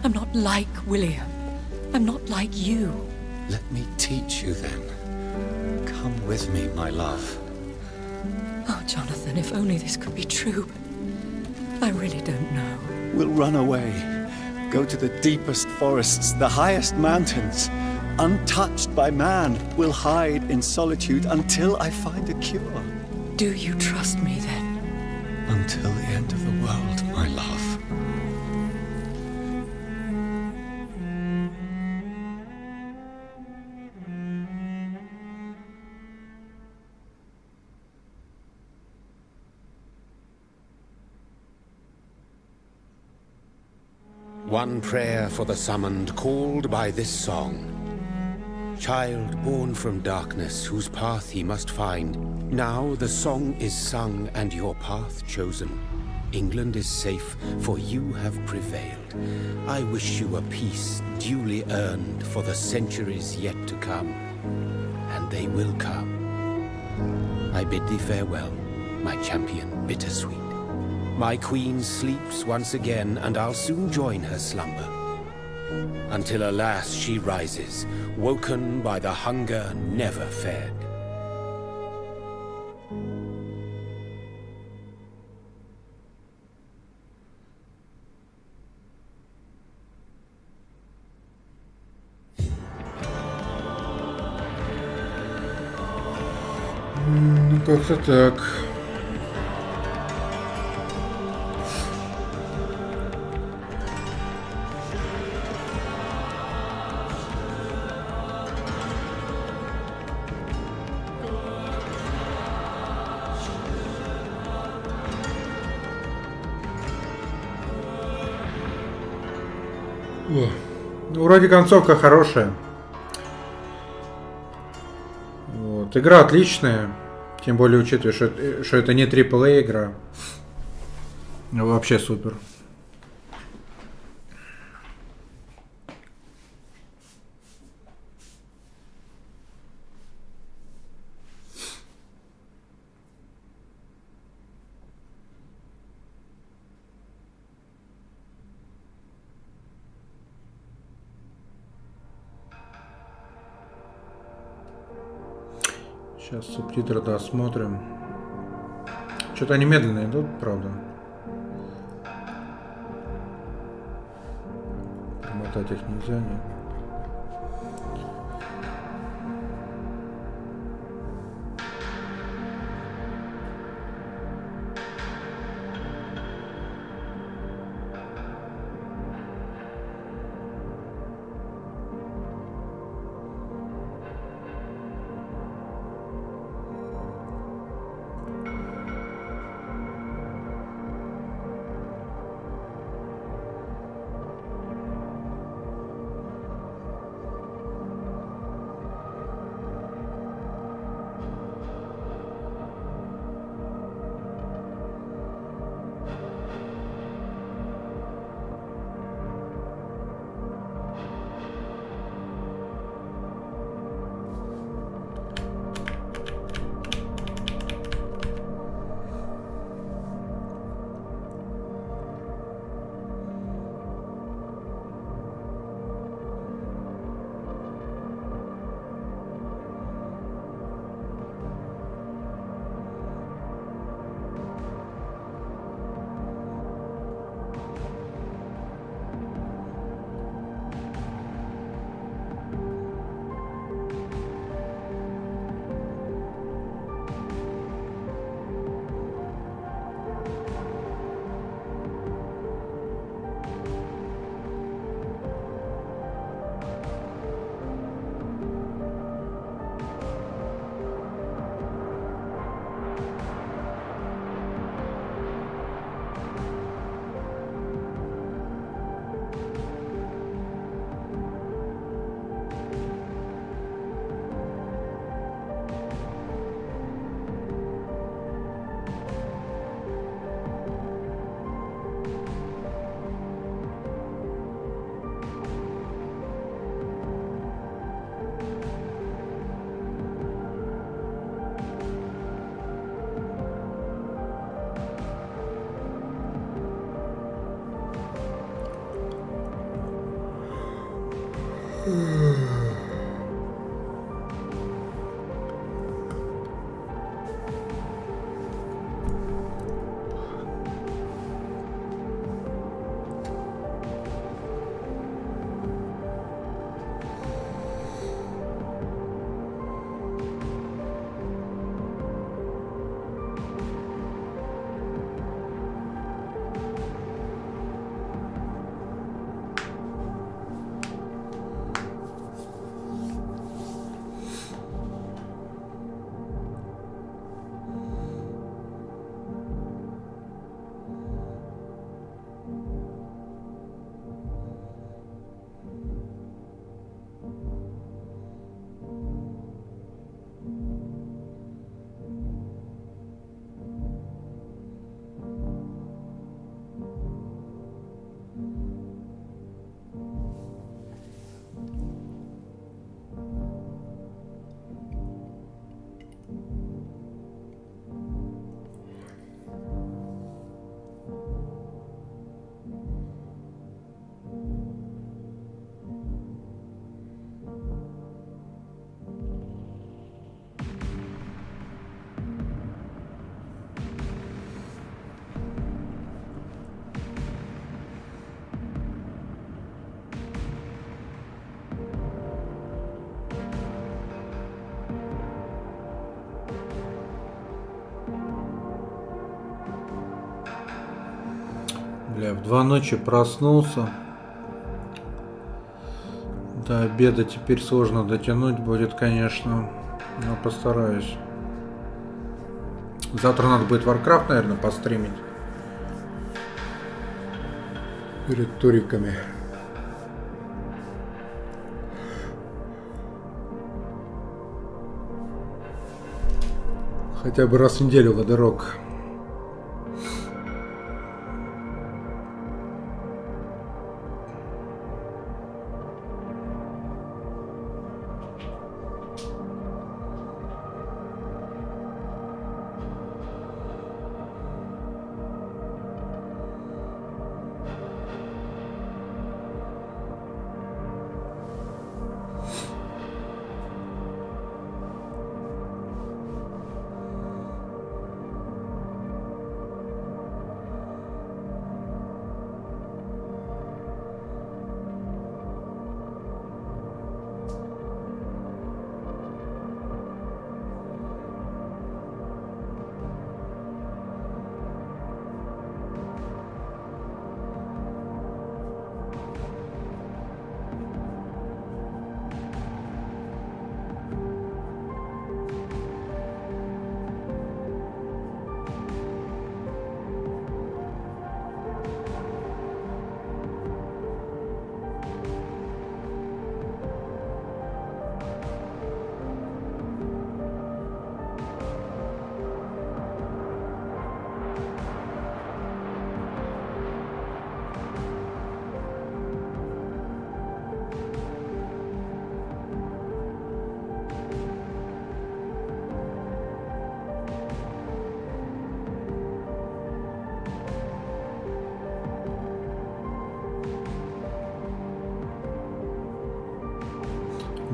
I'm not like William. I'm not like you. Let me teach you then. Come with me, my love. Oh, Jonathan, if only this could be true. I really don't know. We'll run away. Go to the deepest forests, the highest mountains. Untouched by man, we'll hide in solitude until I find a cure. Do you trust me then? Until the end of the world, my love. One prayer for the summoned, called by this song. Child born from darkness, whose path he must find. Now the song is sung and your path chosen. England is safe, for you have prevailed. I wish you a peace duly earned for the centuries yet to come. And they will come. I bid thee farewell, my champion bittersweet. My queen sleeps once again, and I'll soon join her slumber. Until alas she rises, woken by the hunger never fed. Ну, как-то так. Ну, вроде концовка хорошая. Вот. Игра отличная. Тем более учитывая, что это не AAA игра. Вообще супер. Сейчас субтитры досмотрим. Что-то они медленно идут, правда. Промотать их нельзя, нет. Бля, в 2 ночи проснулся. До обеда теперь сложно дотянуть будет, конечно. Но постараюсь. Завтра надо будет Warcraft, наверное, постримить. Перед туриками. Хотя бы раз в неделю ладерок.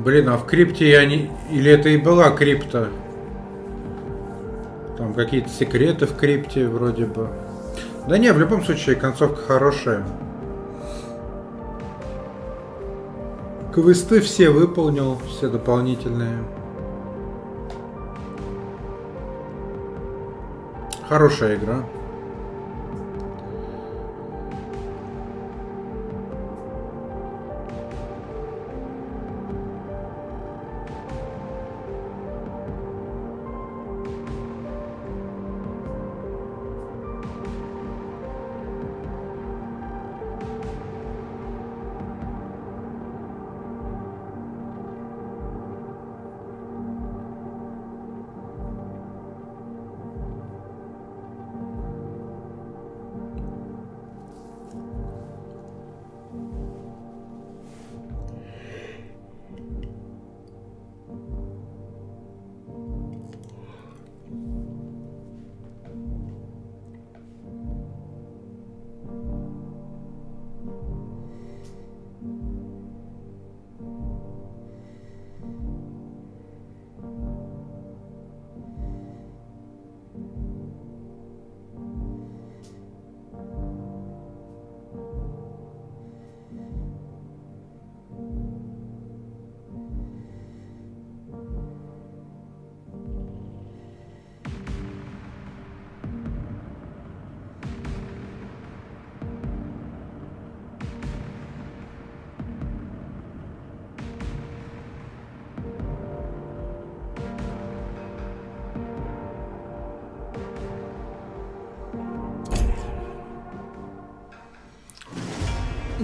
Блин, а в крипте я не... Или это и была крипта? Там какие-то секреты в крипте вроде бы. Да не, в любом случае концовка хорошая. Квесты все выполнил, все дополнительные. Хорошая игра.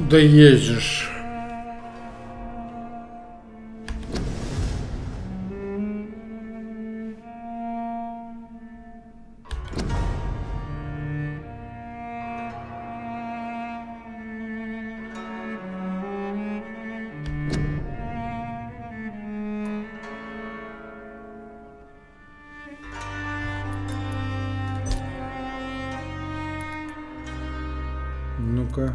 Да есть же ж. Ну-ка,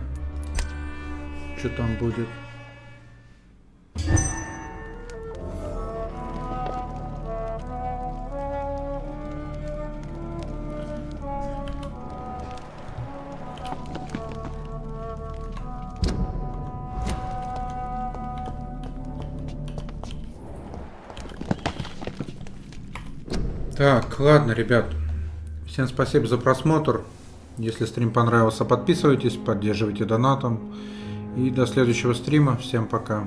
что там будет? Так, ладно, ребят. Всем спасибо за просмотр. Если стрим понравился, подписывайтесь, поддерживайте донатом. И до следующего стрима. Всем пока.